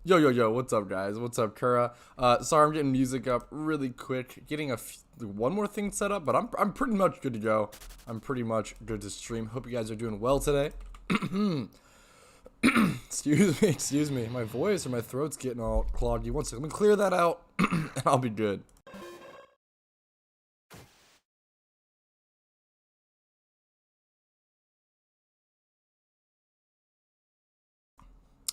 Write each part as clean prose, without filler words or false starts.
Yo, what's up, guys? What's up, Kura? Sorry, I'm getting music up really quick, getting one more thing set up, but I'm pretty much good to go. I'm pretty much good to stream. Hope you guys are doing well today. Excuse me. My voice or my throat's getting all cloggy. One second, let me clear that out, and I'll be good.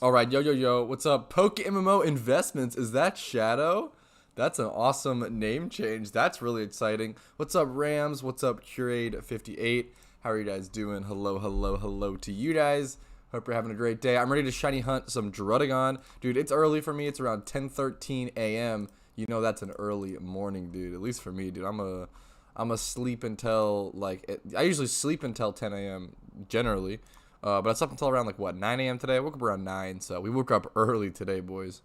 All right, yo, what's up? PokeMMO Investments, is that Shadow? That's an awesome name change. That's really exciting. What's up, Rams? What's up, Curade58? How are you guys doing? Hello to you guys. Hope you're having a great day. I'm ready to shiny hunt some DRUDDIGON. Dude, it's early for me. It's around 10:13 a.m. You know that's an early morning, dude. At least for me, dude. I'm a sleep until, like, I usually sleep until 10 a.m. generally. But I slept until around, like, what, 9 a.m. today? I woke up around 9, so we woke up early today, boys.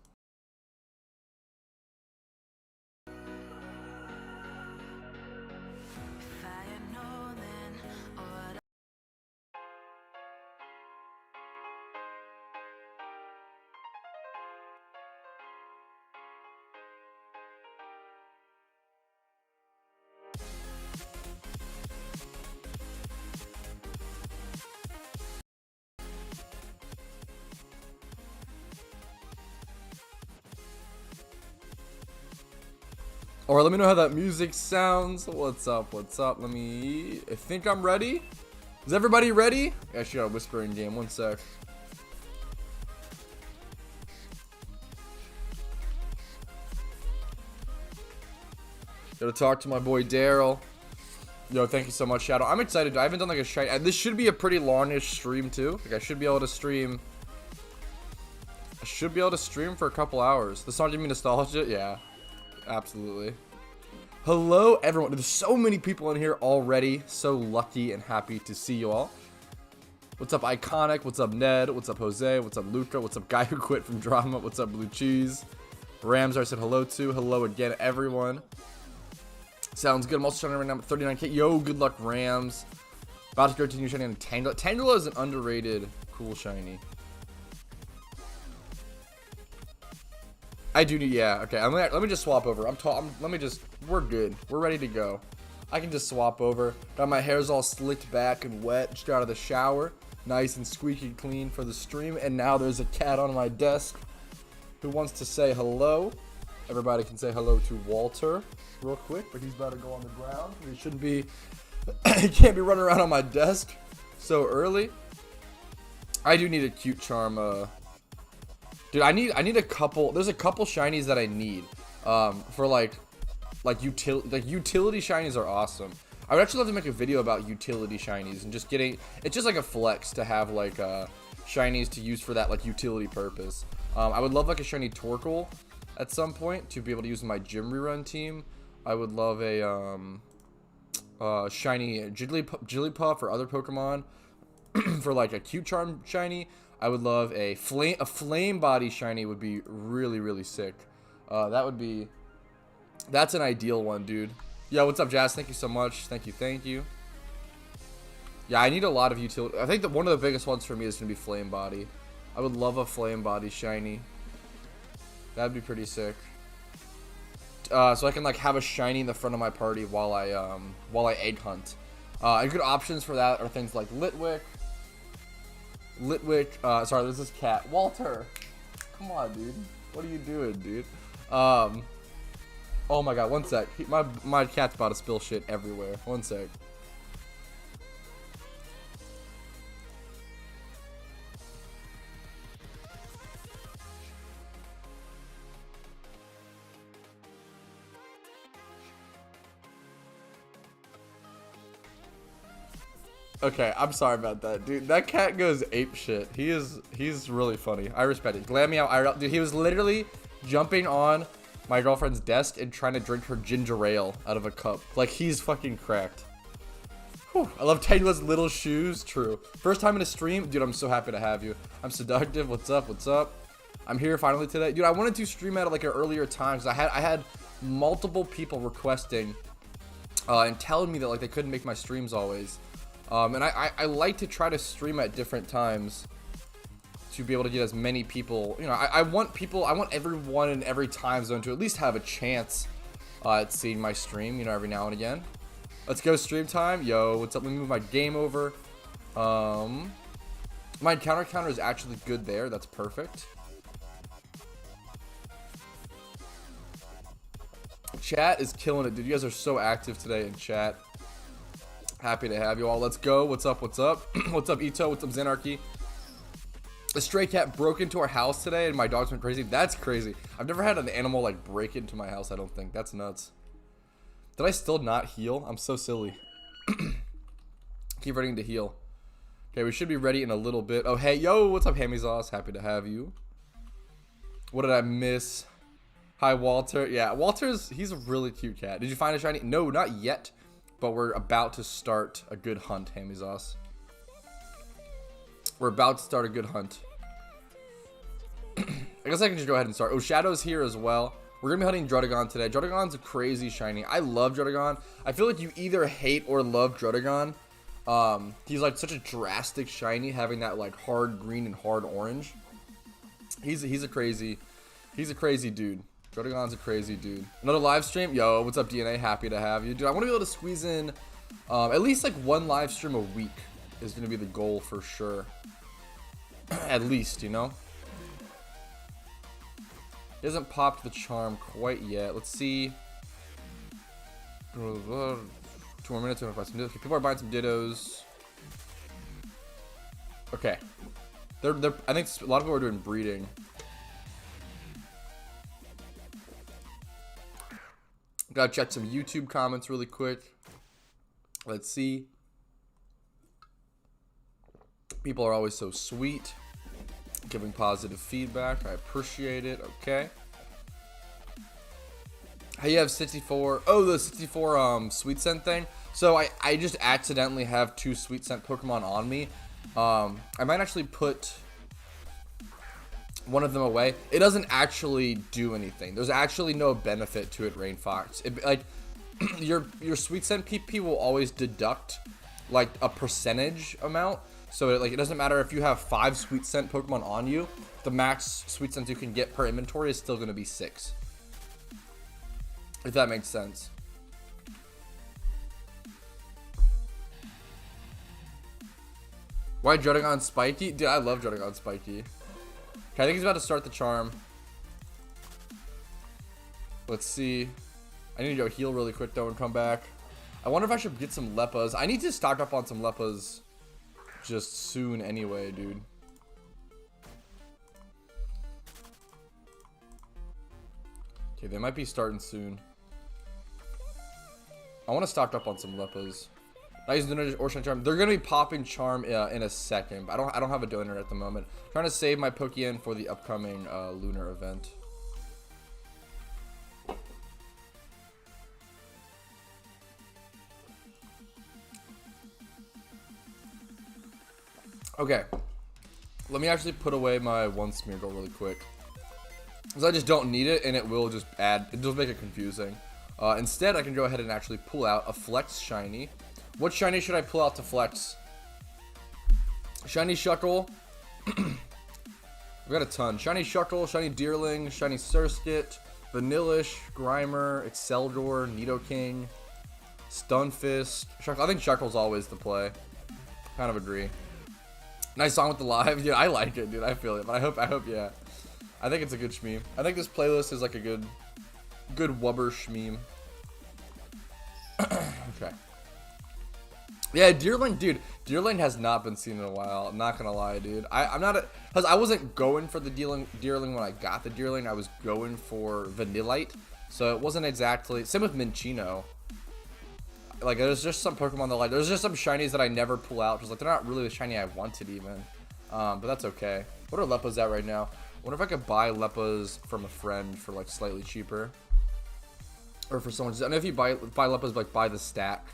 Alright, let me know how that music sounds. What's up? I think I'm ready. Is everybody ready? I actually got a whisper in game. One sec. Gotta talk to my boy Daryl. Yo, thank you so much, Shadow. I'm excited. I haven't done like a shiny. This should be a pretty longish stream too. Like I should be able to stream. For a couple hours. This song give me nostalgia. Yeah. Absolutely. Hello, everyone. There's so many people in here already. So lucky and happy to see you all. What's up, Iconic? What's up, Ned? What's up, Jose? What's up, Luca? What's up, guy who quit from drama? What's up, Blue Cheese? Rams, I said hello to. Hello again, everyone. Sounds good. I'm also trying to right now at 39k. Yo, good luck, Rams. About to go to new shiny on Tangela. Tangela is an underrated cool shiny. I do need, yeah, okay, let me just swap over. We're good. We're ready to go. I can just swap over. Got my hair's all slicked back and wet. Just got out of the shower. Nice and squeaky clean for the stream. And now there's a cat on my desk who wants to say hello. Everybody can say hello to Walter real quick, but he's about to go on the ground. He shouldn't be, he can't be running around on my desk so early. I do need a cute charm, dude, I need a couple. There's a couple shinies that I need. For like utility shinies are awesome. I would actually love to make a video about utility shinies and just getting. It's just like a flex to have like shinies to use for that like utility purpose. I would love like a shiny Torkoal at some point to be able to use in my gym rerun team. I would love a shiny Jigglypuff or other Pokemon for like a cute charm shiny. I would love a flame body shiny would be really sick. That's an ideal one, dude. Yeah, what's up, Jazz? Thank you so much. Thank you. Yeah, I need a lot of utility. I think that one of the biggest ones for me is gonna be flame body. I would love a flame body shiny. That'd be pretty sick. So I can like have a shiny in the front of my party while I egg hunt. And good options for that are things like Litwick, sorry, there's this cat. Walter! Come on, dude. What are you doing, dude? Oh my god, one sec. My cat's about to spill shit everywhere. One sec. Okay, I'm sorry about that, dude. That cat goes ape shit. He's really funny. I respect it. Glam me out, IRL. Dude, he was literally jumping on my girlfriend's desk and trying to drink her ginger ale out of a cup. Like, he's fucking cracked. Whew. I love Tangela's little shoes. True. First time in a stream? Dude, I'm so happy to have you. I'm seductive. What's up? I'm here finally today. Dude, I wanted to stream at like an earlier time because I had multiple people requesting and telling me that like they couldn't make my streams always. And I like to try to stream at different times to be able to get as many people. You know, I want everyone in every time zone to at least have a chance at seeing my stream, you know, every now and again. Let's go stream time. Yo, what's up? Let me move my game over. My encounter counter is actually good there. That's perfect. Chat is killing it, dude. You guys are so active today in chat. Happy to have you all. Let's go. What's up? What's up? What's up, Ito? What's up, Xanarchy? A stray cat broke into our house today and my dogs went crazy. That's crazy. I've never had an animal like break into my house, I don't think. That's nuts. Did I still not heal? I'm so silly. Keep ready to heal. Okay, we should be ready in a little bit. Oh, hey, yo, what's up, Hammy Sauce? Happy to have you. What did I miss? Hi, Walter. Yeah, he's a really cute cat. Did you find a shiny? No, not yet. But we're about to start a good hunt, Hammy Sauce. We're about to start a good hunt. I guess I can just go ahead and start. Oh, Shadow's here as well. We're going to be hunting DRUDDIGON today. DRUDDIGON's a crazy shiny. I love DRUDDIGON. I feel like you either hate or love DRUDDIGON. He's like such a drastic shiny, having that like hard green and hard orange. He's a crazy dude. DRUDDIGON's a crazy dude. Another live stream. Yo, what's up, DNA? Happy to have you, dude. I want to be able to squeeze in at least like one live stream a week is going to be the goal for sure. At least, you know. He hasn't popped the charm quite yet. Let's see. 2 more minutes. Okay, people are buying some dittos. Okay. I think a lot of people are doing breeding. Gotta check some YouTube comments really quick. Let's see. People are always so sweet, giving positive feedback. I appreciate it. Okay. Hey, you have 64. Oh, the 64 sweet scent thing. So I just accidentally have 2 sweet scent Pokemon on me. I might actually put one of them away. It doesn't actually do anything. There's actually no benefit to it, Rain Fox. Like your sweet scent PP will always deduct like a percentage amount. So it doesn't matter if you have 5 sweet scent Pokemon on you, the max sweet scent you can get per inventory is still going to be 6. If that makes sense. Why DRUDDIGON spiky? Dude, I love DRUDDIGON spiky. Okay, I think he's about to start the charm. Let's see. I need to go heal really quick though and come back. I wonder if I should get some Leppas. I need to stock up on some Leppas just soon anyway, dude. Okay, they might be starting soon. I want to stock up on some Leppas. Not using donor or charm. They're gonna be popping charm in a second. But I don't have a donor at the moment. I'm trying to save my Pokeyen for the upcoming lunar event. Okay, let me actually put away my 1 Smeargle really quick, because I just don't need it, and it will just make it confusing. Instead, I can go ahead and actually pull out a Flex Shiny. What Shiny should I pull out to Flex? Shiny Shuckle. I've got a ton. Shiny Shuckle, Shiny Deerling, Shiny Surskit, Vanillish, Grimer, Exceldor, Nidoking, Stunfisk. Shuckle. I think Shuckle's always the play. Kind of agree. Nice song with the live. Yeah, I like it, dude. I feel it. But I hope, yeah. I think it's a good shmeme. I think this playlist is like a good wubber shmeme. Okay. Yeah, Deerling, dude. Deerling has not been seen in a while. I'm not gonna lie, dude. I'm not because I wasn't going for the Deerling when I got the Deerling. I was going for Vanillite, so it wasn't exactly. Same with Minccino. Like, there's just some Pokemon that there's just some shinies that I never pull out because like they're not really the shiny I wanted even. But that's okay. What are Leppas at right now? I wonder if I could buy Leppas from a friend for like slightly cheaper, or for someone. I know if you buy Leppas like by the stack.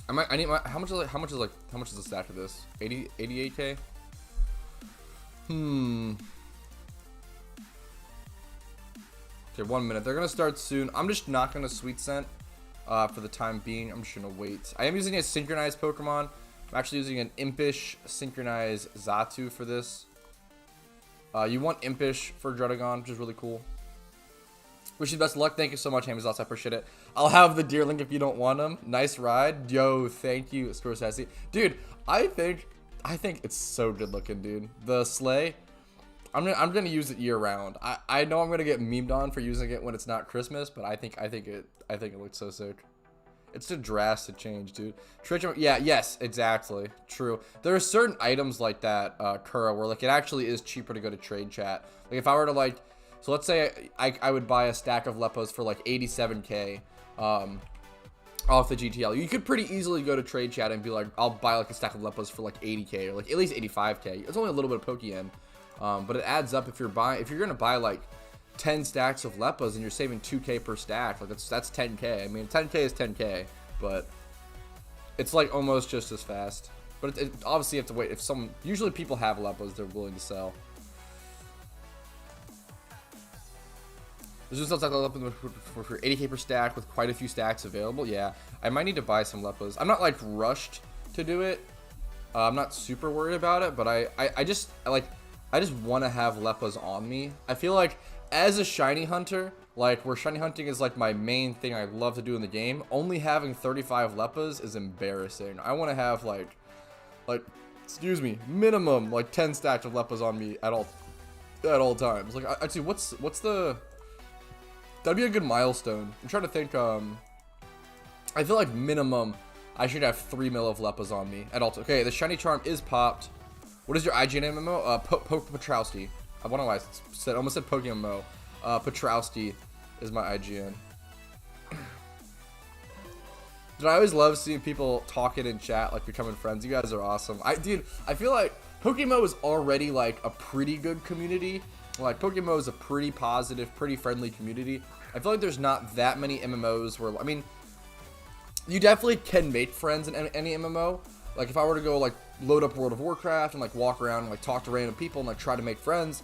I need my how much is the stack of this? 88k. Okay, 1 minute. They're gonna start soon. I'm just not gonna sweet scent for the time being. I'm just gonna wait. I am using a synchronized Pokemon, I'm actually using an Impish Synchronized Xatu for this. You want Impish for DRUDDIGON, which is really cool. Wish you the best of luck. Thank you so much, Hamazos. I appreciate it. I'll have the deer link if you don't want them. Nice ride. Yo, thank you, Scorsese. Dude, I think it's so good looking, dude. The sleigh. I'm gonna use it year round. I know I'm gonna get memed on for using it when it's not Christmas, but I think it looks so sick. It's a drastic change, dude. Yeah, yes, exactly. True. There are certain items like that, Kura, where like it actually is cheaper to go to trade chat. Like if I were to like, so let's say I would buy a stack of Lepos for like 87k off the GTL. You could pretty easily go to trade chat and be like, I'll buy like a stack of Lepos for like 80k or like at least 85k. It's only a little bit of Pokeyen, but it adds up if you're gonna buy like 10 stacks of Lepos and you're saving 2k per stack. Like that's 10k. I mean, 10k is 10k, but it's like almost just as fast. But it obviously you have to wait. Usually people have Lepos they're willing to sell. There's just like Lepos for 80k per stack with quite a few stacks available. Yeah, I might need to buy some Lepos. I'm not like rushed to do it. I'm not super worried about it, but I just want to have Lepos on me. I feel like as a shiny hunter, like where shiny hunting is like my main thing I love to do in the game, only having 35 Lepos is embarrassing. I want to have like excuse me, minimum like 10 stacks of Lepos on me at all times. Like actually, what's the that'd be a good milestone. I'm trying to think. I feel like minimum I should have 3 mil of Lepos on me at all. Okay, the shiny charm is popped. What is your IGN MMO? Petrowski. I don't know why I almost said PokeMMO. Petrowski is my IGN. Dude, I always love seeing people talking in chat, like becoming friends. You guys are awesome. Dude, I feel like PokeMMO is already like a pretty good community. Like PokeMMO is a pretty positive, pretty friendly community. I feel like there's not that many MMOs where, I mean, you definitely can make friends in any MMO. Like if I were to go like load up World of Warcraft and like walk around and like talk to random people and like try to make friends,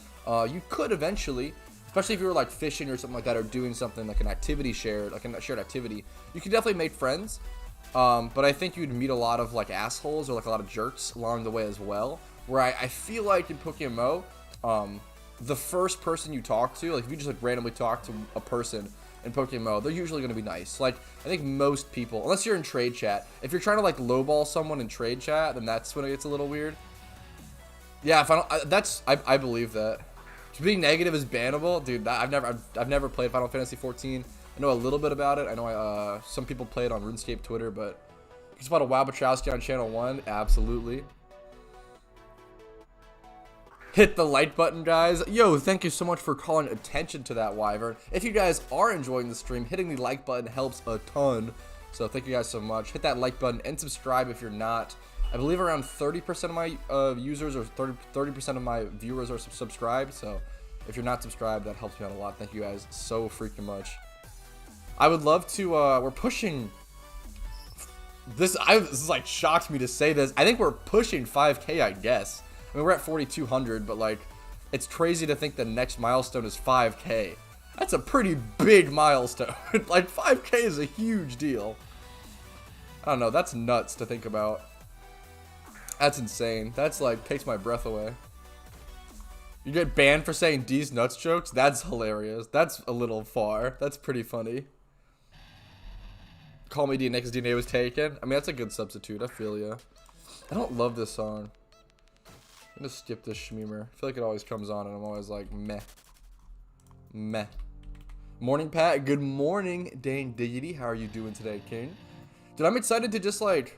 you could eventually, especially if you were like fishing or something like that, or doing something like an activity shared, like a shared activity, you could definitely make friends. But I think you'd meet a lot of like assholes or like a lot of jerks along the way as well. Where I feel like in PokeMMO, the first person you talk to, like if you just like randomly talk to a person in PokeMMO, they're usually going to be nice. Like I think most people, unless you're in trade chat, if you're trying to like lowball someone in trade chat, then that's when it gets a little weird. Yeah, I believe that. Being negative is bannable, dude. I've never played Final Fantasy 14. I know a little bit about it. I know some people play it on RuneScape Twitter, but you spot a Wow Petrowski on channel 1, absolutely. Hit the like button, guys. Yo, thank you so much for calling attention to that, Wyvern. If you guys are enjoying the stream, hitting the like button helps a ton. So thank you guys so much. Hit that like button and subscribe if you're not. I believe around 30% of my users or 30% of my viewers are subscribed. So if you're not subscribed, that helps me out a lot. Thank you guys so freaking much. I would love to, we're pushing this. This is like shocked me to say this. I think we're pushing 5K, I guess. I mean, we're at 4,200, but like, it's crazy to think the next milestone is 5K. That's a pretty big milestone. Like 5K is a huge deal. I don't know. That's nuts to think about. That's insane. That's like takes my breath away. You get banned for saying D's nuts jokes? That's hilarious. That's a little far. That's pretty funny. Call Me D next DNA was taken. I mean, that's a good substitute. I feel ya. I don't love this song. I'm gonna skip this shmeemer. I feel like it always comes on and I'm always like, meh. Meh. Morning, Pat. Good morning, Dane Diggity. How are you doing today, King? Dude, I'm excited to just like,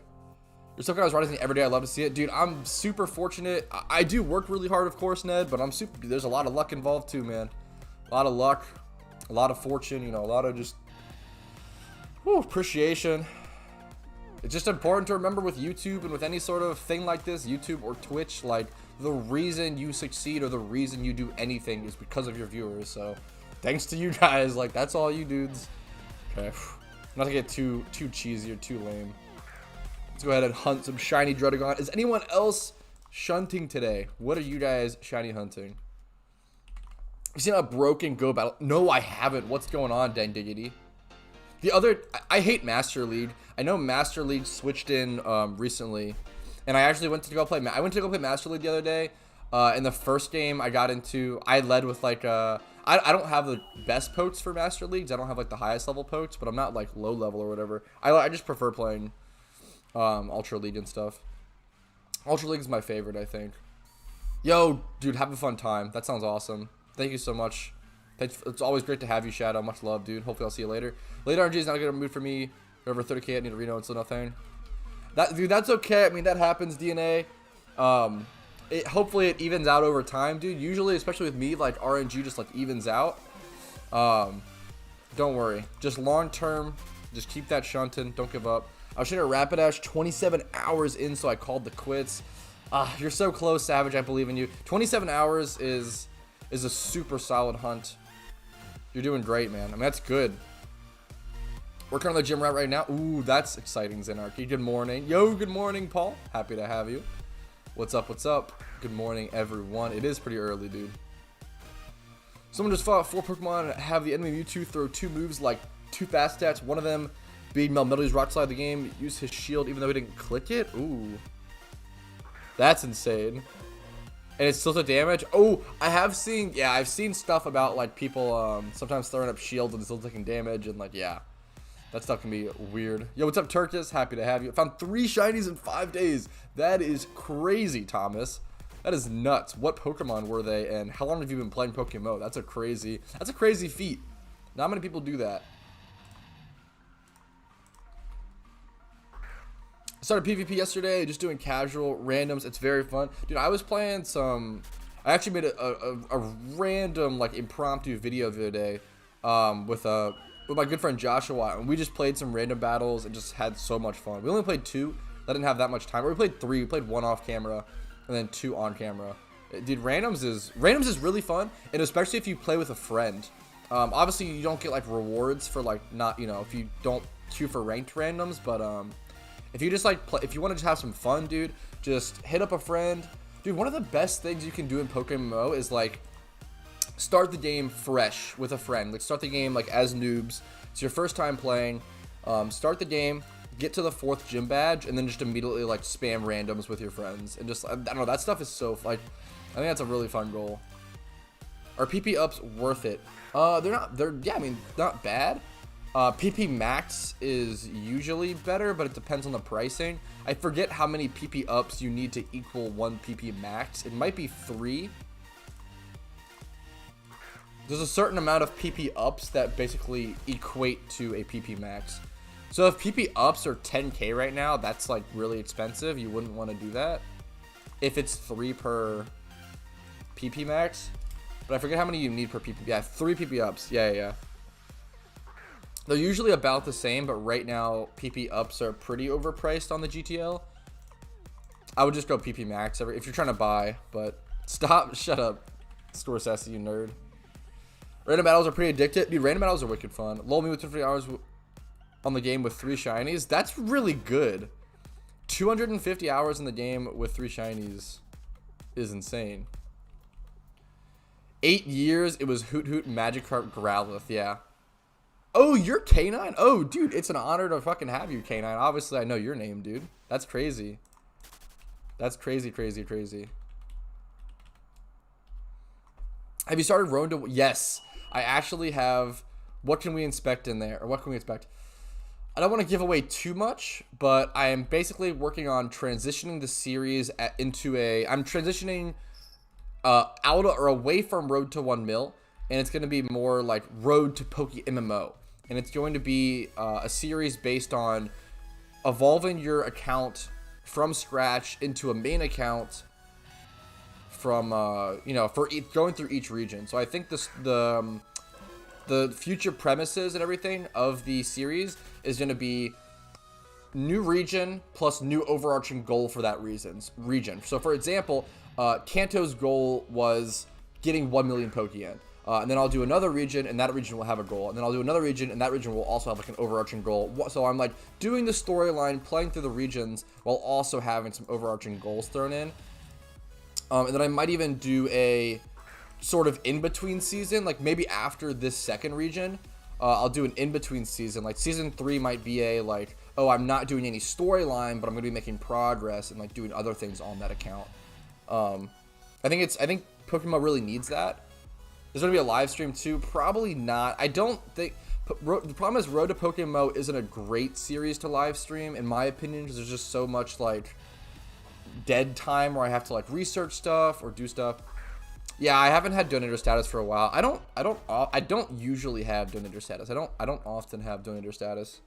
you're still guys writing every day. I love to see it. Dude, I'm super fortunate. I do work really hard, of course, Ned, but there's a lot of luck involved too, man. A lot of luck, a lot of fortune, you know, a lot of just, appreciation. It's just important to remember with YouTube and with any sort of thing like this, YouTube or Twitch, like the reason you succeed or the reason you do anything is because of your viewers. So thanks to you guys. Like that's all you dudes. Okay. Not to get too cheesy or too lame. Let's go ahead and hunt some shiny DRUDDIGON. Is anyone else shunting today? What are you guys shiny hunting? You seen a broken Go battle? No, I haven't. What's going on, Dang Diggity? I hate Master League. I know Master League switched in recently, And I actually went to go play Master League the other day. In the first game I got into, I led with like I don't have the best pokes for Master Leagues. I don't have like the highest level pokes, but I'm not like low level or whatever. I just prefer playing Ultra League and stuff. Ultra League is my favorite, I think. Yo, dude, have a fun time. That sounds awesome. Thank you so much. It's always great to have you, Shadow. Much love, dude. Hopefully I'll see you later. Later RNG is not a good mood for me. Over 30k, I need to Reno and still nothing. Dude, that's okay. I mean, that happens, DNA. Hopefully it evens out over time, dude. Usually, especially with me, like RNG just like evens out. Don't worry. Just long term, just keep that shunting. Don't give up. I was shooting a Rapidash 27 hours in, so I called the quits. You're so close, Savage. I believe in you. 27 hours is a super solid hunt. You're doing great, man. I mean, that's good. Working on the gym right now. Ooh, that's exciting, Zenarchy. Good morning. Yo, good morning, Paul. Happy to have you. What's up, what's up? Good morning, everyone. It is pretty early, dude. Someone just fought 4 Pokemon, have the enemy Mewtwo throw 2 moves like 2 fast stats. One of them being Melmetal's Rock Slide the game. Use his shield even though he didn't click it. Ooh. That's insane. And it's still the damage. Oh, I've seen stuff about like people sometimes throwing up shields and still taking damage, and like, yeah. That stuff can be weird. Yo, what's up, Turkus? Happy to have you. I found 3 shinies in 5 days. That is crazy, Thomas. That is nuts. What Pokemon were they, and how long have you been playing PokeMMO? That's a crazy feat. Not many people do that. I started PvP yesterday, just doing casual randoms. It's very fun. Dude, I was playing some... I actually made a random, like, impromptu video the other day with my good friend Joshua, and we just played some random battles and just had so much fun. We only played 2. I didn't have that much time. Or we played 3. We played 1 off camera and then 2 on camera. Dude, randoms is really fun, and especially if you play with a friend. Obviously, you don't get like rewards for like not, you know, if you don't queue for ranked randoms, but if you just like if you want to just have some fun, dude, just hit up a friend. Dude, one of the best things you can do in PokeMMO is like start the game fresh with a friend. Like start the game like as noobs. It's your first time playing. Start the game, get to the 4th gym badge, and then just immediately like spam randoms with your friends. And just, I don't know, that stuff is so like, I think that's a really fun goal. Are PP ups worth it? Yeah, I mean, not bad. PP max is usually better, but it depends on the pricing. I forget how many PP ups you need to equal 1 PP max. It might be 3. There's a certain amount of PP ups that basically equate to a PP max. So if PP ups are 10k right now, that's like really expensive. You wouldn't want to do that if it's 3 per PP max. But I forget how many you need per PP. Yeah, 3 PP ups. Yeah. They're usually about the same, but right now PP ups are pretty overpriced on the GTL. I would just go PP max if you're trying to buy, but shut up, Store Sassy, you nerd. Random battles are pretty addictive. Dude, random battles are wicked fun. Lull me with 50 hours on the game with 3 shinies. That's really good. 250 hours in the game with 3 shinies is insane. 8 years, it was Hoot Hoot Magikarp Growlithe, yeah. Oh, you're K9? Oh, dude, it's an honor to fucking have you, K9. Obviously, I know your name, dude. That's crazy. That's crazy. Have you started Road to... Yes, I actually have. What can we inspect in there? Or what can we expect? I don't want to give away too much, but I am basically working on transitioning the series into a... I'm transitioning out or away from Road to 1 mil, and it's going to be more like Road to PokeMMO. And it's going to be a series based on evolving your account from scratch into a main account from, going through each region. So I think the future premises and everything of the series is going to be new region plus new overarching goal for that region. So for example, Kanto's goal was getting 1 million Pokeyen. And then I'll do another region, and that region will have a goal. And then I'll do another region, and that region will also have like an overarching goal. So I'm like doing the storyline, playing through the regions, while also having some overarching goals thrown in. And then I might even do a sort of in-between season, like maybe after this second region. I'll do an in-between season. Like season 3 might be a like, oh, I'm not doing any storyline, but I'm gonna be making progress and like doing other things on that account. I think PokeMMO really needs that. There's gonna be a live stream too. Probably not. I don't think. The problem is Road to PokeMMO isn't a great series to live stream, in my opinion, because there's just so much like dead time where I have to like research stuff or do stuff. Yeah, I haven't had donator status for a while. I don't usually have donator status. I don't often have donator status.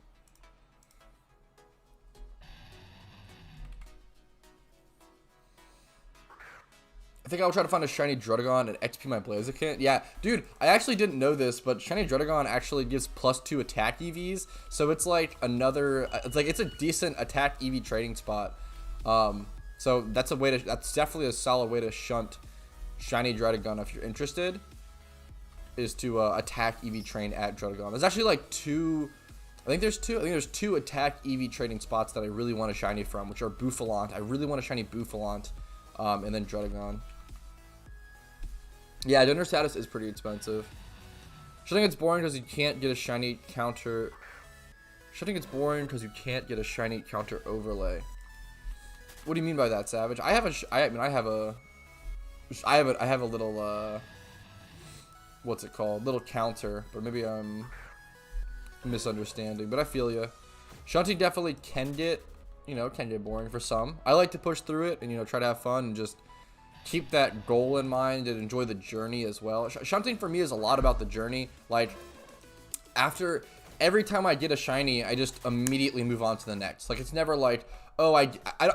I think I'll try to find a shiny DRUDDIGON and XP my Blaziken. Yeah, dude, I actually didn't know this, but shiny DRUDDIGON actually gives +2 attack EVs. So it's like another, it's a decent attack EV trading spot. So that's definitely a solid way to shunt shiny DRUDDIGON if you're interested, is to attack EV train at DRUDDIGON. There's actually like I think there's two attack EV trading spots that I really want a shiny from, which are Bouffalant. I really want a shiny Bouffalant, and then DRUDDIGON. Yeah, donor status is pretty expensive. I think it's boring because you can't get a shiny counter. I think it's boring because you can't get a shiny counter overlay. What do you mean by that, Savage? I have a little what's it called? Little counter, but maybe I'm misunderstanding. But I feel you. Shunting definitely can get boring for some. I like to push through it and try to have fun and just keep that goal in mind and enjoy the journey as well. Shunting for me is a lot about the journey. Like, after every time I get a shiny, I just immediately move on to the next. Like, it's never like, oh, I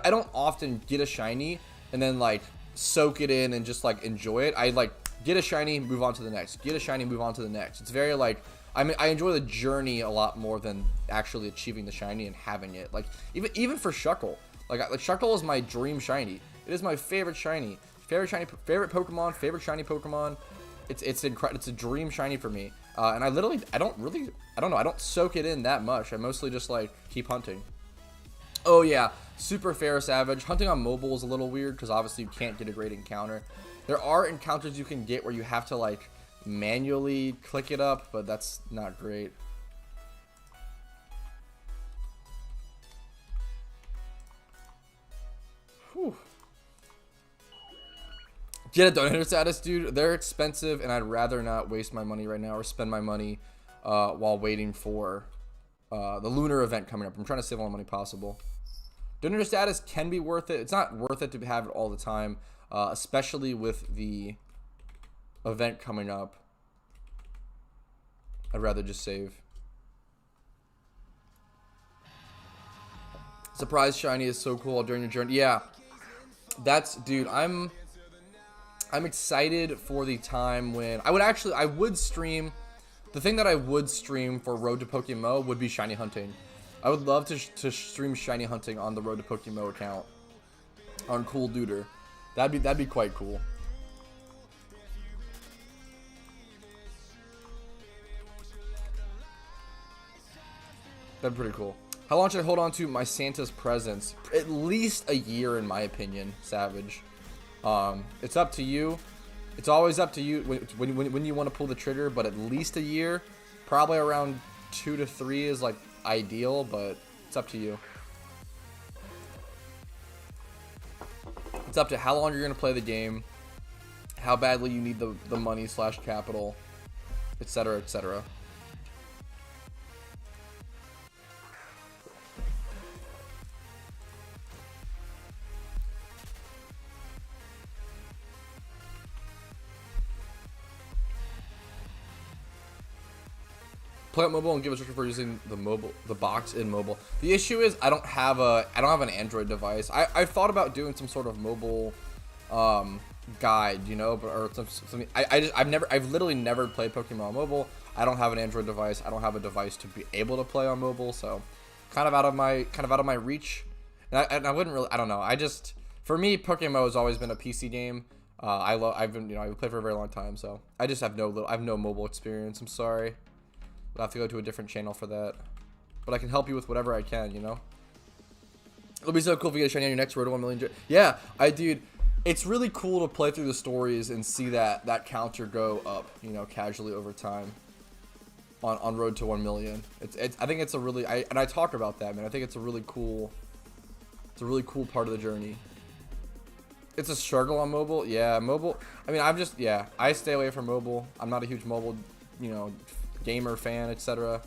don't often get a shiny and then like soak it in and just like enjoy it. I like get a shiny, move on to the next. Get a shiny, move on to the next. It's very like, I enjoy the journey a lot more than actually achieving the shiny and having it. Like, even for Shuckle, like Shuckle is my dream shiny. It is my favorite shiny. Favorite Pokemon, favorite shiny Pokemon. It's incredible. It's a dream shiny for me. And I don't soak it in that much. I mostly just like keep hunting. Oh yeah, super fair, Savage. Hunting on mobile is a little weird because obviously you can't get a great encounter. There are encounters you can get where you have to like manually click it up, but that's not great. Whew. Get a donator status, dude. They're expensive, and I'd rather not waste my money right now or spend my money while waiting for the lunar event coming up. I'm trying to save all the money possible. Donator status can be worth it. It's not worth it to have it all the time, especially with the event coming up. I'd rather just save. Surprise shiny is so cool during your journey. Yeah, dude. I'm excited for the time when I would stream. The thing that I would stream for Road to PokeMMO would be shiny hunting. I would love to stream shiny hunting on the Road to PokeMMO account on Cool Duder. That'd be quite cool. That'd be pretty cool. How long should I hold on to my Santa's presents? At least a year, in my opinion, Savage. It's up to you. It's always up to you when you want to pull the trigger, but at least a year. Probably around 2 to 3 is like ideal, but it's up to you. It's up to how long you're going to play the game, how badly you need the money / capital, etc., etc. Play on mobile and give a restriction for using the box in mobile. The issue is I don't have an Android device. I've thought about doing some sort of mobile guide, or something. I've literally never played Pokemon on mobile. I don't have an Android device. I don't have a device to be able to play on mobile, so kind of out of my reach. And I wouldn't really. I don't know. For me, PokeMMO has always been a PC game. I've played for a very long time, so I just have no mobile experience. I'm sorry. I'll have to go to a different channel for that. But I can help you with whatever I can, It'll be so cool if you get a shiny on your next Road to 1 million. Yeah, dude, it's really cool to play through the stories and see that counter go up, casually over time. on Road to 1 million. I think it's a really, and I talk about that, man. I think it's a really cool part of the journey. It's a struggle on mobile. Yeah, mobile. I mean, I stay away from mobile. I'm not a huge mobile, gamer fan, etc.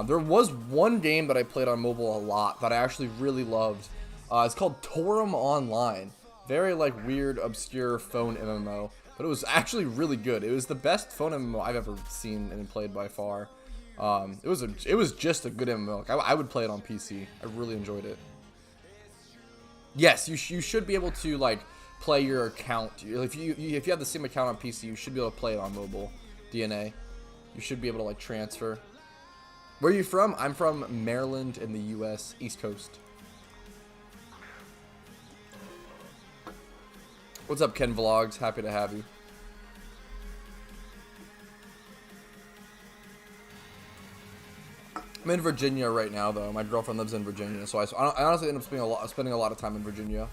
There was one game that I played on mobile a lot that I actually really loved. It's called Torum Online. Very like weird, obscure phone MMO, but it was actually really good. It was the best phone MMO I've ever seen and played by far. It was just a good MMO. Like, I would play it on PC. I really enjoyed it. Yes, you should be able to like play your account. If you have the same account on PC, you should be able to play it on mobile. DNA. You should be able to like transfer. Where are you from? I'm from Maryland in the U.S. East Coast. What's up, Ken Vlogs? Happy to have you. I'm in Virginia right now, though. My girlfriend lives in Virginia, so I honestly end up spending a lot of time in Virginia.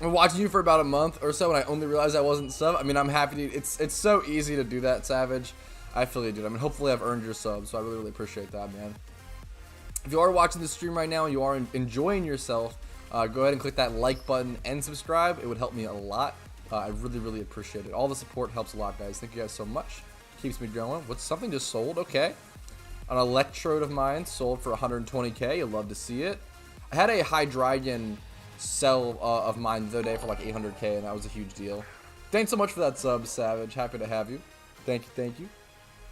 I'm watching you for about a month or so, and I only realized I wasn't sub. I mean, I'm happy to. It's so easy to do that, Savage. I feel you, dude. I mean, hopefully I've earned your sub, so I really appreciate that, man. If you are watching this stream right now and you are enjoying yourself, go ahead and click that like button and subscribe. It would help me a lot. I really appreciate it. All the support helps a lot, guys. Thank you guys so much. Keeps me going. What's something just sold? Okay. An electrode of mine sold for 120k. You'll love to see it. I had a Hydreigon sell of mine the other day for like 800k, and that was a huge deal. Thanks so much for that sub, Savage. Happy to have you. Thank you.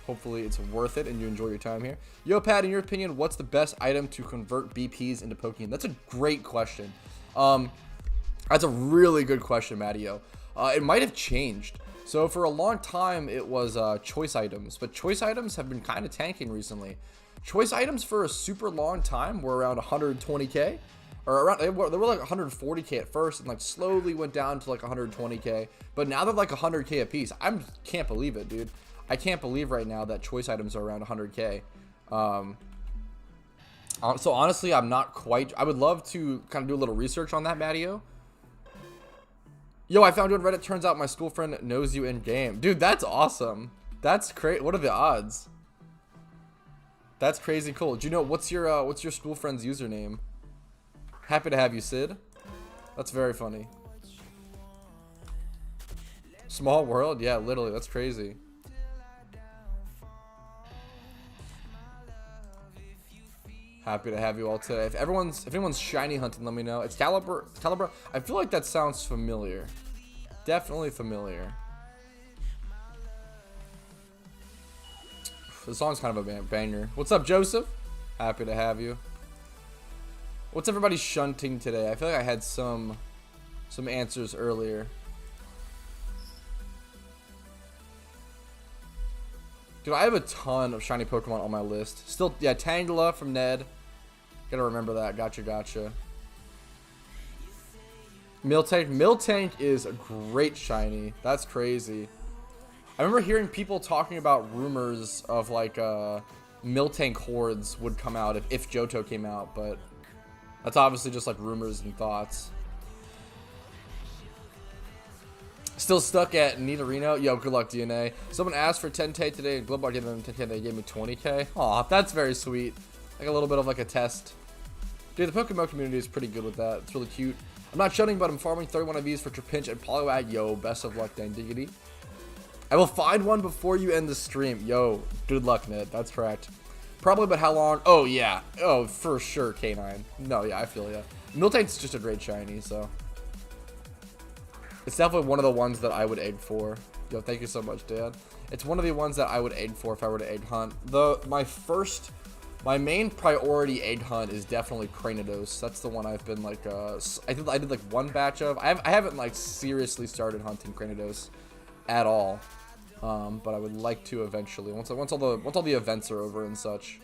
Hopefully it's worth it and you enjoy your time here. Yo, Pat, in your opinion, what's the best item to convert BPs into Pokeyen? That's a great question. That's a really good question, Mattio. It might have changed. So for a long time, it was choice items, but choice items have been kind of tanking recently. Choice items for a super long time were around 120k, or around they were like 140k at first, and like slowly went down to like 120k. But now they're like 100k a piece. I can't believe it, dude. I can't believe right now that choice items are around 100k. So honestly, I'm not quite. I would love to kind of do a little research on that, Mattio. Yo, I found you on Reddit. Turns out my school friend knows you in game. Dude, that's awesome. That's crazy. What are the odds? That's crazy cool. Do you know what's your school friend's username? Happy to have you, Sid. That's very funny. Small world? Yeah, literally. That's crazy. Happy to have you all today. If anyone's shiny hunting, let me know. It's Caliber. I feel like that sounds familiar. Definitely familiar. The song's kind of a banger. What's up, Joseph? Happy to have you. What's everybody shunting today? I feel like I had some answers earlier. Dude, I have a ton of shiny Pokemon on my list. Still, yeah, Tangela from Ned. Gotta remember that. Gotcha. Miltank is a great shiny. That's crazy. I remember hearing people talking about rumors of like Miltank hordes would come out if Johto came out, but that's obviously just like rumors and thoughts. Still stuck at Nidorino. Yo, good luck, DNA. Someone asked for 10k today. Global gave them 10k. They gave me 20k. Aw, that's very sweet. Like a little bit of like a test. Dude, the PokeMMO community is pretty good with that. It's really cute. I'm not shunning, but I'm farming 31 of these for Trapinch and Poliwag. Yo, best of luck, dang diggity. I will find one before you end the stream. Yo, good luck, Ned. That's correct. Probably, but how long? Oh, yeah. Oh, for sure, K9. No, yeah, I feel ya. Miltank's just a great shiny, so. It's definitely one of the ones that I would egg for. Yo, thank you so much, Dad. It's one of the ones that I would egg for if I were to egg hunt. My main priority egg hunt is definitely Cranidos. That's the one I've been like, I did like one batch of. I haven't like seriously started hunting Cranidos at all. But I would like to eventually once all the events are over and such.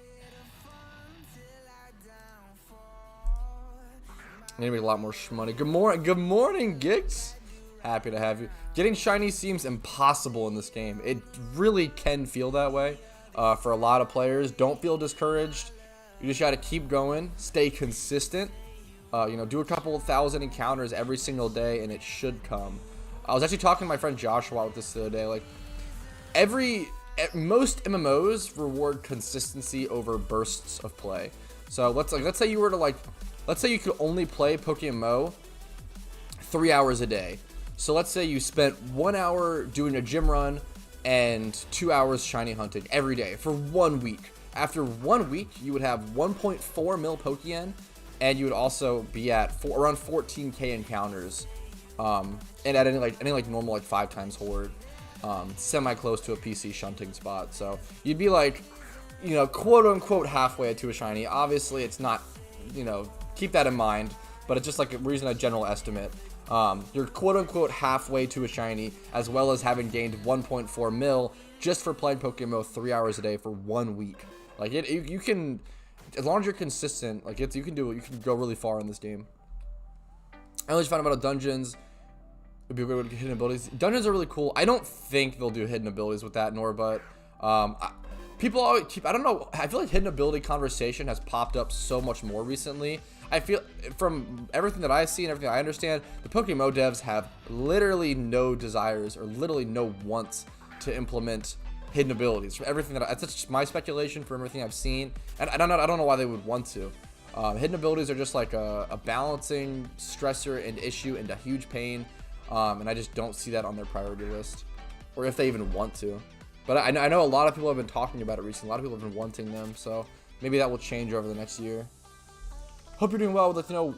Gonna make a lot more shmoney. Good morning, Gigs. Happy to have you. Getting shiny seems impossible in this game. It really can feel that way for a lot of players. Don't feel discouraged. You just gotta keep going, stay consistent. Do a couple of thousand encounters every single day, and it should come. I was actually talking to my friend Joshua about this the other day. Like, most MMOs reward consistency over bursts of play. So let's say you were to let's say you could only play PokeMMO 3 hours a day. So let's say you spent 1 hour doing a gym run and 2 hours shiny hunting every day for 1 week. After 1 week, you would have 1.4 mil Pokeyen, and you would also be at around 14k encounters, and at any normal 5 times horde, semi close to a PC shunting spot. So you'd be quote unquote halfway to a shiny. Obviously, it's not, keep that in mind, but it's just like we're using a general estimate. You're quote unquote halfway to a shiny, as well as having gained 1.4 mil just for playing PokeMMO 3 hours a day for 1 week. Like you can, as long as you're consistent, you can go really far in this game. I only just found out about dungeons. It'd be a good way to get hidden abilities. Dungeons are really cool. I don't think they'll do hidden abilities with that, but people always I don't know. I feel like hidden ability conversation has popped up so much more recently. I feel, from everything that I see and everything I understand, the PokeMMO devs have literally no desires or literally no wants to implement hidden abilities. From everything that's just my speculation from everything I've seen, and I don't know why they would want to. Hidden abilities are just like a balancing stressor and issue and a huge pain, and I just don't see that on their priority list, or if they even want to. But I know a lot of people have been talking about it recently. A lot of people have been wanting them, so maybe that will change over the next year. Hope you're doing well. I'd like to know,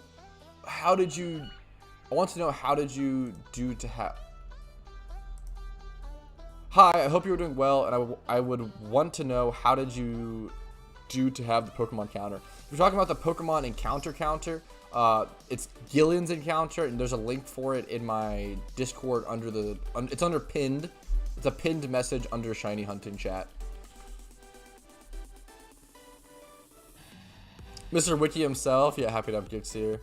I want to know, how did you do to have... Hi, I hope you're doing well, and I would want to know, how did you do to have the Pokemon counter? We're talking about the Pokemon encounter counter. It's Gillian's encounter, and there's a link for it in my Discord it's under pinned. It's a pinned message under Shiny Hunting chat. Mr. Wiki himself, yeah, happy to have Gix here.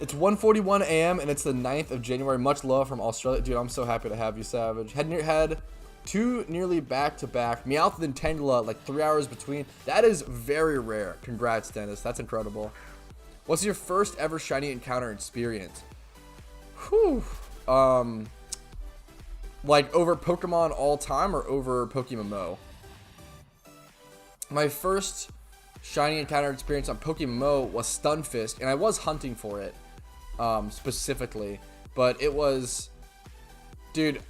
It's 1:41 a.m. and it's the 9th of January. Much love from Australia. Dude, I'm so happy to have you, Savage. Had two nearly back-to-back. Meowth and Tangela, 3 hours between. That is very rare. Congrats, Dennis. That's incredible. What's your first ever shiny encounter experience? Whew. Over Pokemon all time or over PokeMMO? My first shiny encounter experience on PokeMMO was Stunfisk, and I was hunting for it specifically, but it was, dude,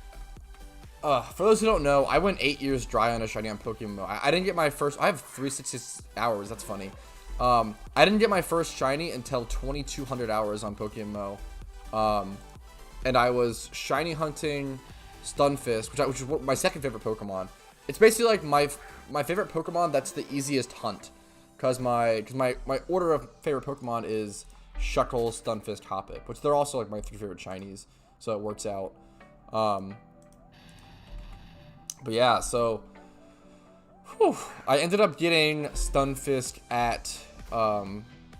for those who don't know, I went 8 years dry on a shiny on PokeMMO. I didn't get my first, I have 366 hours, that's funny. I didn't get my first shiny until 2200 hours on PokeMMO, and I was shiny hunting Stunfisk, which is my second favorite Pokemon. It's basically like my favorite Pokemon that's the easiest hunt, because my order of favorite Pokemon is Shuckle, Stunfisk, Hoppip, which they're also my 3 favorite shinies, so it works out. But yeah, so I ended up getting Stunfisk at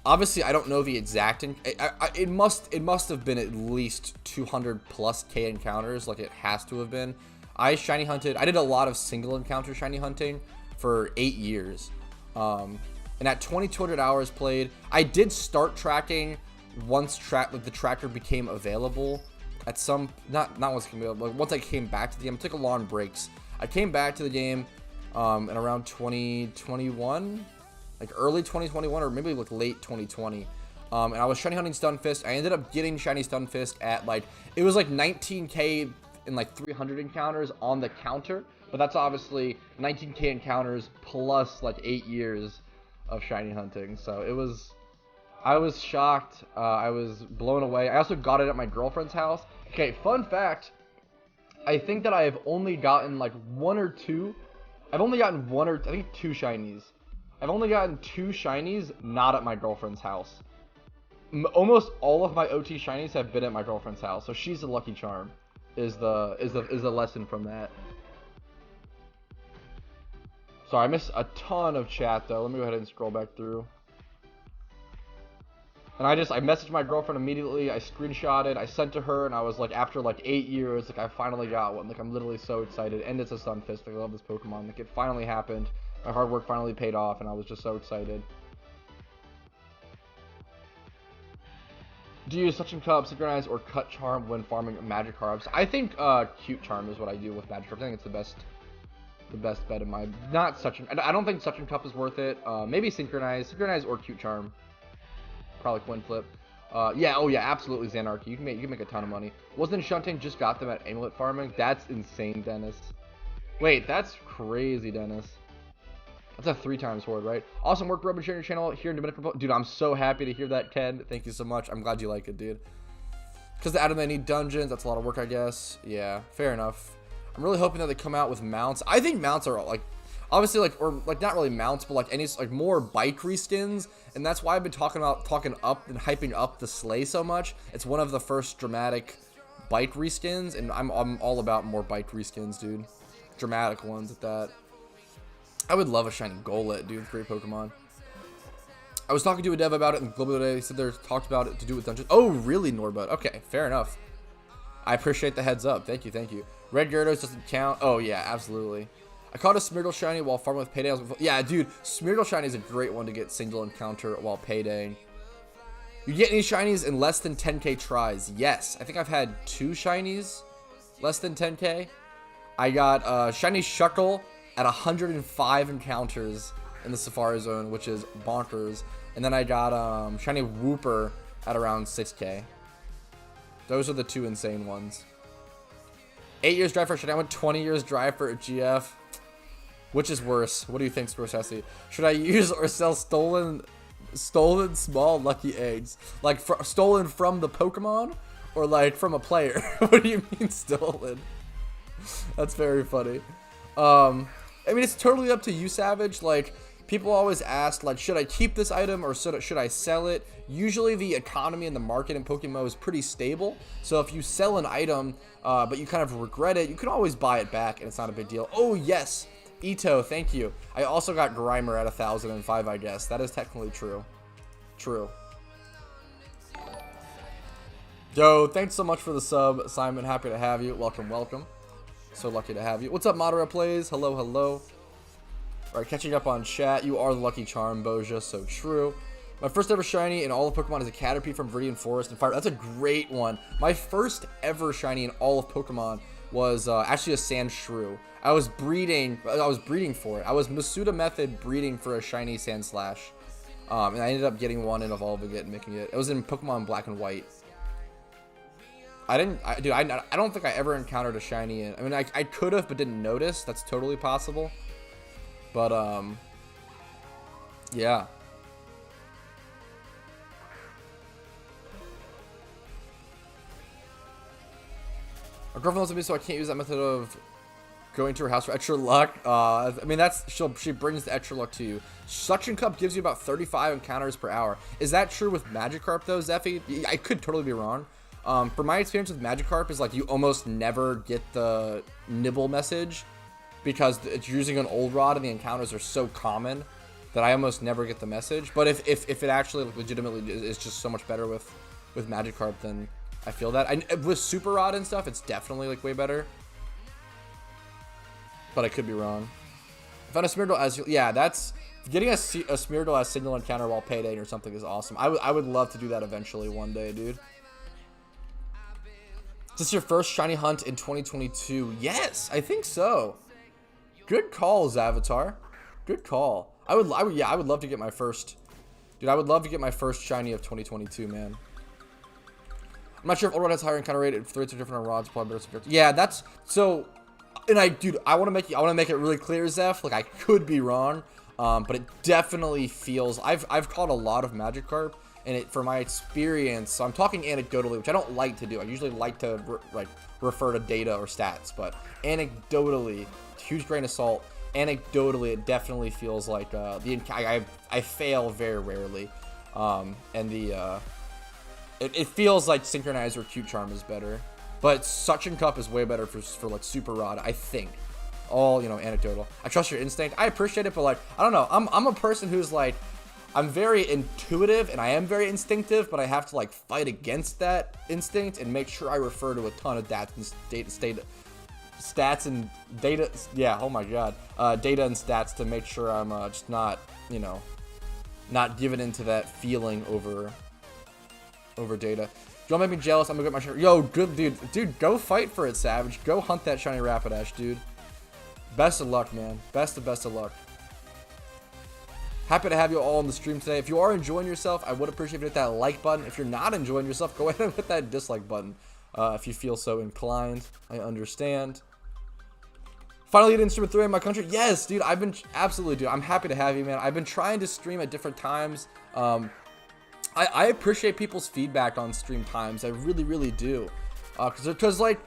obviously I don't know the exact, it must have been at least 200 plus K encounters, it has to have been. I shiny hunted. I did a lot of single encounter shiny hunting for 8 years, and at 2200 hours played, I did start tracking once the tracker became available. At some not once it became available, once I came back to the game. I took a long breaks. I came back to the game in around 2021, early 2021 or maybe late 2020. And I was shiny hunting Stunfisk. I ended up getting shiny Stunfisk at it was 19k in 300 encounters on the counter, but that's obviously 19k encounters plus 8 years of shiny hunting. So I was shocked. I was blown away. I also got it at my girlfriend's house. Okay, fun fact, I think that I have only gotten one or two. I've only gotten I think 2 shinies. I've only gotten 2 shinies not at my girlfriend's house. Almost all of my OT shinies have been at my girlfriend's house, so she's a lucky charm. Is the lesson from that. Sorry, I missed a ton of chat though. Let me go ahead and scroll back through. And I messaged my girlfriend immediately. I screenshotted, I sent to her, and I was after 8 years, I finally got one. I'm literally so excited. And it's a Stunfisk. I love this Pokemon. It finally happened. My hard work finally paid off, and I was just so excited. Do you use Suction Cup, Synchronize, or Cut Charm when farming Magikarps? I think Cute Charm is what I do with Magikarps. I think it's the best bet in my... Not Suction... I don't think Suction Cup is worth it. Maybe Synchronize or Cute Charm. Probably Coin Flip. Yeah, oh yeah, absolutely Xanarchy. You can make a ton of money. Wasn't Shunting just got them at Amulet Farming? That's insane, Dennis. Wait, that's crazy, Dennis. That's a 3 times horde, right? Awesome work, bro. Been sharing your channel here in Dominican Republic. Dude, I'm so happy to hear that, Ken. Thank you so much. I'm glad you like it, dude. Because the Adam, they need dungeons. That's a lot of work, I guess. Yeah, fair enough. I'm really hoping that they come out with mounts. I think mounts are like, obviously, like, or like not really mounts, but like any like more bike reskins. And that's why I've been talking up and hyping up the sleigh so much. It's one of the first dramatic bike reskins, and I'm all about more bike reskins, dude. Dramatic ones at that. I would love a shiny Golett, dude. Great Pokemon. I was talking to a dev about it in Global today. He said they talked about it to do with dungeons. Oh, really, Norbud? Okay, fair enough. I appreciate the heads up. Thank you, thank you. Red Gyarados doesn't count. Oh, yeah, absolutely. I caught a Smeargle shiny while farming with Payday. Yeah, dude, Smeargle shiny is a great one to get single encounter while Payday. You get any shinies in less than 10k tries? Yes. I think I've had 2 shinies less than 10k. I got shiny Shuckle at 105 encounters in the Safari Zone, which is bonkers. And then I got shiny Wooper at around 6k. Those are the 2 insane ones. 8 years drive for a shiny. I went 20 years drive for a GF. Which is worse? What do you think, Scorsese? Should I use or sell stolen small lucky eggs? Like stolen from the Pokemon? Or like from a player? What do you mean stolen? That's very funny. I mean, it's totally up to you, Savage. Like, people always ask, like, should I keep this item or should I sell it? Usually the economy and the market in PokeMMO is pretty stable. So if you sell an item, but you kind of regret it, you can always buy it back and it's not a big deal. Oh, yes. Ito, thank you. I also got Grimer at 1005, I guess. That is technically true. True. Yo, thanks so much for the sub, Simon. Happy to have you. Welcome, welcome. So lucky to have you. What's up, Madara Plays? Hello, hello. All right, catching up on chat. You are the lucky charm, Boja. So true. My first ever shiny in all of Pokemon is a Caterpie from Viridian Forest and Fire. That's a great one. My first ever shiny in all of Pokemon was actually a Sandshrew. I was breeding for it. I was Masuda method breeding for a shiny Sandslash. And I ended up getting one and evolving it and making it. It was in Pokemon Black and White. I don't think I ever encountered a shiny in. I mean, I could have, but didn't notice. That's totally possible. But yeah. Our girlfriend loves me, so I can't use that method of going to her house for extra luck. I mean, she brings the extra luck to you. Suction Cup gives you about 35 encounters per hour. Is that true with Magikarp though, Zeffy? I could totally be wrong. For my experience with Magikarp is like you almost never get the nibble message because it's using an old rod and the encounters are so common that I almost never get the message. But if it actually like, legitimately is just so much better with Magikarp, then I feel that. With Super Rod and stuff, it's definitely like way better. But I could be wrong. I found a Smeargle as... Yeah, that's... Getting a Smeargle as single encounter while Payday or something is awesome. I would love to do that eventually one day, dude. Is this your first shiny hunt in 2022? Yes, I think so. Good call, Zavatar. Good call. I would love to get my first... Dude, I would love to get my first shiny of 2022, man. I'm not sure if old rod has higher encounter rate. If the rates are different on rods, probably better. Yeah, that's... So... And I want to make it really clear, Zeph. Like, I could be wrong, but it definitely feels. I've caught a lot of Magikarp, and from my experience, so I'm talking anecdotally, which I don't like to do. I usually like to refer to data or stats, but anecdotally, huge grain of salt. Anecdotally, it definitely feels like I fail very rarely, and it feels like Synchronize or Cute Charm is better. But Suction Cup is way better for like Super Rod, I think. All, you know, anecdotal. I trust your instinct. I appreciate it, but like, I don't know. I'm a person who's like, I'm very intuitive and I am very instinctive, but I have to like fight against that instinct and make sure I refer to a ton of stats and data. Yeah, oh my god. Data and stats to make sure I'm just not, you know, not giving into that feeling over over data. Don't make me jealous. I'm gonna get my shiny. Yo, good dude. Dude, go fight for it, Savage. Go hunt that shiny Rapidash, dude. Best of luck, man. Best of luck. Happy to have you all on the stream today. If you are enjoying yourself, I would appreciate if you hit that like button. If you're not enjoying yourself, go ahead and hit that dislike button. If you feel so inclined, I understand. Finally, you didn't stream at 3 in my country. Yes, dude. I've been absolutely, dude. I'm happy to have you, man. I've been trying to stream at different times. I appreciate people's feedback on stream times. I really do. Because like,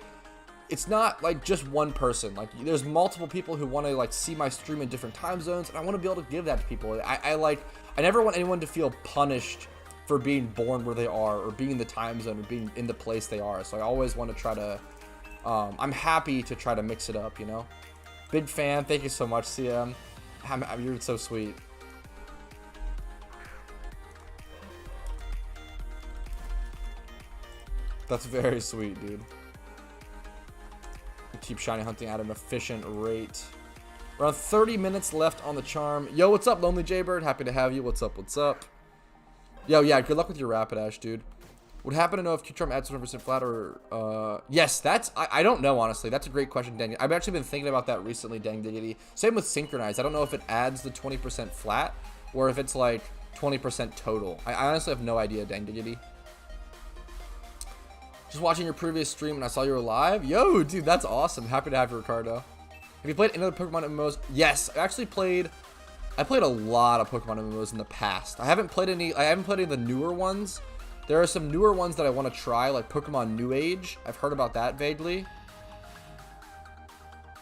it's not like just one person. Like, there's multiple people who want to like see my stream in different time zones, and I want to be able to give that to people. I never want anyone to feel punished for being born where they are, or being in the time zone, or being in the place they are. So I always want to try to. I'm happy to try to mix it up, you know. Big fan. Thank you so much, CM. You're so sweet. That's very sweet, dude. Keep shiny hunting at an efficient rate. Around 30 minutes left on the charm. Yo, what's up, Lonely Jaybird? Happy to have you. What's up? What's up? Yo, yeah, good luck with your Rapidash, dude. Would happen to know if Q-Charm adds 100% flat or... Yes, that's... I don't know, honestly. That's a great question, Dang. I've actually been thinking about that recently, Dang Diggity. Same with Synchronize. I don't know if it adds the 20% flat or if it's like 20% total. I honestly have no idea, Dang Diggity. Just watching your previous stream and I saw you were live. Yo, dude, that's awesome. Happy to have you, Ricardo. Have you played any other Pokemon MMOs? Yes, I actually played... I played a lot of Pokemon MMOs in the past. I haven't played any of the newer ones. There are some newer ones that I want to try, like Pokemon New Age. I've heard about that vaguely.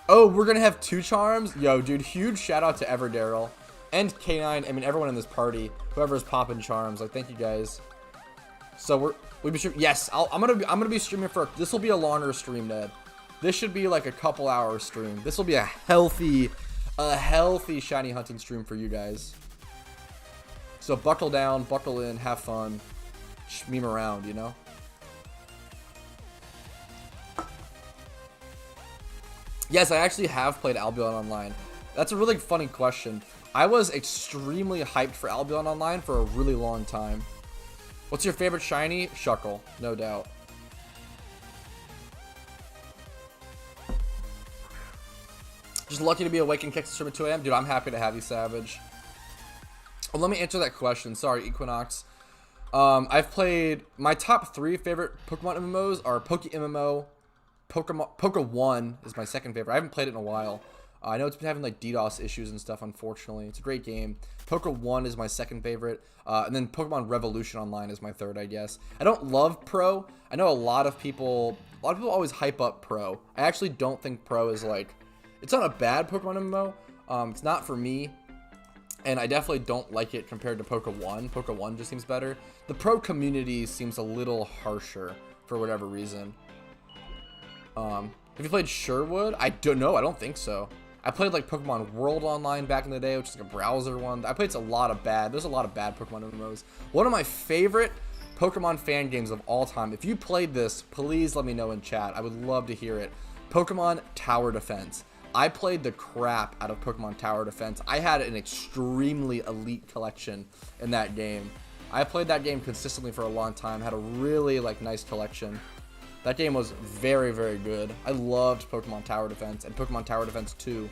Oh, we're going to have 2 charms? Yo, dude, huge shout out to Everdaryl and K9. I mean, everyone in this party. Whoever's popping charms. Like, thank you guys. So we'll be streaming. Yes, I'm gonna be streaming for. This will be a longer stream, Ned. This should be like a couple hour stream. This will be a healthy shiny hunting stream for you guys. So buckle down, buckle in, have fun, meme around, you know. Yes, I actually have played Albion Online. That's a really funny question. I was extremely hyped for Albion Online for a really long time. What's your favorite shiny? Shuckle, no doubt. Just lucky to be awake and catch the stream at 2 a.m. Dude, I'm happy to have you, Savage. Well, let me answer that question. Sorry, Equinox. I've played... My top 3 favorite Pokemon MMOs are PokeMMO. Poke1 is my second favorite. I haven't played it in a while. I know it's been having like DDoS issues and stuff, unfortunately. It's a great game. Poke1 is my second favorite. And then Pokemon Revolution Online is my third, I guess. I don't love Pro. I know a lot of people always hype up Pro. I actually don't think Pro is like... It's not a bad Pokemon MMO. It's not for me. And I definitely don't like it compared to Poke1. Poke1 just seems better. The Pro community seems a little harsher for whatever reason. Have you played Sherwood? I don't know. I don't think so. I played like Pokemon World Online back in the day, which is like a browser one. I played there's a lot of bad Pokemon MMOs. One of my favorite Pokemon fan games of all time. If you played this, please let me know in chat. I would love to hear it. Pokemon Tower Defense. I played the crap out of Pokemon Tower Defense. I had an extremely elite collection in that game. I played that game consistently for a long time. Had a really like nice collection. That game was very, very good. I loved Pokemon Tower Defense and Pokemon Tower Defense 2.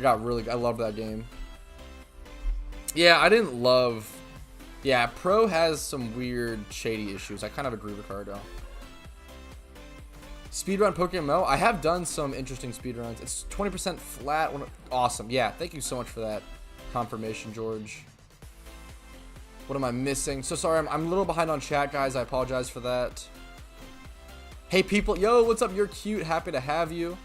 I loved that game. Yeah, I didn't love... Yeah, Pro has some weird shady issues. I kind of agree, Ricardo. Speedrun PokeMMO. I have done some interesting speedruns. It's 20% flat. Awesome. Yeah, thank you so much for that confirmation, George. What am I missing? So sorry, I'm a little behind on chat, guys. I apologize for that. Hey, people. Yo, what's up? You're cute. Happy to have you.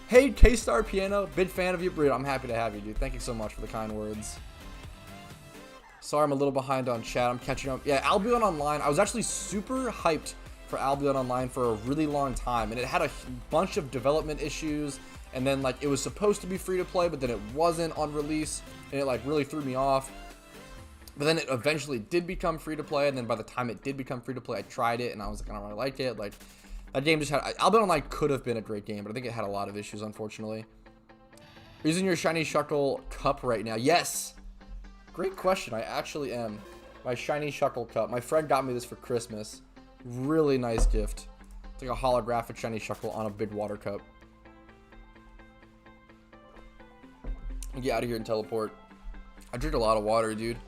Hey, K-Star Piano. Big fan of you, Brit. I'm happy to have you, dude. Thank you so much for the kind words. Sorry, I'm a little behind on chat. I'm catching up. Yeah, Albion Online. I was actually super hyped for Albion Online for a really long time, and it had a bunch of development issues, and then like it was supposed to be free to play, but then it wasn't on release, and it like really threw me off. But then it eventually did become free to play, and then by the time it did become free to play, I tried it, and I was like, I don't really like it. Like, that game just had... Albion Online could have been a great game, but I think it had a lot of issues, unfortunately. Using your shiny Shuckle cup right now. Yes! Great question. I actually am. My shiny Shuckle cup. My friend got me this for Christmas. Really nice gift. It's like a holographic shiny Shuckle on a big water cup. Get out of here and teleport. I drink a lot of water, dude.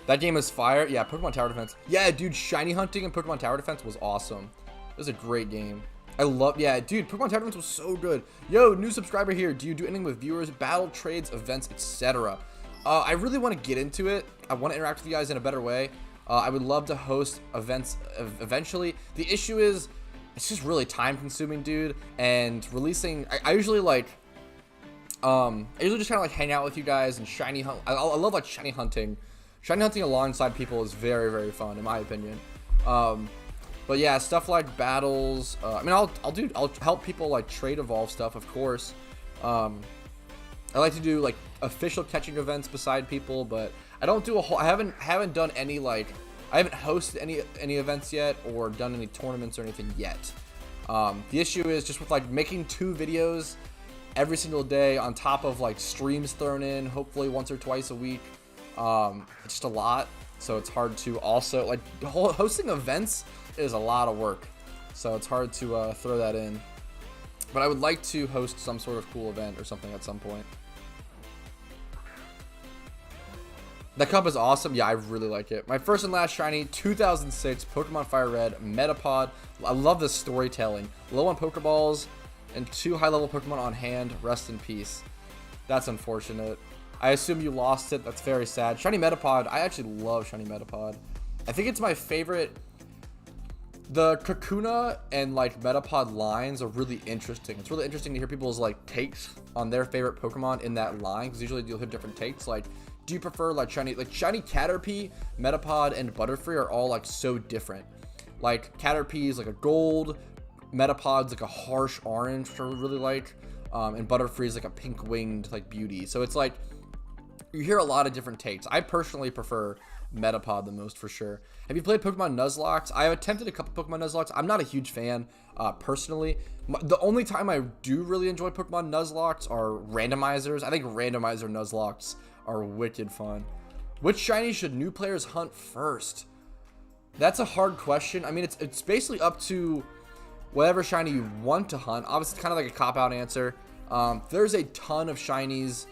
That game is fire. Yeah, Pokemon Tower Defense. Yeah, dude, shiny hunting and Pokemon Tower Defense was awesome. It was a great game. I love, yeah, dude, Pokemon Tower Defense was so good. Yo, new subscriber here. Do you do anything with viewers, battle, trades, events, etc.? I really want to get into it. I want to interact with you guys in a better way. I would love to host events eventually. The issue is, it's just really time consuming, dude. And releasing, I usually like, I usually just kind of like hang out with you guys and shiny hunt. I love like shiny hunting. Shiny hunting alongside people is very, very fun in my opinion. But yeah, stuff like battles. I mean, I'll help people like trade evolve stuff, of course. I like to do like official catching events beside people, but I don't do a whole. I haven't done any like. I haven't hosted any events yet or done any tournaments or anything yet. The issue is just with like making 2 videos every single day on top of like streams thrown in, hopefully once or twice a week. It's just a lot, so it's hard to also like hosting events is a lot of work, so it's hard to throw that in. But I would like to host some sort of cool event or something at some point. That cup is awesome. Yeah, I really like it. My first and last shiny, 2006 Pokemon Fire Red Metapod. I love the storytelling. Low on Pokeballs and 2 high-level Pokemon on hand. Rest in peace. That's unfortunate. I assume you lost it. That's very sad. Shiny Metapod. I actually love Shiny Metapod. I think it's my favorite. The Kakuna and like Metapod lines are really interesting. It's really interesting to hear people's like takes on their favorite Pokemon in that line, because usually you'll hear different takes. Like, do you prefer like shiny Caterpie, Metapod, and Butterfree are all like so different. Like Caterpie is like a gold, Metapod's like a harsh orange, which I really like, and Butterfree is like a pink winged like beauty. So it's like you hear a lot of different takes. I personally prefer Metapod the most for sure. Have you played Pokemon Nuzlocke? I have attempted a couple Pokemon Nuzlocke. I'm not a huge fan personally. The only time I do really enjoy Pokemon Nuzlocke are randomizers. I think randomizer Nuzlocke are wicked fun. Which shiny should new players hunt first? That's a hard question. I mean, it's basically up to whatever shiny you want to hunt. Obviously, it's kind of like a cop-out answer. There's a ton of shinies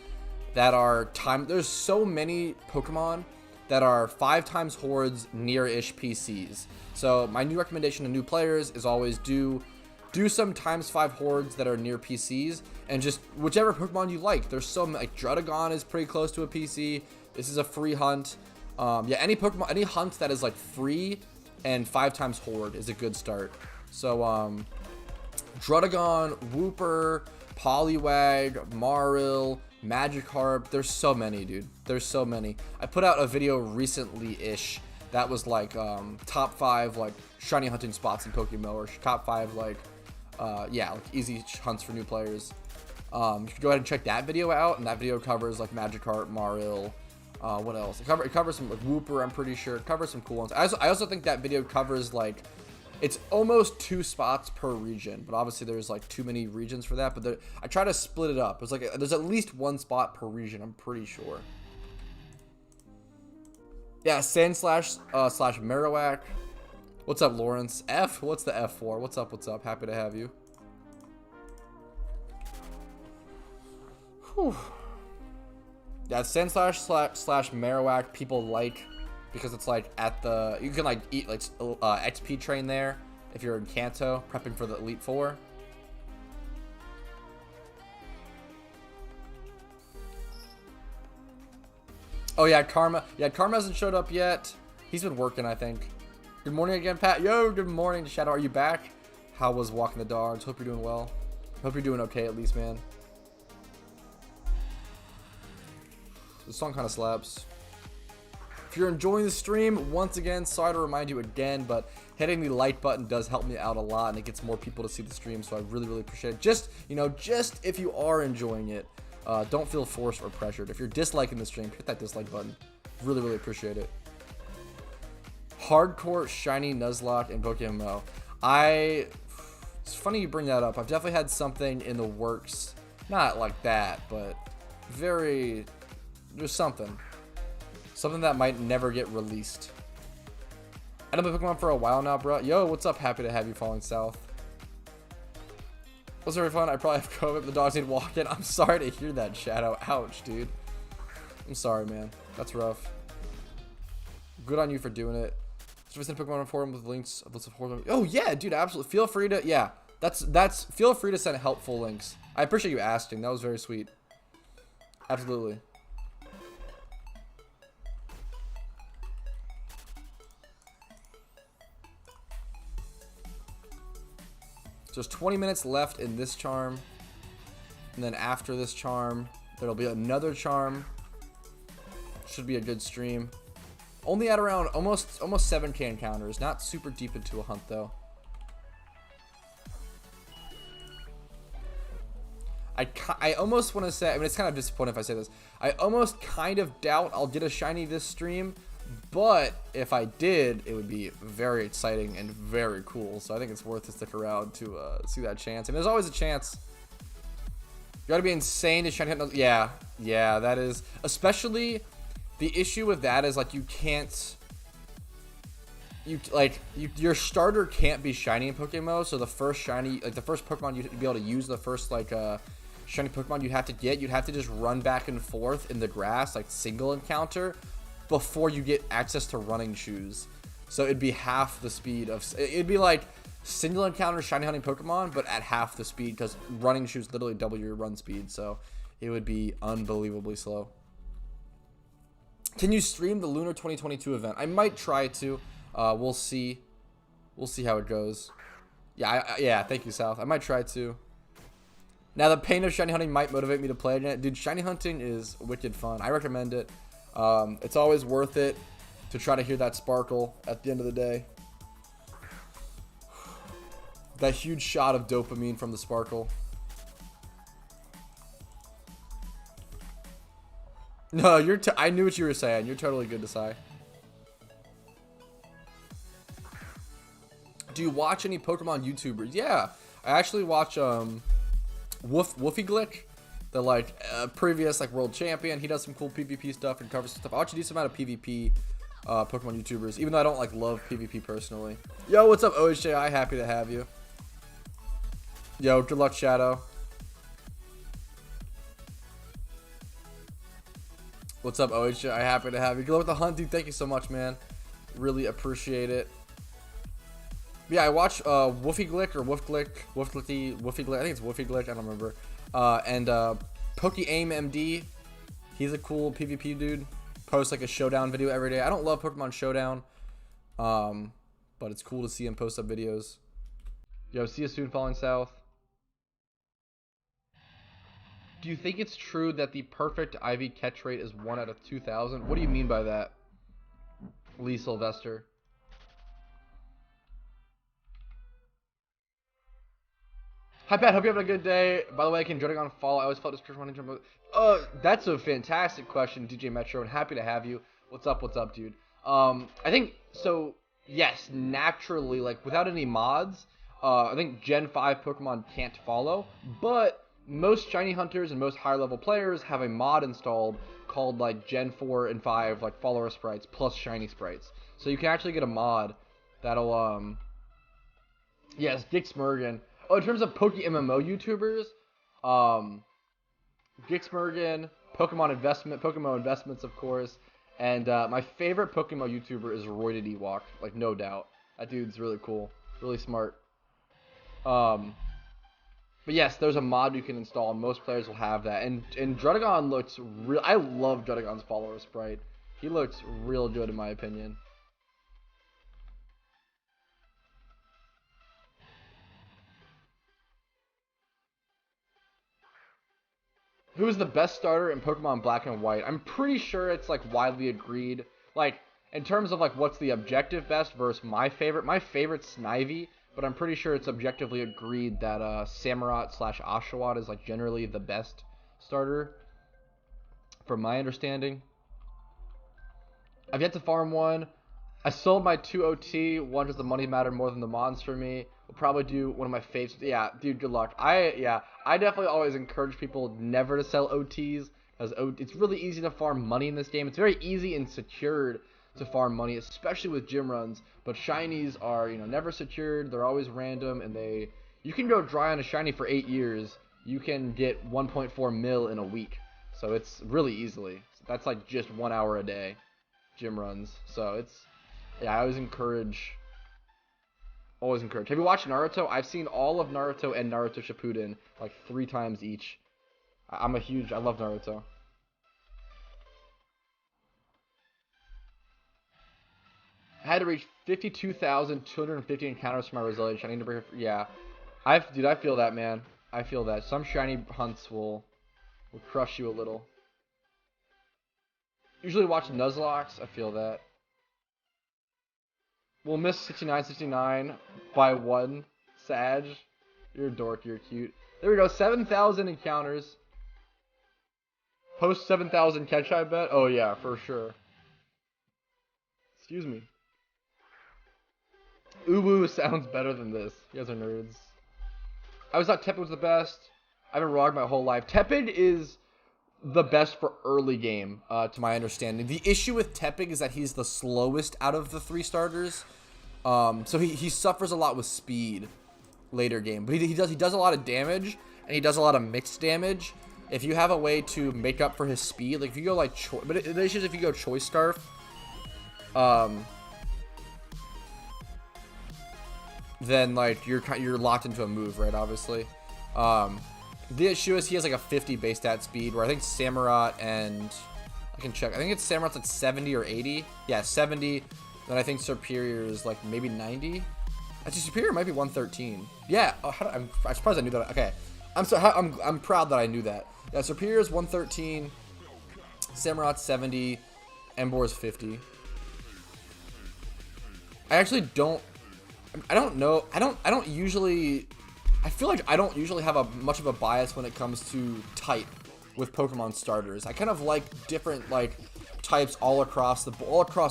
that are there's so many Pokemon that are 5 times hordes near-ish PCs. So my new recommendation to new players is always do some ×5 hordes that are near PCs, and just whichever Pokemon you like. There's so many, like DRUDDIGON is pretty close to a PC. This is a free hunt. Yeah, any Pokemon, any hunt that is like free and 5 times horde is a good start. So DRUDDIGON, Wooper, Poliwag, Maril, Magikarp, there's so many, dude. There's so many. I put out a video recently-ish that was like top 5 like shiny hunting spots in PokeMMO, or top 5 like yeah, like easy hunts for new players. You can go ahead and check that video out, and that video covers like Magikarp, Maril, what else? It covers some like Wooper, I'm pretty sure. It covers some cool ones. I also think that video covers like, it's almost 2 spots per region, but obviously there's like too many regions for that. But I try to split it up. It's like there's at least 1 spot per region, I'm pretty sure. Yeah, Sandslash slash Marowak. What's up, Lawrence? F? What's the F for? What's up? What's up? Happy to have you. Whew. Yeah, Sandslash slash Marowak people like, because it's like at the, you can like eat like XP train there if you're in Kanto prepping for the Elite Four. Oh yeah, Karma. Yeah, Karma hasn't showed up yet. He's been working, I think. Good morning again, Pat. Yo, good morning. Shadow, are you back? How was walking the dogs? Hope you're doing well. Hope you're doing okay at least, man. This song kind of slaps. If you're enjoying the stream, once again, sorry to remind you again, but hitting the like button does help me out a lot, and it gets more people to see the stream, so I really, really appreciate it. Just, you know, just if you are enjoying it, don't feel forced or pressured. If you're disliking the stream, hit that dislike button. Really, really appreciate it. Hardcore shiny Nuzlocke and PokeMMO. It's funny you bring that up. I've definitely had something in the works. Not like that, but there's something that might never get released. I know Pokemon for a while now, bro. Yo, what's up? Happy to have you Falling South. Was very fun. I probably have COVID. The dogs need walking. I'm sorry to hear that, Shadow. Ouch, dude. I'm sorry, man. That's rough. Good on you for doing it. So we send Pokemon forum with links. Oh yeah, dude, absolutely. Feel free to, yeah. That's feel free to send helpful links. I appreciate you asking. That was very sweet. Absolutely. So there's 20 minutes left in this charm. And then after this charm, there'll be another charm. Should be a good stream. Only at around almost 7K encounters. Not super deep into a hunt though. I almost want to say, I mean, it's kind of disappointing if I say this. I almost kind of doubt I'll get a shiny this stream, but if I did, it would be very exciting and very cool. So I think it's worth to stick around to see that chance. And there's always a chance. You gotta be insane to shiny hunt. Yeah, that is. Especially, the issue with that is like you can't. Your starter can't be shiny in PokeMMO. So the first shiny, like the first Pokemon you'd be able to use, the first like shiny Pokemon you'd have to just run back and forth in the grass, like single encounter, before you get access to running shoes. So it'd be half the speed of, it'd be like single encounter shiny hunting Pokemon, but at half the speed, because running shoes literally double your run speed. So it would be unbelievably slow. Can you stream the Lunar 2022 event? I might try to. We'll see. We'll see how it goes. Yeah, thank you, South. I might try to. Now, the pain of shiny hunting might motivate me to play again. Dude, shiny hunting is wicked fun. I recommend it. It's always worth it to try to hear that sparkle at the end of the day. That huge shot of dopamine from the sparkle. No, I knew what you were saying. You're totally good to say. Do you watch any Pokemon YouTubers? Yeah, I actually watch Woofy the like previous like world champion. He does some cool PvP stuff and covers some stuff. I watch a decent amount of PvP Pokemon YouTubers, even though I don't like love PvP personally. Yo, what's up, OHJI? Happy to have you. Yo, good luck, Shadow. What's up, OHJI? Happy to have you. Good luck with the hunt, dude. Thank you so much, man. Really appreciate it. Yeah, I watch Woofy or Woofy. I think it's Woofy. I don't remember. And PokeMMO. He's a cool PvP dude. Posts like a showdown video every day. I don't love Pokemon Showdown, but it's cool to see him post up videos. Yo, see you soon, Falling South. Do you think it's true that the perfect IV catch rate is 1 out of 2,000? What do you mean by that, Lee Sylvester? Hi, Pat. Hope you're having a good day. By the way, can DRUDDIGON follow? I always felt this person wanting to. That's a fantastic question, DJ Metro, and happy to have you. What's up, dude? I think so. Yes, naturally, like without any mods, I think Gen 5 Pokemon can't follow. But most shiny hunters and most higher level players have a mod installed called like Gen 4 and 5 like follower sprites plus shiny sprites. So you can actually get a mod that'll yes, Dixmergen. Oh, in terms of PokeMMO YouTubers, Dixmergen, PokeMMO Investments, of course, and my favorite PokeMMO YouTuber is Roided Ewok, like no doubt. That dude's really cool, really smart. But yes, there's a mod you can install, and most players will have that. And DRUDDIGON looks real. I love DRUDDIGON's follower sprite. He looks real good in my opinion. Who's the best starter in Pokemon Black and White? I'm pretty sure it's like widely agreed. Like in terms of like what's the objective best versus my favorite. My favorite's Snivy, but I'm pretty sure it's objectively agreed that Samurott / Oshawott is like generally the best starter, from my understanding. I've yet to farm one. I sold my 2 OT. One, does the money matter more than the mods for me? We'll probably do one of my faves. Yeah, dude, good luck. I definitely always encourage people never to sell OTs, because it's really easy to farm money in this game. It's very easy and secured to farm money, especially with gym runs. But shinies are, you know, never secured. They're always random, and you can go dry on a shiny for 8 years. You can get 1.4 mil in a week, so it's really easily. That's like just 1 hour a day, gym runs. So it's, yeah, I always encourage. Always encourage. Have you watched Naruto? I've seen all of Naruto and Naruto Shippuden like 3 times each. I love Naruto. I had to reach 52,250 encounters for my resilience. I need to bring it. Yeah, dude, I feel that, man. I feel that. Some shiny hunts will crush you a little. Usually watch Nuzlocke. I feel that. We'll miss 69 by 1. Sag. You're a dork. You're cute. There we go. 7,000 encounters. Post 7,000 catch, I bet. Oh, yeah, for sure. Excuse me. Uwu sounds better than this. You guys are nerds. I always thought Tepid was the best. I've been ROG my whole life. Tepid is the best for early game, to my understanding. The issue with Tepig is that he's the slowest out of the 3 starters. So he suffers a lot with speed later game. But he does a lot of damage, and he does a lot of mixed damage. If you have a way to make up for his speed, like if you go like but the issue is if you go Choice Scarf, then like you're locked into a move, right? Obviously. The issue is he has like a 50 base stat speed, where I think Samurott and I can check. I think it's Samurott's at 70 or 80. Yeah, 70. Then I think Superior is like maybe 90. Actually, Superior might be 113. Yeah. Oh, I'm surprised I knew that. Okay. I'm proud that I knew that. Yeah, Superior is 113. Samurott's 70. Embor's 50. I actually don't. I don't know. I don't usually. I feel like I don't usually have much of a bias when it comes to type with Pokemon starters. I kind of like different like types all across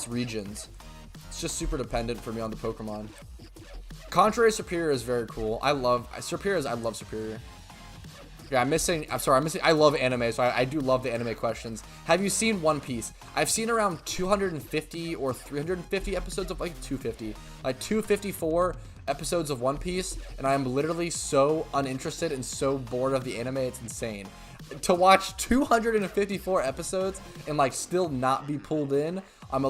regions. It's just super dependent for me on the Pokemon. Contrary Superior is very cool. I love Superior. Yeah, I'm missing. I love anime, so I do love the anime questions. Have you seen One Piece? I've seen around 250 or 350 episodes of like 254 episodes of One Piece, and I'm literally so uninterested and so bored of the anime, it's insane. To watch 254 episodes and like still not be pulled in, I'm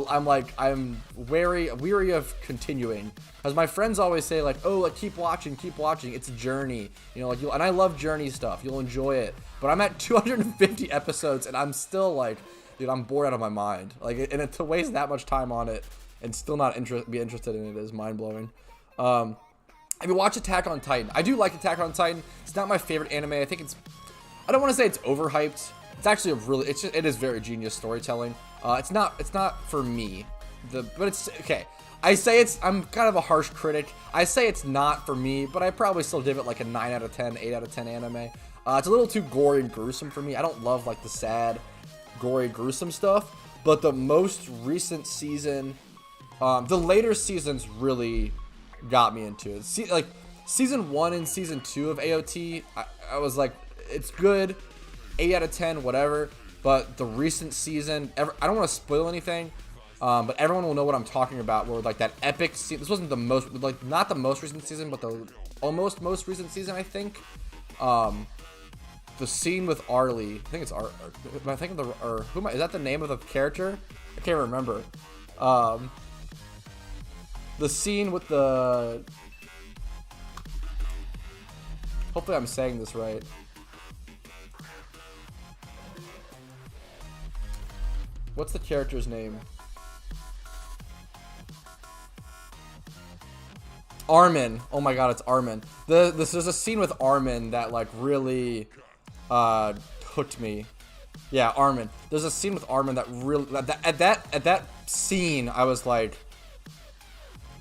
weary of continuing, because my friends always say like, oh, like keep watching, it's a journey, you know, like and I love journey stuff, you'll enjoy it. But I'm at 250 episodes and I'm still like, dude, I'm bored out of my mind. Like, and to waste that much time on it and still not be interested in it is mind blowing. Have you watched Attack on Titan? I do like Attack on Titan. It's not my favorite anime. I think I don't want to say it's overhyped. It's actually it is very genius storytelling. It's not for me. But it's okay. I'm kind of a harsh critic. I say it's not for me, but I probably still give it like a 9 out of 10, 8 out of 10 anime. It's a little too gory and gruesome for me. I don't love like the sad, gory, gruesome stuff. But the most recent season, the later seasons really got me into it. Like season 1 and season 2 of AOT, I was like, it's good, 8 out of 10, whatever. But the recent season, I don't want to spoil anything, but everyone will know what I'm talking about. Where like that epic, this wasn't the most, like not the most recent season, but the almost most recent season, I think. The scene with Arlie, I think it's is that the name of the character? I can't remember. The scene with the, hopefully I'm saying this right. What's the character's name? Armin. Oh my god, it's Armin. There's a scene with Armin that like really hooked me. Yeah, Armin. There's a scene with Armin that really at that scene I was like,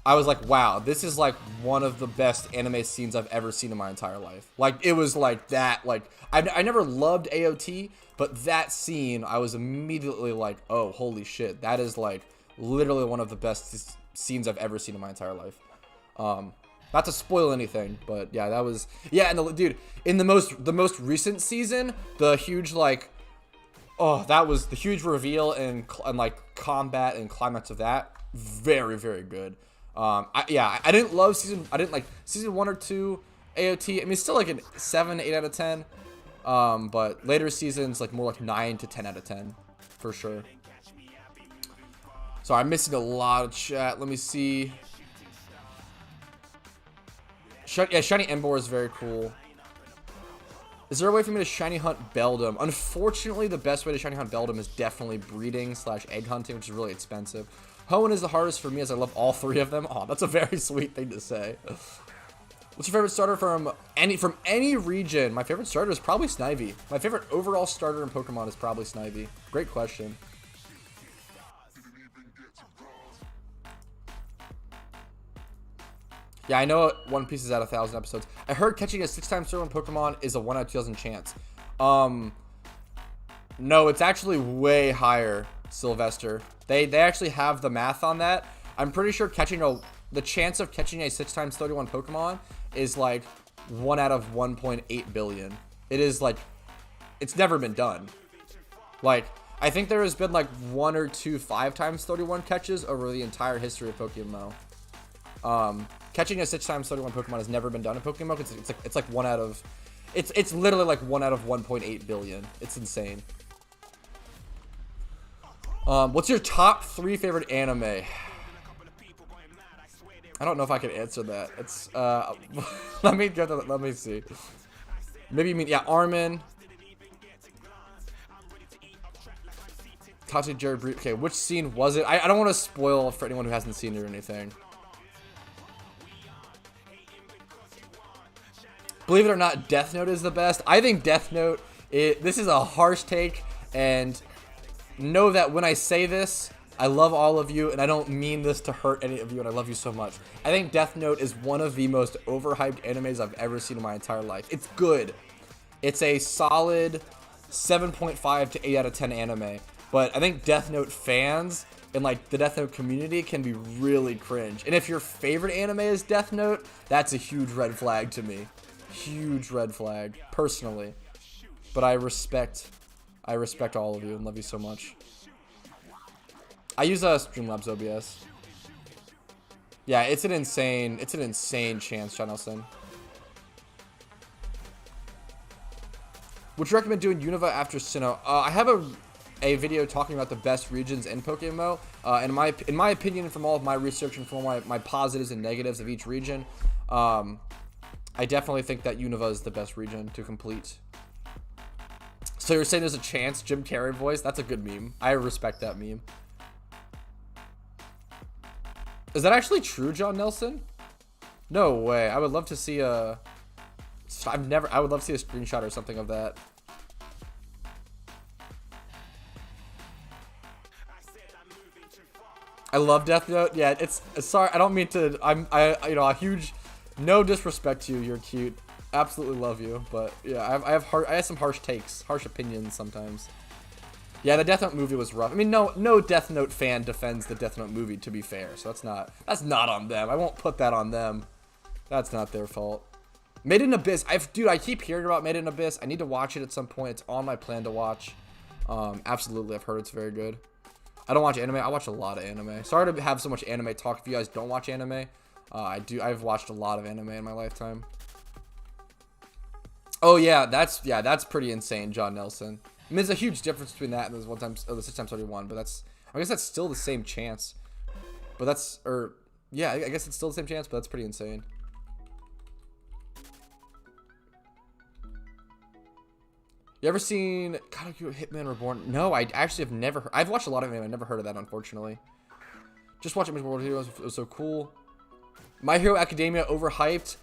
wow, this is like one of the best anime scenes I've ever seen in my entire life. Like it was like that. Like I never loved AOT, but that scene I was immediately like, oh holy shit, that is like literally one of the best scenes I've ever seen in my entire life. Not to spoil anything, but yeah, that was, yeah. And dude, in the most recent season, the huge like Oh, that was the huge reveal and like combat and climax of that. Very, very good. I didn't love I didn't like season 1 or 2 AOT. I mean, still like a 7, 8 out of 10. But later seasons, like more like 9 to 10 out of 10 for sure. So I'm missing a lot of chat. Let me see. Shiny Emboar is very cool. Is there a way for me to shiny hunt Beldum? Unfortunately, the best way to shiny hunt Beldum is definitely breeding / egg hunting, which is really expensive. Hoenn is the hardest for me as I love all 3 of them. Oh, that's a very sweet thing to say. What's your favorite starter from any region? My favorite starter is probably Snivy. My favorite overall starter in Pokemon is probably Snivy. Great question. Yeah, I know One Piece is at 1,000 episodes. I heard catching a 6-time starter in Pokemon is a 1 out of 2,000 chance. No, it's actually way higher, Sylvester. They actually have the math on that. I'm pretty sure the chance of catching a 6 times 31 Pokemon is like 1 out of 1.8 billion. It is like, it's never been done. Like, I think there has been like 1 or 2 5 times 31 catches over the entire history of PokeMMO. Catching a 6 times 31 Pokemon has never been done in PokeMMO. It's like 1 out of, it's literally like 1 out of 1.8 billion. It's insane. What's your top 3 favorite anime? I don't know if I can answer that. It's let me see. Maybe you mean, yeah, Armin. Tatsu Jerry Brief. Okay, which scene was it? I don't want to spoil for anyone who hasn't seen it or anything. Believe it or not, Death Note is the best. I think Death Note, this is a harsh take, and know that when I say this, I love all of you, and I don't mean this to hurt any of you, and I love you so much. I think Death Note is one of the most overhyped animes I've ever seen in my entire life. It's good. It's a solid 7.5 to 8 out of 10 anime. But I think Death Note fans and like the Death Note community can be really cringe. And if your favorite anime is Death Note, that's a huge red flag to me. Huge red flag, personally. But I respect all of you and love you so much. I use Streamlabs OBS. Yeah, it's an insane chance, John Nelson. Would you recommend doing Unova after Sinnoh? I have a video talking about the best regions in PokeMMO. And in my opinion, from all of my research and from all my positives and negatives of each region, I definitely think that Unova is the best region to complete. So you're saying there's a chance, Jim Carrey voice? That's a good meme. I respect that meme. Is that actually true, John Nelson? No way. I would love to see a... I would love to see a screenshot or something of that. I love Death Note. Yeah, it's sorry. I don't mean to. You know, a huge, no disrespect to you. You're cute. Absolutely love you. But yeah, I have some harsh takes, harsh opinions sometimes. Yeah, the Death Note movie was rough. I mean, no Death Note fan defends the Death Note movie, to be fair. So that's not on them. I won't put that on them. That's not their fault. Made in Abyss. Dude, I keep hearing about Made in Abyss. I need to watch it at some point. It's on my plan to watch. Absolutely, I've heard it's very good. I don't watch anime. I watch a lot of anime. Sorry to have so much anime talk if you guys don't watch anime. I've watched a lot of anime in my lifetime. Oh yeah, that's pretty insane, John Nelson. I mean, there's a huge difference between that and the 6 times 31, but I guess that's still the same chance. But yeah, I guess it's still the same chance, but that's pretty insane. You ever seen Hitman Reborn? No, I actually have never heard. I've watched a lot of anime. I've never heard of that, unfortunately. Just watching World Heroes. It was so cool. My Hero Academia overhyped.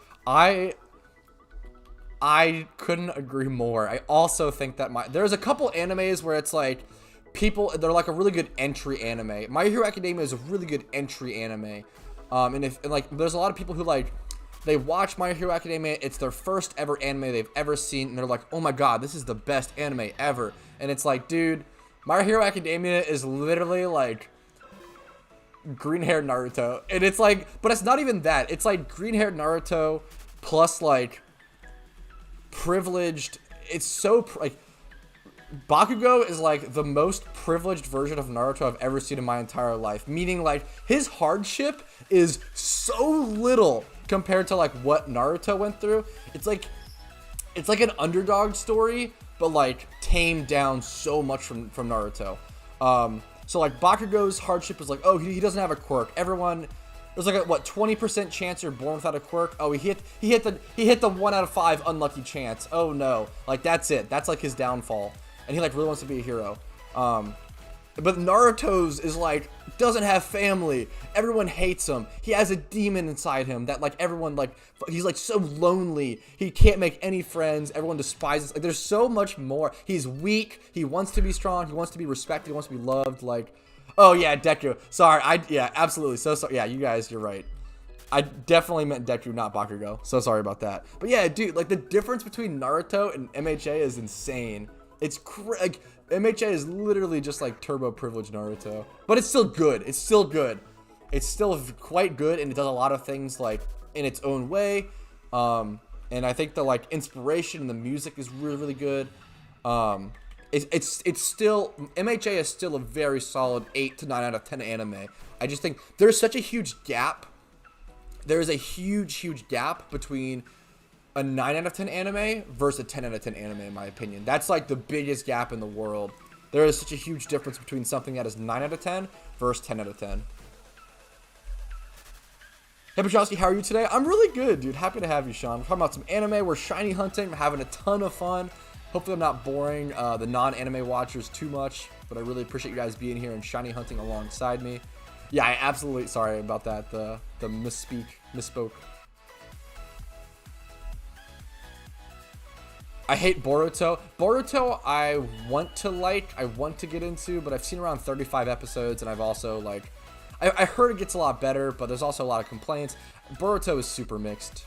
I couldn't agree more. I also think that there's a couple animes where it's like they're like a really good entry anime. My Hero Academia is a really good entry anime. And like there's a lot of people who like they watch My Hero Academia, it's their first ever anime they've ever seen, and they're like, oh my god, this is the best anime ever. And it's like, dude, My Hero Academia is literally like green-haired Naruto. And it's like, but it's not even that. It's like green-haired Naruto plus like privileged. It's so like Bakugo is like the most privileged version of Naruto I've ever seen in my entire life. Meaning like his hardship is so little compared to like what Naruto went through. It's like an underdog story, but like tamed down so much from Naruto. So like Bakugo's hardship is like, oh, he doesn't have a quirk. Everyone, there's like a what 20% chance you're born without a quirk. Oh, he hit the 1 out of 5 unlucky chance. Oh no, like that's it. That's like his downfall, and he like really wants to be a hero. But Naruto's is like doesn't have family. Everyone hates him. He has a demon inside him that like everyone like he's like so lonely. He can't make any friends. Everyone despises. Like there's so much more. He's weak. He wants to be strong. He wants to be respected. He wants to be loved. Like, oh yeah, Deku. Sorry, yeah, absolutely. So sorry. Yeah, you guys, you're right. I definitely meant Deku, not Bakugo. So sorry about that. But yeah, dude, like the difference between Naruto and MHA is insane. It's like MHA is literally just like turbo privileged Naruto, but it's still good. It's still good. It's still quite good, and it does a lot of things like in its own way. And I think the like inspiration and the music is really, really good. It's still MHA is still a very solid 8 to 9 out of 10 anime. I just think there's such a huge gap. There is a huge gap between a 9 out of 10 anime versus a 10 out of 10 anime, in my opinion. That's like the biggest gap in the world. There is such a huge difference between something that is 9 out of 10 versus 10 out of 10. Hey, Pachowski, how are you today? I'm really good, dude. Happy to have you, Sean. We're talking about some anime. We're shiny hunting. We're having a ton of fun. Hopefully I'm not boring the non-anime watchers too much, but I really appreciate you guys being here and shiny hunting alongside me. Yeah, I absolutely, sorry about that, the misspoke. I hate Boruto. Boruto, I want to get into, but I've seen around 35 episodes, and I've also, like, I heard it gets a lot better, but there's also a lot of complaints. Boruto is super mixed.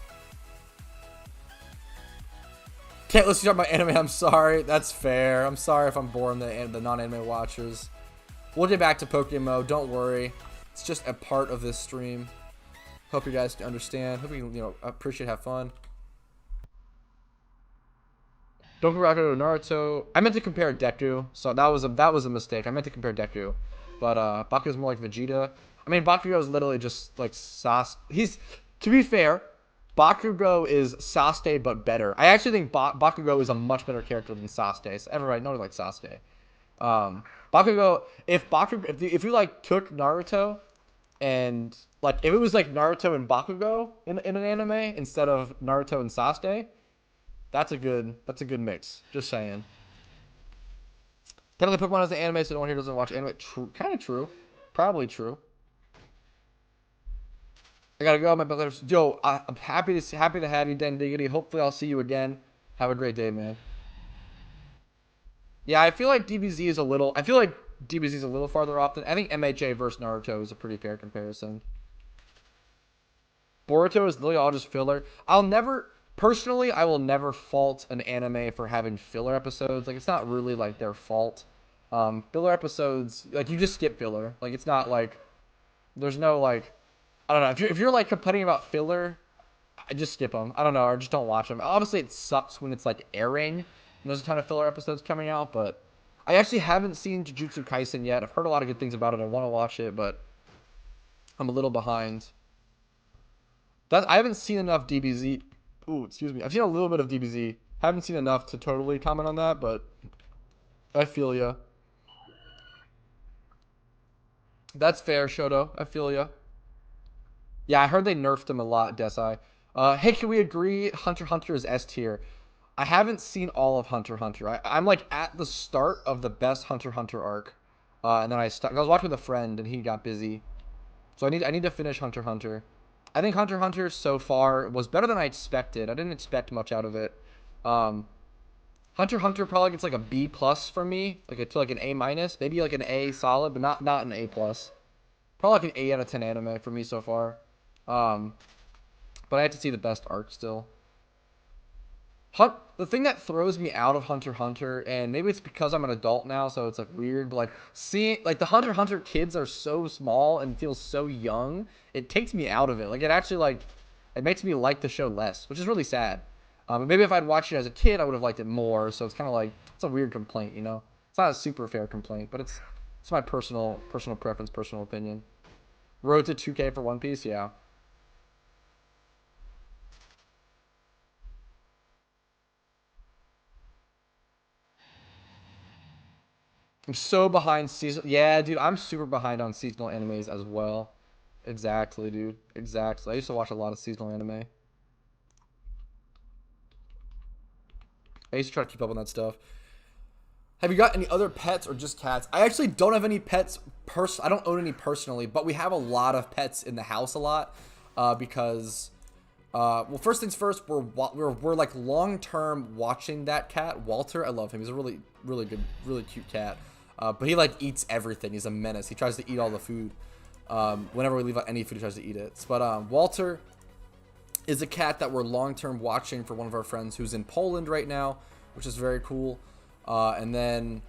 Can't listen to my anime, I'm sorry. That's fair. I'm sorry if I'm boring the non-anime watchers. We'll get back to PokeMMO, don't worry. It's just a part of this stream. Hope you guys can understand. Hope you can, appreciate, have fun. Don't compare Bakugo to Naruto. I meant to compare Deku, so that was a mistake. I meant to compare Deku, but Bakugo's more like Vegeta. I mean, Bakugo is literally just like Sasuke. To be fair, Bakugo is Sasuke but better. I actually think Bakugo is a much better character than Sasuke. So everybody knows like Sasuke. Bakugo, if you like took Naruto and like if it was like Naruto and Bakugo in an anime instead of Naruto and Sasuke. That's a good mix. Just saying. Technically, Pokemon is an anime, so no one here doesn't watch anime. Kind of true. Probably true. I gotta go. My brother. Yo, I'm happy to have you, Den Diggity. Hopefully, I'll see you again. Have a great day, man. Yeah, I feel like DBZ is a little. Farther off than I think MHA versus Naruto is a pretty fair comparison. Boruto is literally all just filler. Personally, I will never fault an anime for having filler episodes. Like, it's not really, like, their fault. Filler episodes, like, you just skip filler. Like, it's not, like, there's no, like, I don't know. If you're like, complaining about filler, I just skip them. I don't know, or just don't watch them. Obviously, it sucks when it's, like, airing, and there's a ton of filler episodes coming out, but I actually haven't seen Jujutsu Kaisen yet. I've heard a lot of good things about it. I want to watch it, but I'm a little behind. I haven't seen enough DBZ. Ooh, excuse me. I've seen a little bit of DBZ. Haven't seen enough to totally comment on that, but I feel ya. That's fair, Shoto. I feel ya. Yeah, I heard they nerfed him a lot, Desai. Hey, can we agree Hunter x Hunter is S tier? I haven't seen all of Hunter x Hunter. I'm like at the start of the best Hunter x Hunter arc. And then I was watching with a friend and he got busy. So I need to finish Hunter x Hunter. I think Hunter x Hunter so far was better than I expected. I didn't expect much out of it. Hunter x Hunter probably gets like a B+ from me, to like an A-, maybe like an A solid, but not an A+. Probably like an 8 out of 10 anime for me so far. But I have to see the best arc still. The thing that throws me out of Hunter x Hunter, and maybe it's because I'm an adult now, so it's like weird, but like seeing like the Hunter x Hunter kids are so small and feel so young, it takes me out of it. Like it actually it makes me like the show less, which is really sad. But maybe if I'd watched it as a kid, I would have liked it more. So it's kind of like it's a weird complaint, you know. It's not a super fair complaint, but it's my personal preference, personal opinion. Road to 2K for One Piece, yeah. I'm so behind season. Yeah, dude, I'm super behind on seasonal animes as well. Exactly, dude. Exactly. I used to watch a lot of seasonal anime. I used to try to keep up on that stuff. Have you got any other pets or just cats? I actually don't have any pets. I don't own any personally, but we have a lot of pets in the house a lot because, well, first things first, we're like long term watching that cat, Walter. I love him. He's a really good, really cute cat. But he like eats everything. He's a menace. He tries to eat all the food. Whenever we leave out any food, he tries to eat it. But Walter is a cat that we're long term watching for one of our friends who's in Poland right now, which is very cool. And then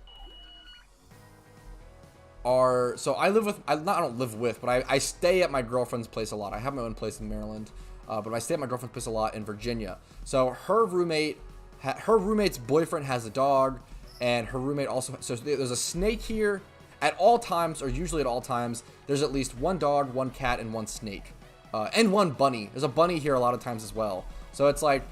so I live with, I don't live with, but I stay at my girlfriend's place a lot. I have my own place in Maryland, but I stay at my girlfriend's place a lot in Virginia. So her roommate's boyfriend has a dog, and her roommate also, so there's a snake here at all times, or usually at all times. There's at least one dog, one cat, and one snake, and one bunny. There's a bunny here a lot of times as well. So it's like,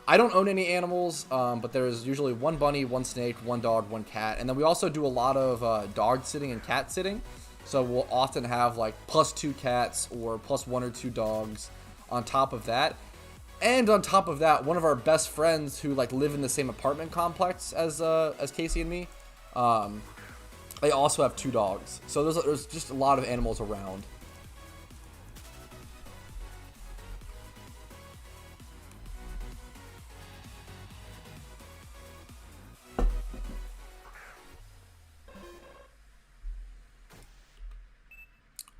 I don't own any animals, but there's usually one bunny, one snake, one dog, one cat. And then we also do a lot of dog sitting and cat sitting. So we'll often have like +2 cats or +1 or 2 dogs on top of that. And on top of that, one of our best friends who like live in the same apartment complex as Casey and me, they also have 2 dogs. So there's just a lot of animals around.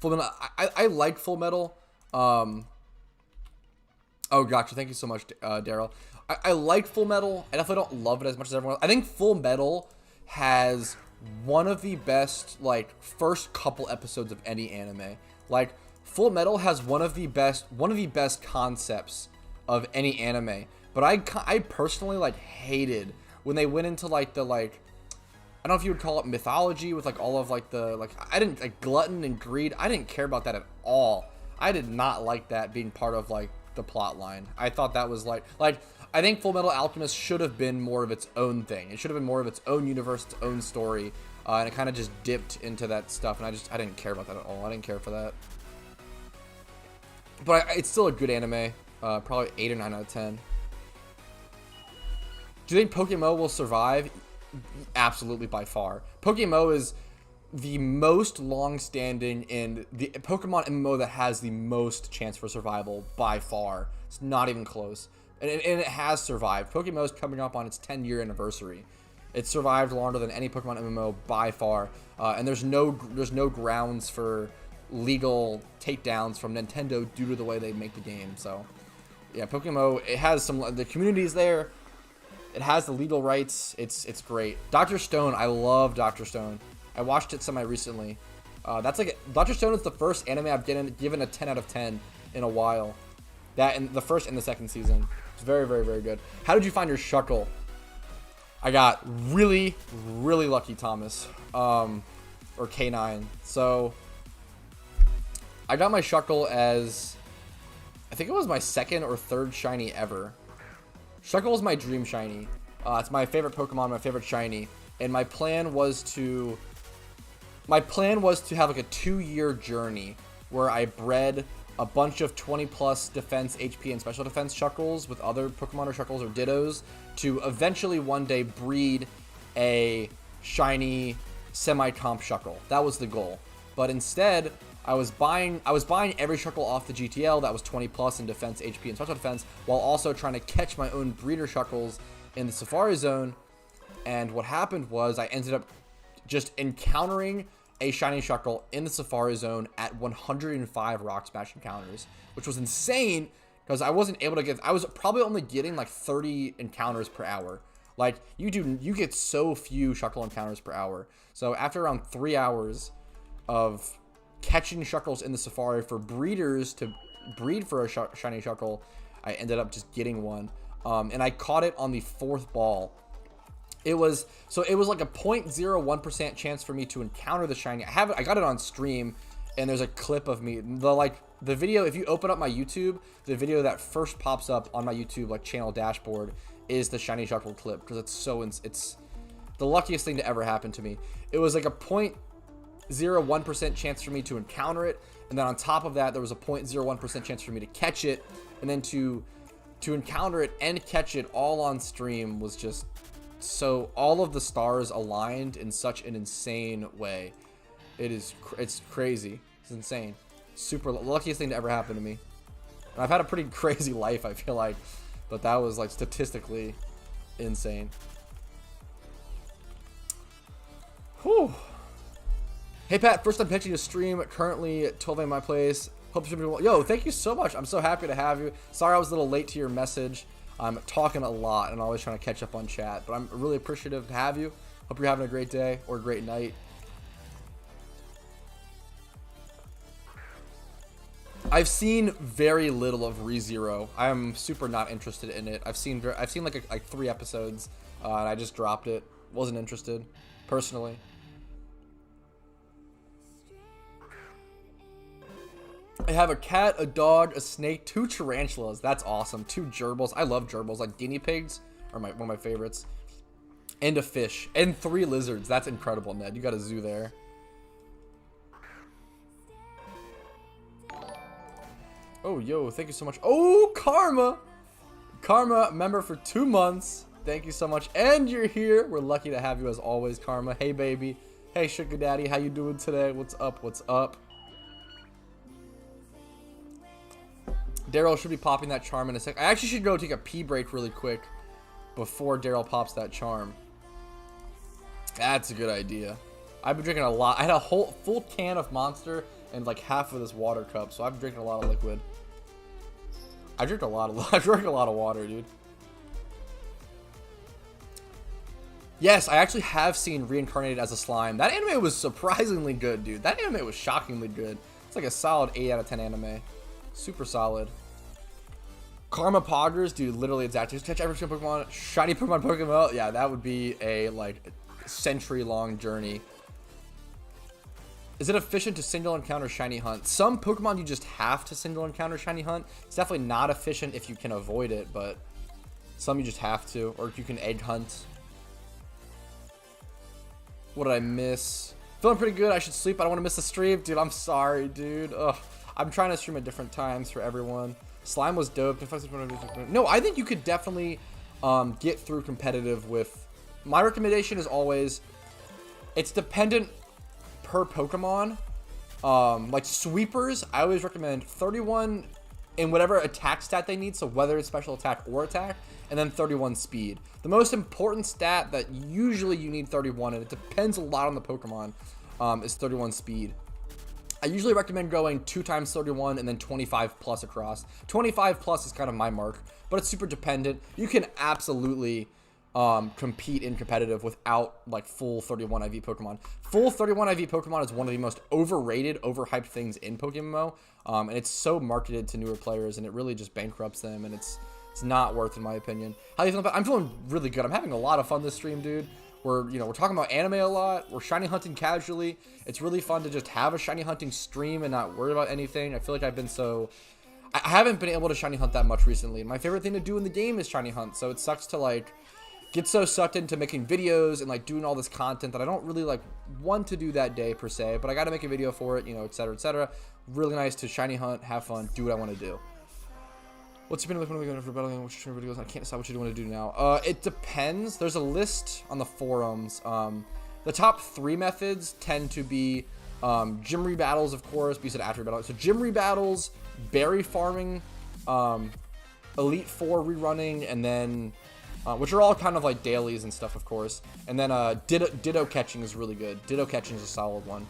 Full Metal, I like Full Metal. Oh, gotcha. Thank you so much, Daryl. I like Full Metal. I definitely don't love it as much as everyone else. I think Full Metal has one of the best, like, first couple episodes of any anime. Like, Full Metal has one of the best concepts of any anime. But I personally, like, hated when they went into, like, I don't know if you would call it mythology with like all of like I didn't like glutton and greed. I didn't care about that at all. I did not like that being part of like the plot line. I thought that was like I think Full Metal Alchemist should have been more of its own thing. It should have been more of its own universe, its own story, and it kind of just dipped into that stuff. And I didn't care about that at all. I didn't care for that. But it's still a good anime. Probably 8 or 9 out of 10. Do you think PokeMMO will survive? Absolutely, by far. PokeMMO is the most long-standing and the Pokemon MMO that has the most chance for survival by far. It's not even close, and it has survived. PokeMMO is coming up on its 10-year anniversary. It's survived longer than any Pokemon MMO by far, and there's no grounds for legal takedowns from Nintendo due to the way they make the game. So, yeah, PokeMMO, it has the community's there. It has the legal rights. It's great. Dr. Stone, I love Dr. Stone. I watched it semi-recently. That's like Dr. Stone is the first anime I've given a 10 out of 10 in a while. That in the first and the second season. It's very, very, very good. How did you find your Shuckle? I got really, really lucky, Thomas. Or K9. So I got my Shuckle as I think it was my 2nd or 3rd shiny ever. Shuckle is my dream shiny. It's my favorite Pokemon, my favorite shiny, and my plan was to have like a 2-year journey where I bred a bunch of 20+ defense, HP, and special defense Shuckles with other Pokemon or Shuckles or Dittos to eventually one day breed a shiny semi-comp Shuckle. That was the goal. But instead, I was buying every Shuckle off the GTL that was 20+ in defense, HP, and special defense, while also trying to catch my own breeder Shuckles in the Safari Zone. And what happened was I ended up just encountering a shiny Shuckle in the Safari Zone at 105 Rock Smash encounters, which was insane because I wasn't able to get. I was probably only getting like 30 encounters per hour. Like you get so few Shuckle encounters per hour. So after around 3 hours of catching Shuckles in the Safari for breeders to breed for a shiny Shuckle, I ended up just getting one. and I caught it on the 4th ball. It was like a 0.01% chance for me to encounter the shiny. I got it on stream, and there's a clip of me. The video, if you open up my YouTube, the video that first pops up on my YouTube like channel dashboard is the shiny Shuckle clip, because it's the luckiest thing to ever happen to me. It was like a 0.01% chance for me to encounter it, and then on top of that, there was a 0.01% chance for me to catch it, and then to encounter it and catch it all on stream was just so, all of the stars aligned in such an insane way. It's crazy. It's insane. Super luckiest thing to ever happen to me. And I've had a pretty crazy life, I feel like, but that was like statistically insane. Whew. Hey Pat, first time catching a stream, currently at 12 a.m. my place. Hope you're doing well. Yo, thank you so much. I'm so happy to have you. Sorry I was a little late to your message. I'm talking a lot and always trying to catch up on chat, but I'm really appreciative to have you. Hope you're having a great day or a great night. I've seen very little of ReZero. I am super not interested in it. I've seen like 3 episodes, and I just dropped it. Wasn't interested, personally. I have a cat, a dog, a snake, 2 tarantulas. That's awesome. 2 gerbils. I love gerbils. Like guinea pigs are one of my favorites. And a fish. And 3 lizards. That's incredible, Ned. You got a zoo there. Oh, yo, thank you so much. Oh, Karma. Karma, member for 2 months. Thank you so much. And you're here. We're lucky to have you as always, Karma. Hey, baby. Hey, Sugar Daddy. How you doing today? What's up? What's up? Daryl should be popping that charm in a sec. I actually should go take a pee break really quick before Daryl pops that charm. That's a good idea. I've been drinking a lot. I had a whole full can of Monster and like half of this water cup, so I've been drinking a lot of liquid. I drink a lot of water, dude. Yes, I actually have seen Reincarnated as a Slime. That anime was surprisingly good, dude. That anime was shockingly good. It's like a solid 8 out of 10 anime. Super solid. Karma Poggers, dude, literally exactly. Just catch every single Pokemon. Shiny Pokemon PokeMMO. Yeah, that would be a like century-long journey. Is it efficient to single encounter shiny hunt? Some Pokemon you just have to single encounter shiny hunt. It's definitely not efficient if you can avoid it, but some you just have to, or you can egg hunt. What did I miss? Feeling pretty good. I should sleep. I don't want to miss the stream, dude. I'm sorry, dude. Ugh. I'm trying to stream at different times for everyone. Slime was dope. No, I think you could definitely get through competitive with. My recommendation is always, it's dependent per Pokemon. Like sweepers, I always recommend 31 in whatever attack stat they need, so whether it's special attack or attack, and then 31 speed. The most important stat that usually you need 31, and it depends a lot on the Pokemon, is 31 speed. I usually recommend going 2 times 31 and then 25 plus across. 25 plus is kind of my mark, but it's super dependent. You can absolutely compete in competitive without like full 31 IV Pokemon. Full 31 IV Pokemon is one of the most overrated, overhyped things in PokeMMO, and it's so marketed to newer players, and it really just bankrupts them, and it's not worth, in my opinion. How do you feel about? I'm feeling really good. I'm having a lot of fun this stream, dude. We're talking about anime a lot. We're shiny hunting casually. It's really fun to just have a shiny hunting stream and not worry about anything. I feel like I haven't been able to shiny hunt that much recently. My favorite thing to do in the game is shiny hunt, so it sucks to like get so sucked into making videos and like doing all this content that I don't really like want to do that day per se, but I got to make a video for it, etc., etc. Really nice to shiny hunt, have fun, do what I want to do. What's your opinion when we go for battling? What's your videos? I can't decide what you want to do now. It depends. There's a list on the forums. The top 3 methods tend to be gym rebattles, of course, but you said after rebattles. So gym rebattles, berry farming, Elite 4 rerunning, and then which are all kind of like dailies and stuff, of course. And then ditto catching is really good. Ditto catching is a solid one.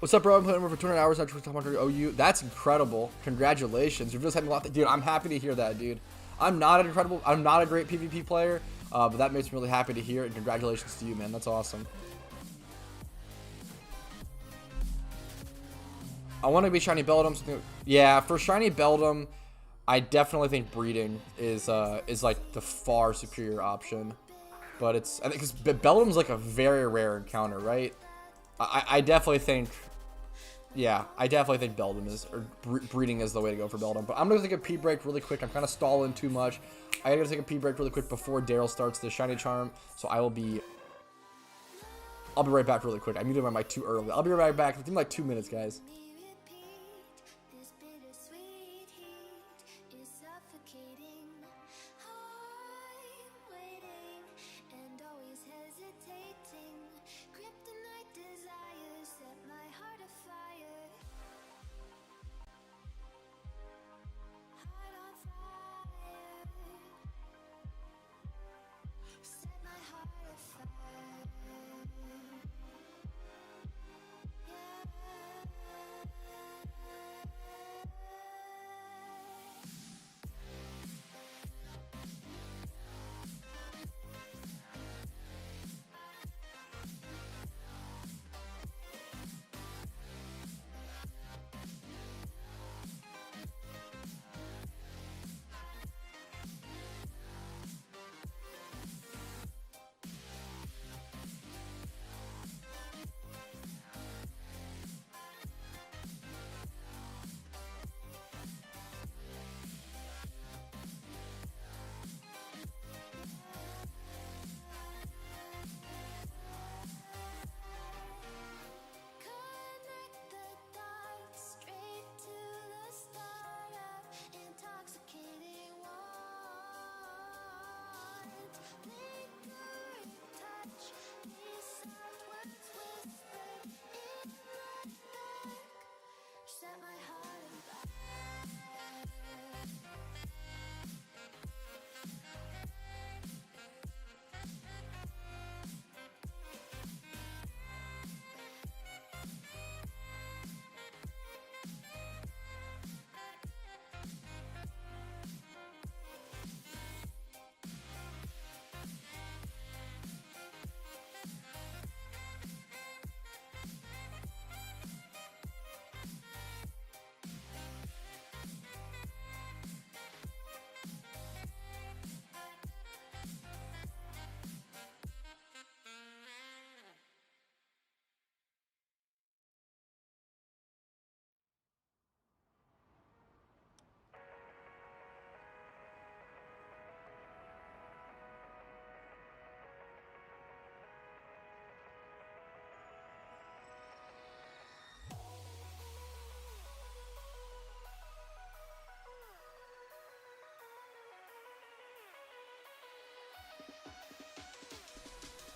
What's up, bro? I'm playing over 200 hours after OU. That's incredible. Congratulations. You've just had a lot. Dude, I'm happy to hear that, dude. I'm not a great PvP player, but that makes me really happy to hear, and congratulations to you, man. That's awesome. I want to be Shiny Beldum. Yeah, for Shiny Beldum, I definitely think breeding is like the far superior option. But it's, I think, because Beldom's like a very rare encounter, right? I definitely think, yeah, I definitely think Beldum is, or breeding is the way to go for Beldum. But I'm gonna take a pee break really quick. I'm kind of stalling too much. I gotta take a pee break really quick before Daryl starts the shiny charm. So I'll be right back really quick. I muted my mic too early. I'll be right back. Give me like 2 minutes, guys.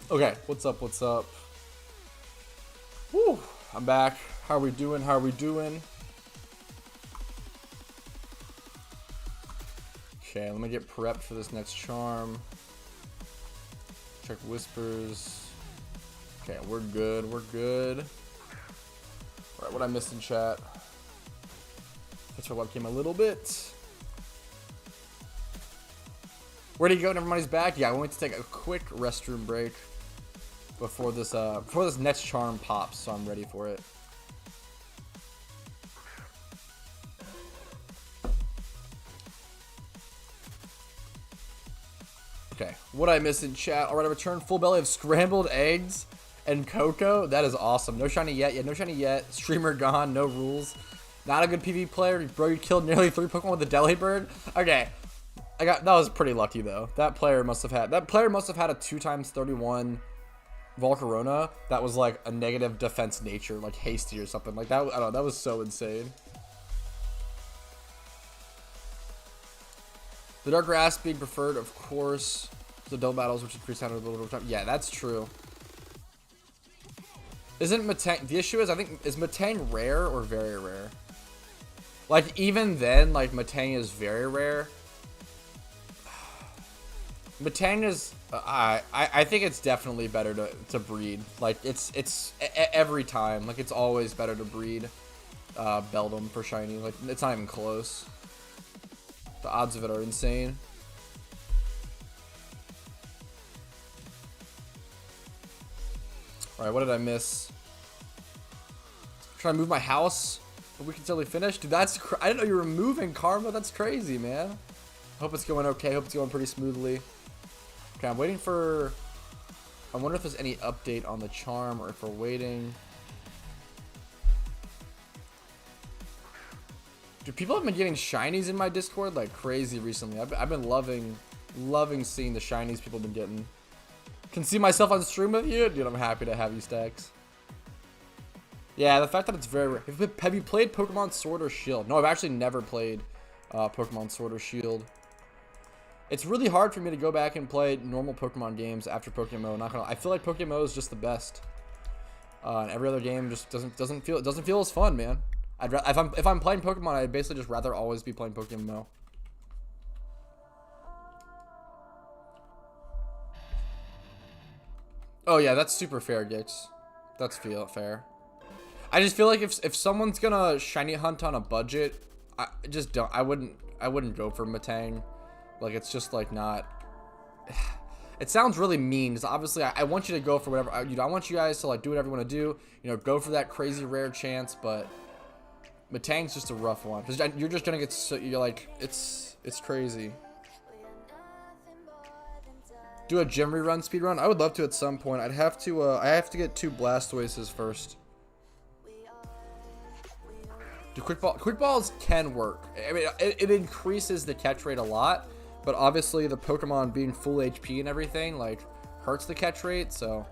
Okay, what's up? What's up? Woo, I'm back. How are we doing? How are we doing? Okay, let me get prepped for this next charm. Check whispers. Okay, we're good. We're good. Alright, what I missed in chat? Fix my webcam a little bit. Where'd he go? Never mind, he's back. Yeah, I want to take a quick restroom break before this next charm pops, so I'm ready for it. Okay, what I missed in chat. Alright, I returned full belly of scrambled eggs and cocoa. That is awesome. No shiny yet. Yeah, no shiny yet. Streamer gone. No rules. Not a good PvP player. Bro, you killed nearly 3 Pokemon with a Delibird. Okay. That was pretty lucky though. That player must have had a 2x31 Volcarona that was like a negative defense nature, like hasty or something like that. I don't know, that was so insane. The dark grass being preferred, of course. The double battles, which increase down a little bit of time. Yeah, that's true. Isn't Metang, the issue is, I think, is Metang rare or very rare? Like, even then, like, Metang is very rare. Metang is, I think it's definitely better to breed. Like, it's every time. Like, it's always better to breed Beldum for shiny. Like, it's not even close. The odds of it are insane. Alright, what did I miss? I'm trying to move my house. But we can totally finish. Dude, that's I didn't know you were moving, Karma. That's crazy, man. Hope it's going okay. Hope it's going pretty smoothly. Okay, I'm waiting for... I wonder if there's any update on the charm or if we're waiting. Dude, people have been getting shinies in my Discord like crazy recently. I've been loving seeing the shinies people have been getting. Can see myself on stream with you? Dude, I'm happy to have you, Stacks. Yeah, the fact that it's very rare. Have you played Pokemon Sword or Shield? No, I've actually never played Pokemon Sword or Shield. It's really hard for me to go back and play normal Pokemon games after PokeMMO. Not gonna. I feel like PokeMMO is just the best. And every other game just doesn't feel as fun, man. If I'm playing Pokemon, I'd basically just rather always be playing PokeMMO. Oh yeah, that's super fair, Gix. That's fair. I just feel like if someone's gonna shiny hunt on a budget, I wouldn't go for Metang. Like, it's just like not. It sounds really mean because obviously I want you to go for whatever. I want you guys to like do whatever you want to do. You know, go for that crazy rare chance, but Metang's just a rough one because you're just gonna get so you're like it's crazy. Do a gym rerun speed run. I would love to at some point. I have to get 2 Blastoises first. Do quick balls can work. I mean, it increases the catch rate a lot, but obviously the Pokemon being full HP and everything like hurts the catch rate, so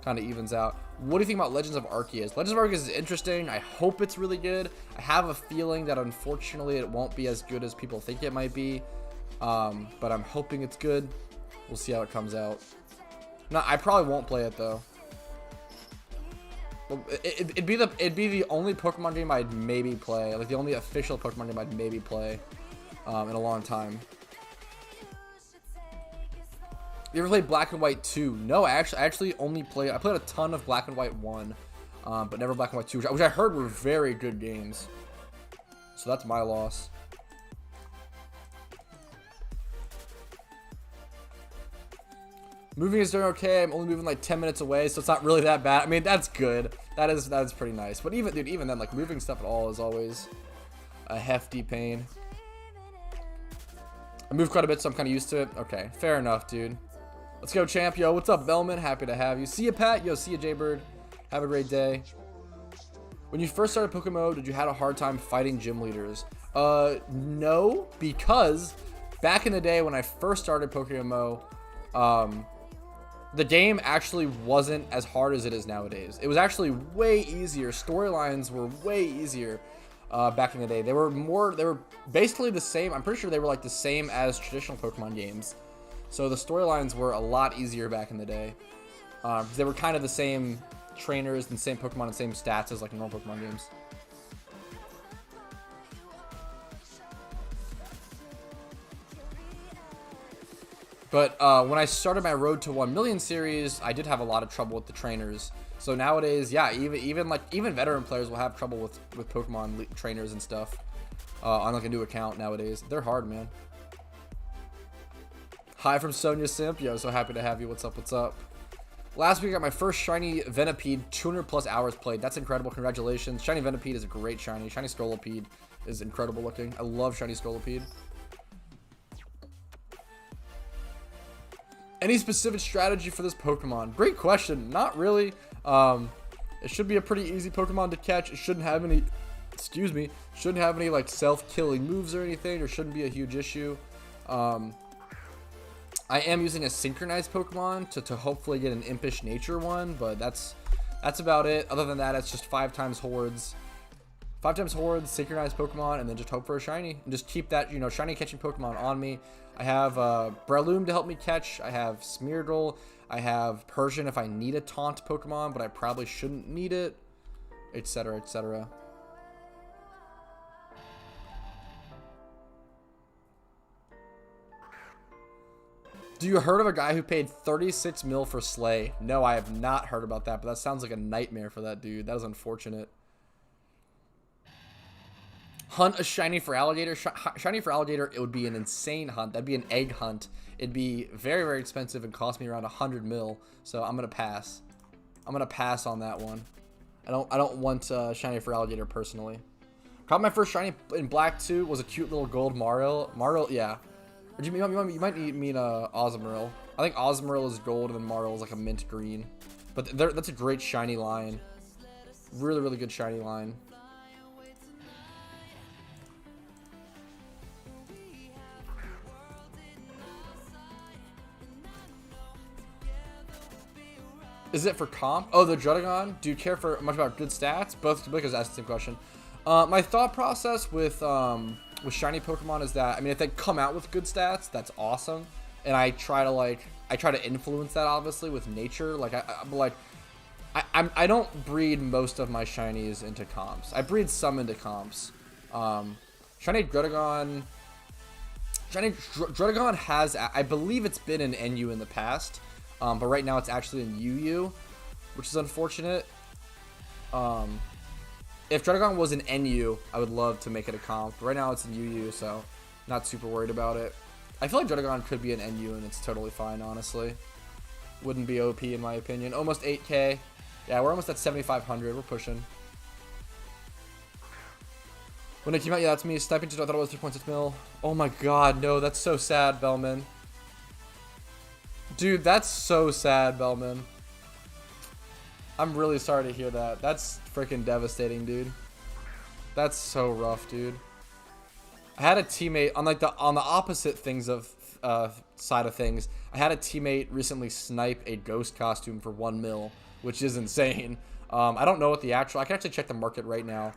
kind of evens out. What do you think about Legends of Arceus? Legends of Arceus is interesting. I hope it's really good. I have a feeling that unfortunately it won't be as good as people think it might be, but I'm hoping it's good. We'll see how it comes out. No, I probably won't play it though. It'd be the only Pokemon game I'd maybe play, like the only official Pokemon game I'd maybe play in a long time. You ever played Black and White 2? No, I actually only played. I played a ton of Black and White 1, but never Black and White 2, which I heard were very good games. So that's my loss. Moving is doing okay. I'm only moving like 10 minutes away, so it's not really that bad. I mean, that's good. That is pretty nice. But even then, like moving stuff at all is always a hefty pain. I move quite a bit, so I'm kind of used to it. Okay, fair enough, dude. Let's go, champ. Yo, what's up, Bellman? Happy to have you. See ya, Pat. Yo, see ya, Jaybird. Have a great day. When you first started PokeMMO, did you have a hard time fighting gym leaders? No, because back in the day when I first started PokeMMO, the game actually wasn't as hard as it is nowadays. It was actually way easier. Storylines were way easier back in the day. They were basically the same. I'm pretty sure they were like the same as traditional Pokemon games. So the storylines were a lot easier back in the day. They were kind of the same trainers and same Pokemon and same stats as like normal Pokemon games. But when I started my Road to 1 Million series, I did have a lot of trouble with the trainers. So nowadays, yeah, even veteran players will have trouble with Pokemon trainers and stuff on like a new account nowadays. They're hard, man. Hi from Sonia Simp. Yo, so happy to have you. What's up? What's up? Last week I got my first shiny Venipede, 200 plus hours played. That's incredible. Congratulations. Shiny Venipede is a great shiny. Shiny Scolipede is incredible looking. I love shiny Scolipede. Any specific strategy for this Pokemon? Great question. Not really. It should be a pretty easy Pokemon to catch. It shouldn't have any, shouldn't have any like self-killing moves or anything. There shouldn't be a huge issue. I am using a synchronized Pokemon to hopefully get an impish nature one, but that's about it. Other than that, it's just 5 times hordes. 5 times hordes, synchronized Pokemon, and then just hope for a shiny. And just keep that, shiny catching Pokemon on me. I have Breloom to help me catch. I have Smeargle. I have Persian if I need a taunt Pokemon, but I probably shouldn't need it, etc., etc. Do you heard of a guy who paid 36 mil for Slay? No, I have not heard about that, but that sounds like a nightmare for that dude. That is unfortunate. Hunt a shiny for alligator. Shiny for alligator, it would be an insane hunt. That'd be an egg hunt. It'd be very, very expensive and cost me around 100 mil. So I'm gonna pass. I'm gonna pass on that one. I don't want shiny for alligator personally. Caught my first shiny in black too. Was a cute little gold Marill. Marill, yeah. Or do you might mean Osmoril. I think Osmoril is gold and then Marill is like a mint green. But that's a great shiny line. Really, really good shiny line. Is it for comp? Oh, the DRUDDIGON. Do you care for much about good stats? Both because that's the same question. My thought process with shiny Pokemon is that, I mean, if they come out with good stats, that's awesome. And I try to influence that obviously with nature. Like I don't breed most of my shinies into comps. I breed some into comps. Shiny DRUDDIGON has, I believe it's been in NU in the past. But right now it's actually in UU, which is unfortunate. If DRUDDIGON was in NU, I would love to make it a comp. But right now it's in UU, so not super worried about it. I feel like DRUDDIGON could be an NU, and it's totally fine, honestly. Wouldn't be OP in my opinion. Almost 8K. Yeah, we're almost at 7,500. We're pushing. When it came out, yeah, that's me. Sniping to I thought it was 3.6 mil. Oh my god, no, that's so sad, Bellman. Dude, that's so sad, Bellman. I'm really sorry to hear that. That's freaking devastating, dude. That's so rough, dude. I had a teammate on like on the opposite things of side of things. I had a teammate recently snipe a ghost costume for 1 mil, which is insane. I don't know what the actual. I can actually check the market right now.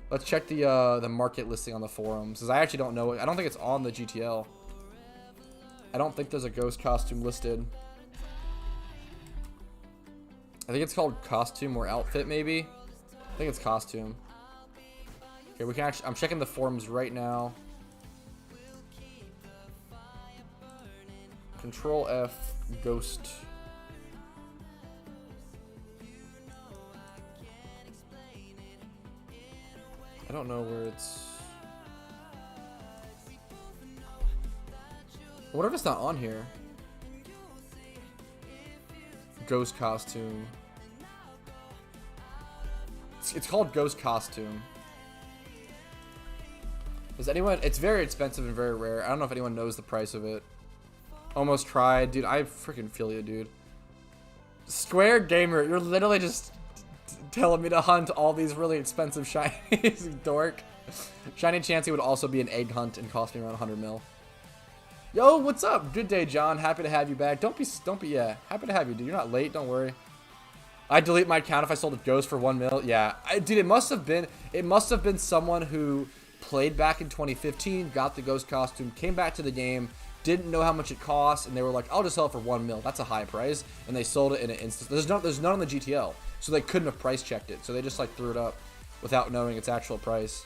Let's check the market listing on the forums, because I actually don't know. I don't think it's on the GTL. I don't think there's a ghost costume listed. I think it's called costume or outfit, maybe. I think it's costume. Okay, we can actually. I'm checking the forums right now. Control F, ghost. I don't know where it's. What if it's not on here? Ghost costume. It's called ghost costume. Does anyone? It's very expensive and very rare. I don't know if anyone knows the price of it. Almost tried, dude. I freaking feel you, dude. Square Gamer, you're literally just telling me to hunt all these really expensive shinies, dork. Shiny Chansey would also be an egg hunt and cost me around 100 mil. Yo, what's up? Good day, John. Happy to have you back. Don't be, yeah. Happy to have you, dude. You're not late. Don't worry. I'd delete my account if I sold a ghost for 1 mil. Yeah, dude. It must have been someone who played back in 2015, got the ghost costume, came back to the game, didn't know how much it cost, and they were like, "I'll just sell it for 1 mil. That's a high price," and they sold it in an instant. There's none on the GTL, so they couldn't have price checked it. So they just like threw it up without knowing its actual price.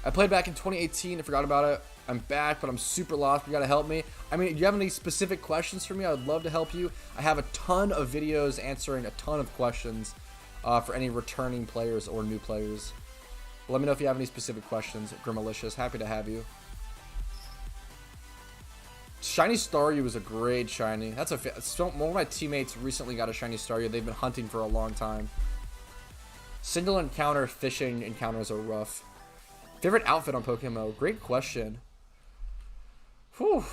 I played back in 2018 and forgot about it. I'm back, but I'm super lost. You gotta help me. I mean, do you have any specific questions for me? I would love to help you. I have a ton of videos answering a ton of questions for any returning players or new players. Let me know if you have any specific questions. Grimalicious, happy to have you. Shiny Staryu is a great shiny. That's one of my teammates recently got a Shiny Staryu. They've been hunting for a long time. Single encounter fishing encounters are rough. Favorite outfit on PokeMMO? Great question. Whew.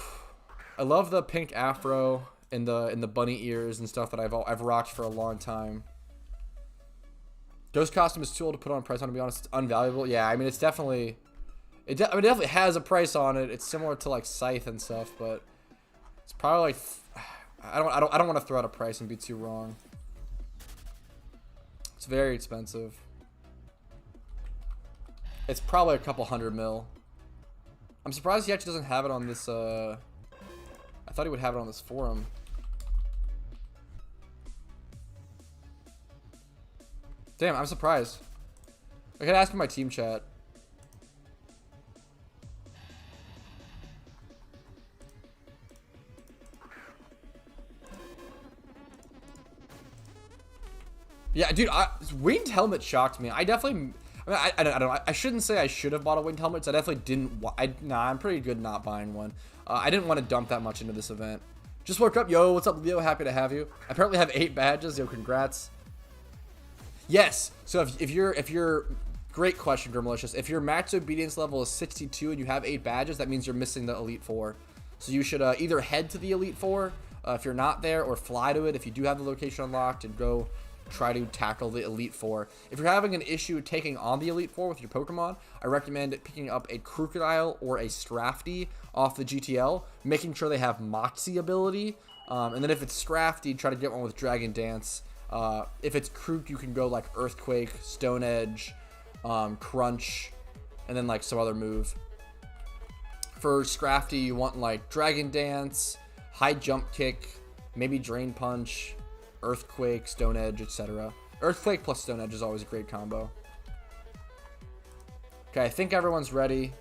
I love the pink afro and the bunny ears and stuff that I've rocked for a long time. Ghost costume is too old to put on a price on, to be honest. It's unvaluable. Yeah, I mean it's definitely it definitely has a price on it. It's similar to like Scythe and stuff, but it's probably like I don't want to throw out a price and be too wrong. It's very expensive. It's probably a couple 100 mil. I'm surprised he actually doesn't have it on this. I thought he would have it on this forum. Damn, I'm surprised. I could ask in my team chat. Yeah, dude, winged helmet shocked me. I definitely. I mean, I don't know. I shouldn't say I should have bought a winged helmet. I definitely didn't. Nah, I'm pretty good not buying one. I didn't want to dump that much into this event. Just woke up. Yo, what's up, Leo? Happy to have you. I apparently have 8 badges. Yo, congrats. Yes. So if you're Great question, Grimmalicious. If your max obedience level is 62 and you have 8 badges, that means you're missing the Elite Four. So you should either head to the Elite Four if you're not there, or fly to it if you do have the location unlocked and go try to tackle the Elite Four. If you're having an issue taking on the Elite Four with your Pokemon, I recommend picking up a Crocodile or a Strafty off the GTL, making sure they have Moxie ability. And then if it's Strafty, try to get one with Dragon Dance. If it's Krook, you can go like Earthquake, Stone Edge, Crunch, and then like some other move. For Scrafty, you want like Dragon Dance, High Jump Kick, maybe Drain Punch, Earthquake, Stone Edge, etc. Earthquake plus Stone Edge is always a great combo. Okay, I think everyone's ready.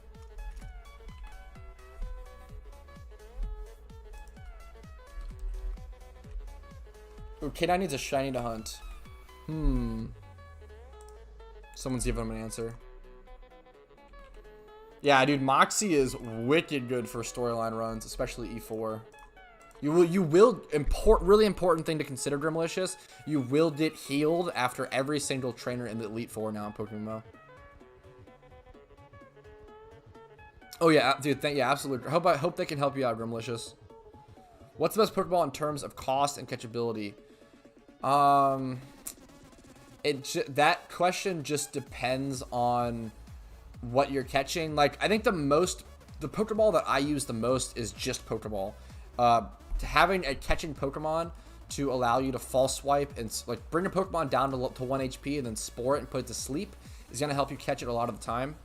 Ooh, K9 needs a shiny to hunt. Someone's giving him an answer. Yeah, dude, Moxie is wicked good for storyline runs, especially E4. You will really important thing to consider, Grimmalicious. You will get healed after every single trainer in the Elite Four now in PokeMMO. Oh yeah, dude, yeah, absolutely. I hope they can help you out, Grimmalicious. What's the best Pokeball in terms of cost and catchability? That question just depends on what you're catching. Like, I think the Pokeball that I use the most is just Pokeball. Having a catching Pokemon to allow you to false swipe and like bring a Pokemon down to 1 HP and then spore it and put it to sleep is going to help you catch it a lot of the time.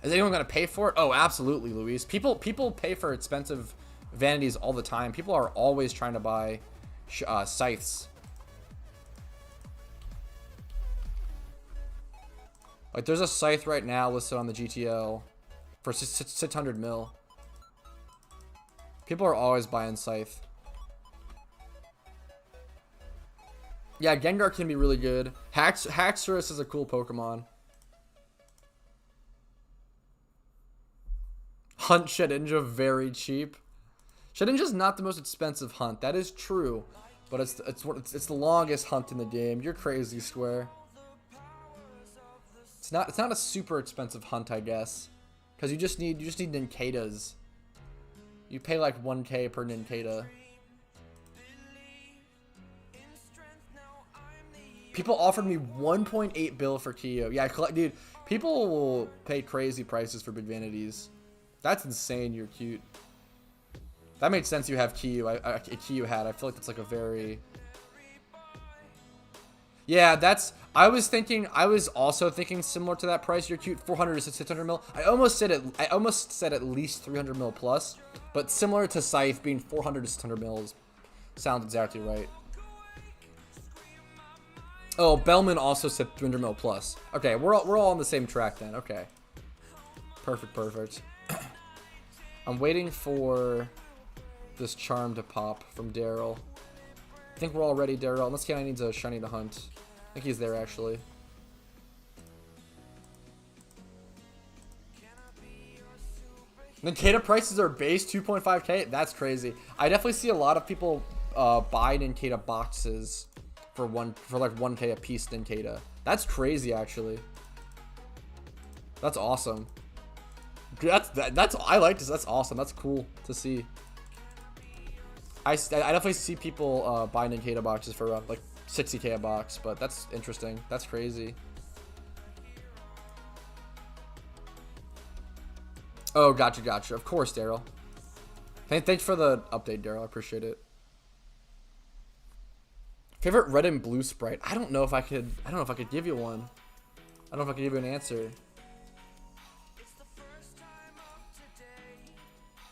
Is anyone going to pay for it? Oh, absolutely, Luis. People pay for expensive vanities all the time. People are always trying to buy scythes. Like, there's a scythe right now listed on the GTL for 600 mil. People are always buying scythe. Yeah, Gengar can be really good. Haxorus is a cool Pokemon. Hunt Shedinja very cheap. Shedinja's not the most expensive hunt. That is true, but it's the longest hunt in the game. You're crazy, Square. It's not a super expensive hunt, I guess, because you just need Ninkatas. You pay like 1K per Ninkata. People offered me 1.8 bill for Kyo. Yeah, dude, people will pay crazy prices for big vanities. That's insane. You're cute. That makes sense. You have Kyo. A Kyo hat. I feel like that's like a very... Yeah, I was also thinking similar to that price. You're cute. 400 to 600 mil. I almost said at least 300 mil plus, but similar to Scythe being 400 to 600 mils sounds exactly right. Oh, Bellman also said 300 mil plus. Okay, we're all on the same track then. Okay. Perfect. I'm waiting for this charm to pop from Daryl. I think we're all ready, Daryl. Unless Kenai needs a shiny to hunt. I think he's there, actually. Ninkata prices are base 2.5k? That's crazy. I definitely see a lot of people buy Ninkata boxes for like 1k a piece Ninkata. That's crazy, actually. That's awesome. I like this. That's awesome. That's cool to see. I definitely see people buy Ninkata boxes for like 60k a box, but that's interesting. That's crazy. Oh, gotcha. Of course, Daryl. Thanks for the update, Daryl. I appreciate it. Favorite red and blue sprite? I don't know if I could give you one. I don't know if I could give you an answer.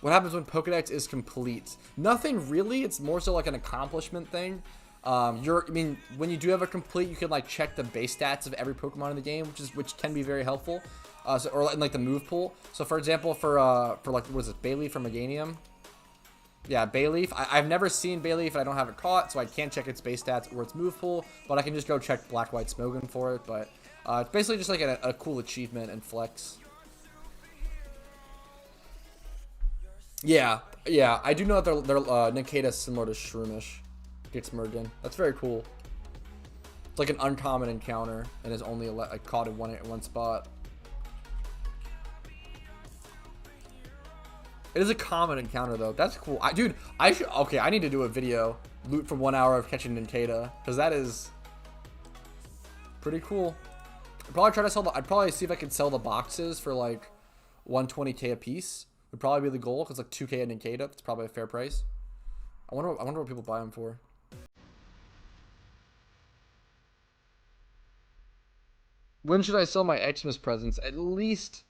What happens when Pokedex is complete? Nothing really. It's more so like an accomplishment thing. When you do have a complete, you can like check the base stats of every Pokemon in the game, which can be very helpful. Or in like the move pool. So for example, for like what is it, Bayleaf from Meganium? Yeah, Bayleaf. I've never seen Bayleaf and I don't have it caught, so I can't check its base stats or its move pool. But I can just go check Black White Smogon for it. But it's basically just like a cool achievement and flex. Yeah. I do know that their Ninkata is similar to Shroomish. Gets Mergen. That's very cool. It's like an uncommon encounter and is only like caught in one spot. It is a common encounter though. That's cool. Dude, okay, I need to do a video loot for 1 hour of catching Nincada, because that is pretty cool. I'd probably see if I could sell the boxes for like 120k a piece. Would probably be the goal, because like 2k a Nincada. It's probably a fair price. I wonder what people buy them for. When should I sell my Xmas presents? At least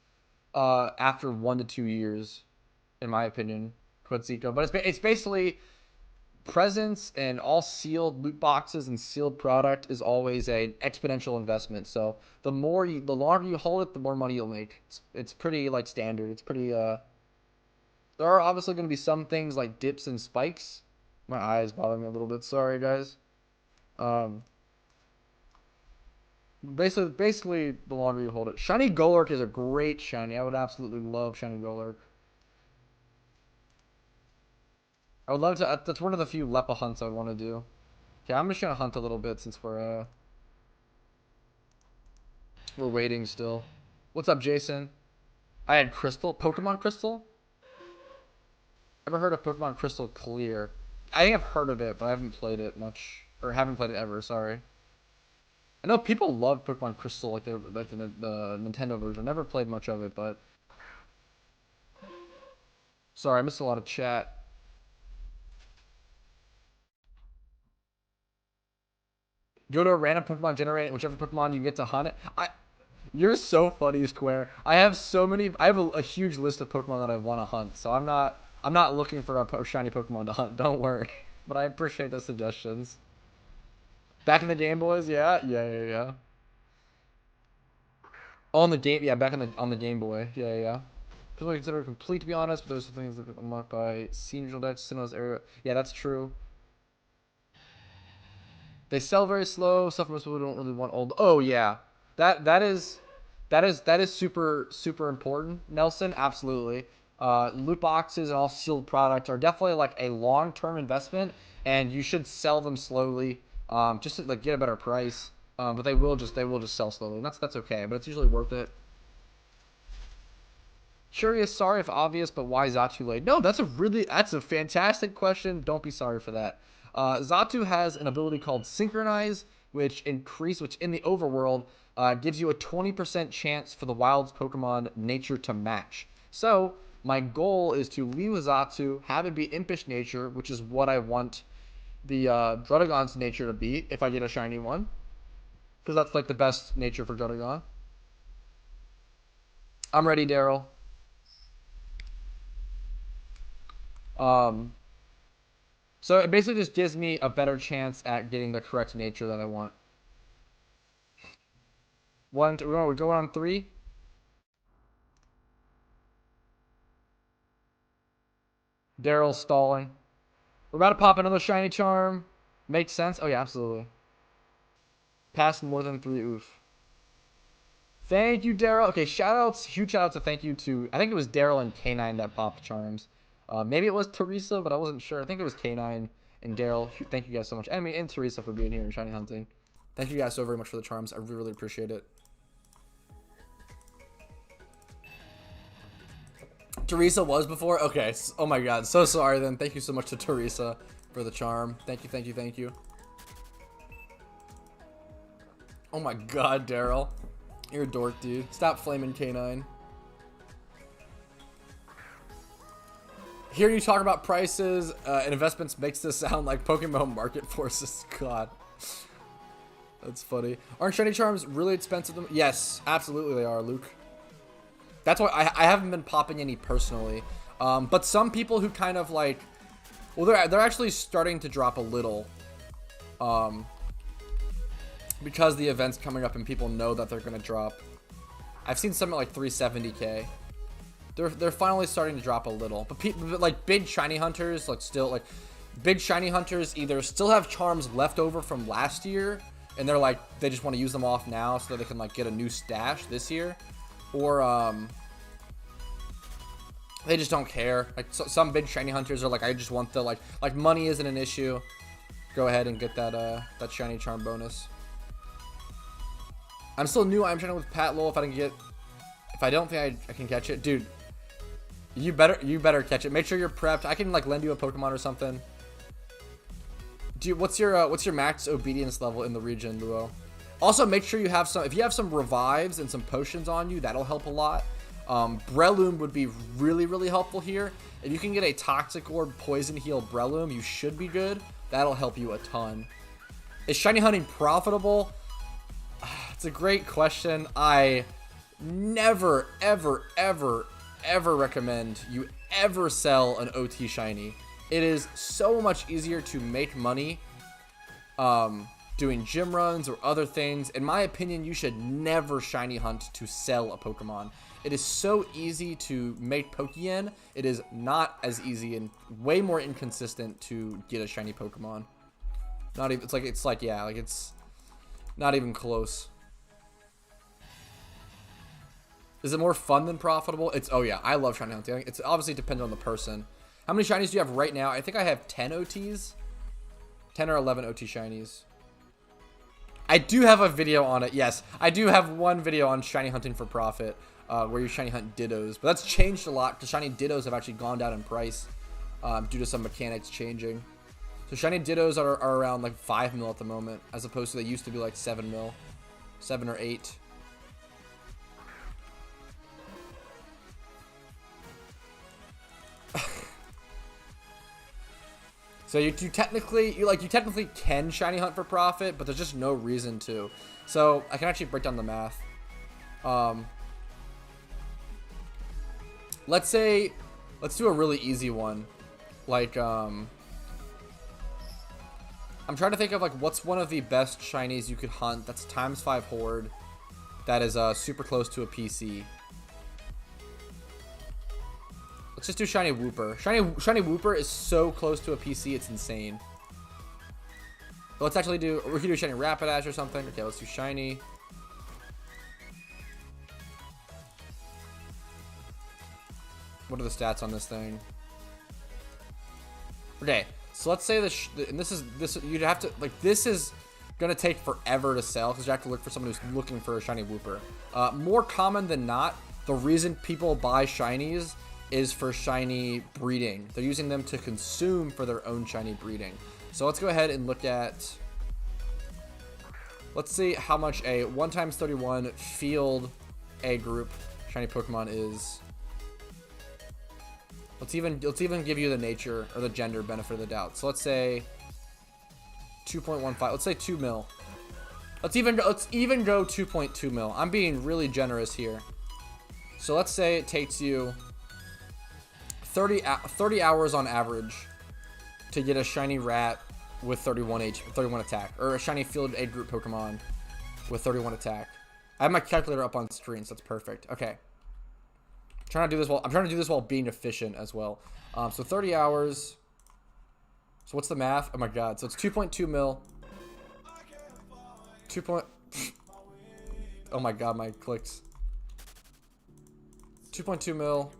after 1 to 2 years, in my opinion. Quetzalcoatl. But it's basically presents and all sealed loot boxes and sealed product is always an exponential investment. So the longer you hold it, the more money you'll make. It's pretty like standard. It's pretty there are obviously going to be some things like dips and spikes. My eyes bother me a little bit. Sorry guys. Basically the longer you hold it. Shiny Golurk is a great shiny. I would absolutely love Shiny Golurk. I would love to. That's one of the few Lepa hunts I would want to do. Okay, I'm just gonna hunt a little bit since we're waiting still. What's up, Jason? I had Crystal, Pokemon Crystal. Ever heard of Pokemon Crystal Clear? I think I've heard of it, but I haven't played it much, or haven't played it ever. Sorry. I know people love Pokemon Crystal, like the Nintendo version. Never played much of it, but sorry, I missed a lot of chat. Go to a random Pokemon generator, whichever Pokemon you get to hunt it. You're so funny, Square. I have a huge list of Pokemon that I want to hunt, so I'm not looking for a shiny Pokemon to hunt. Don't worry. But I appreciate the suggestions. Back in the Game Boys, yeah. Oh, on the game, yeah, back on the Game Boy, yeah. People consider it complete, to be honest, but there's some things that unlocked by Senior Dex, Sinnoh's area. Yeah, that's true. They sell very slow. Stuff most people don't really want old. Oh yeah, that is super important, Nelson. Absolutely. Loot boxes and all sealed products are definitely like a long-term investment, and you should sell them slowly, just to like get a better price. But they will just sell slowly. And that's okay, but it's usually worth it. Curious, sorry if obvious, but why Zatu late? No, that's a fantastic question. Don't be sorry for that. Zatu has an ability called Synchronize, which in the overworld gives you a 20% chance for the wild's Pokemon nature to match. So my goal is to leave with Zatu, have it be Impish nature, which is what I want the Druddigon's nature to be if I get a shiny one, because that's like the best nature for Druddigon. I'm ready, Daryl. So it basically just gives me a better chance at getting the correct nature that I want. We're going on 3. Daryl's stalling. We're about to pop another shiny charm. Makes sense? Oh yeah, absolutely. Passed more than 3, oof. Thank you, Daryl. Okay, huge shout outs to thank you to, I think it was Daryl and K9 that popped charms. Maybe it was Teresa, but I wasn't sure. I think it was K9 and Daryl. Thank you guys so much. And Teresa for being here and shiny hunting. Thank you guys so very much for the charms. I really appreciate it. Teresa was before? Okay. Oh my god. So sorry then. Thank you so much to Teresa for the charm. Thank you. Oh my god, Daryl. You're a dork, dude. Stop flaming K9. Hearing you talk about prices and investments makes this sound like PokeMMO market forces. God. That's funny. Aren't shiny charms really expensive? Yes, absolutely they are, Luke. That's why I haven't been popping any personally. But some people who kind of like... Well, they're actually starting to drop a little. Because the event's coming up and people know that they're going to drop. I've seen some at like 370k. They're finally starting to drop a little. But like big shiny hunters, like still like... Big shiny hunters either still have charms left over from last year. And they're like, they just want to use them off now so that they can like get a new stash this year. Or they just don't care. Like some big shiny hunters are like, I just want the like money isn't an issue. Go ahead and get that that shiny charm bonus. I'm still new. I'm trying with Pat Lowell. If I don't think I can catch it, dude. You better catch it. Make sure you're prepped. I can like lend you a Pokemon or something. Dude, what's your max obedience level in the region, Luo? Also, make sure you have some. If you have some revives and some potions on you, that'll help a lot. Breloom would be really helpful here. If you can get a Toxic Orb Poison Heal Breloom, you should be good. That'll help you a ton. Is shiny hunting profitable? It's a great question. I never ever recommend you ever sell an OT shiny. It is so much easier to make money doing gym runs or other things. In my opinion, you should never shiny hunt to sell a Pokemon. It is so easy to make Pokeyen. It is not as easy and way more inconsistent to get a shiny Pokemon. Not even, it's not even close. Is it more fun than profitable? Oh yeah, I love shiny hunting. It's obviously dependent on the person. How many shinies do you have right now? I think I have 10 OTs. 10 or 11 OT shinies. I do have a video on it. Yes, I do have one video on shiny hunting for profit, where you shiny hunt Dittos. But that's changed a lot because shiny Dittos have actually gone down in price due to some mechanics changing. So shiny Dittos are around like 5 mil at the moment, as opposed to they used to be like 7 mil, 7 or 8. So you technically can shiny hunt for profit, but there's just no reason to. So I can actually break down the math. Let's do a really easy one. Like I'm trying to think of like what's one of the best shinies you could hunt that's ×5 horde that is super close to a PC. Let's just do shiny Wooper. Shiny Wooper is so close to a PC, it's insane. But let's actually we can do shiny Rapidash or something. Okay, let's do shiny. What are the stats on this thing? Okay, so let's say you'd have to this is gonna take forever to sell because you have to look for someone who's looking for a shiny Wooper. More common than not, the reason people buy shinies is for shiny breeding. They're using them to consume for their own shiny breeding. So let's go ahead and look at, let's see how much a 1×31 field A group shiny Pokemon is. Let's even give you the nature or the gender benefit of the doubt. So let's say 2.15. Let's say 2 mil. Let's even go 2.2 mil. I'm being really generous here. So let's say it takes you 30 hours on average to get a shiny rat with 31 attack, or a shiny field A group Pokemon with 31 attack. I have my calculator up on screen, so that's perfect. Okay, I'm trying to do this while being efficient as well. So 30 hours. So what's the math? Oh my god. So it's 2.2 mil. Oh my god, my clicks. 2.2 mil.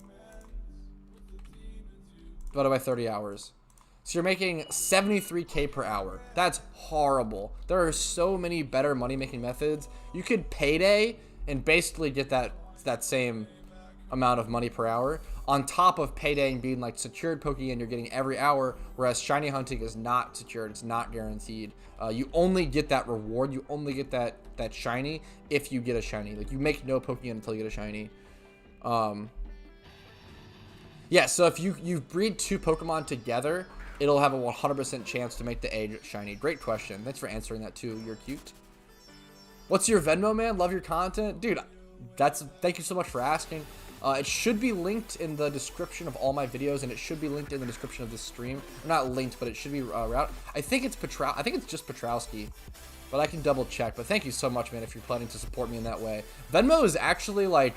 Divided by 30 hours. So you're making 73k per hour. That's horrible. There are so many better money-making methods. You could Payday and basically get that same amount of money per hour on top of Payday and being like secured Pokeyen you're getting every hour, whereas shiny hunting is not secured. It's not guaranteed. You only get that reward. You only get that shiny if you get a shiny. Like you make no Pokeyen until you get a shiny. Yeah, so if you breed 2 Pokemon together, it'll have a 100% chance to make the A shiny. Great question. Thanks for answering that too. You're cute. What's your Venmo, man? Love your content. Dude, thank you so much for asking. It should be linked in the description of all my videos, and it should be linked in the description of this stream. Not linked, but it should be route. I think it's just Petrowski, but I can double check. But thank you so much, man, if you're planning to support me in that way. Venmo is actually like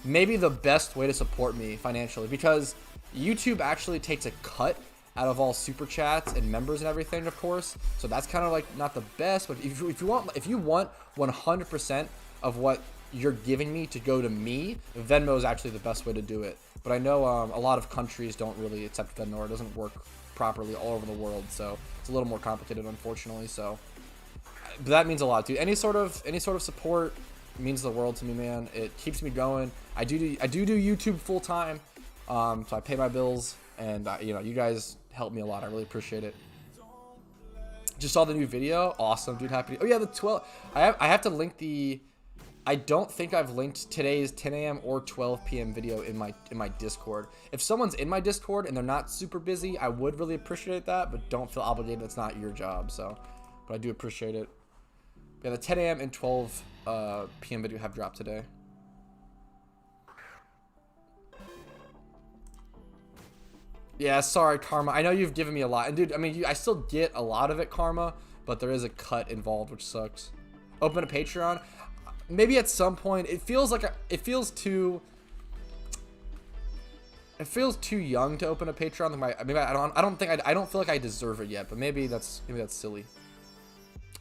maybe the best way to support me financially, because YouTube actually takes a cut out of all super chats and members and everything, of course. So that's kind of like not the best, but if you want 100% of what you're giving me to go to me, Venmo is actually the best way to do it. But I know a lot of countries don't really accept Venmo, or it doesn't work properly all over the world, so it's a little more complicated, unfortunately. So but that means a lot, dude. Any sort of support It means the world to me, man. It keeps me going. I do YouTube full time, so I pay my bills, and you know, you guys help me a lot. I really appreciate it. Just saw the new video. Awesome, dude. Happy. Oh yeah, the 12. I have to link the. I don't think I've linked today's 10 a.m. or 12 p.m. video in my Discord. If someone's in my Discord and they're not super busy, I would really appreciate that, but don't feel obligated. It's not your job, so. But I do appreciate it. Yeah, the 10 a.m. and 12 p.m. video have dropped today. Yeah, sorry, Karma. I know you've given me a lot. And dude, I mean, I still get a lot of it, Karma, but there is a cut involved, which sucks. Open a Patreon. Maybe at some point. It feels like it feels too young to open a Patreon. Maybe I don't feel like I deserve it yet, but maybe that's silly.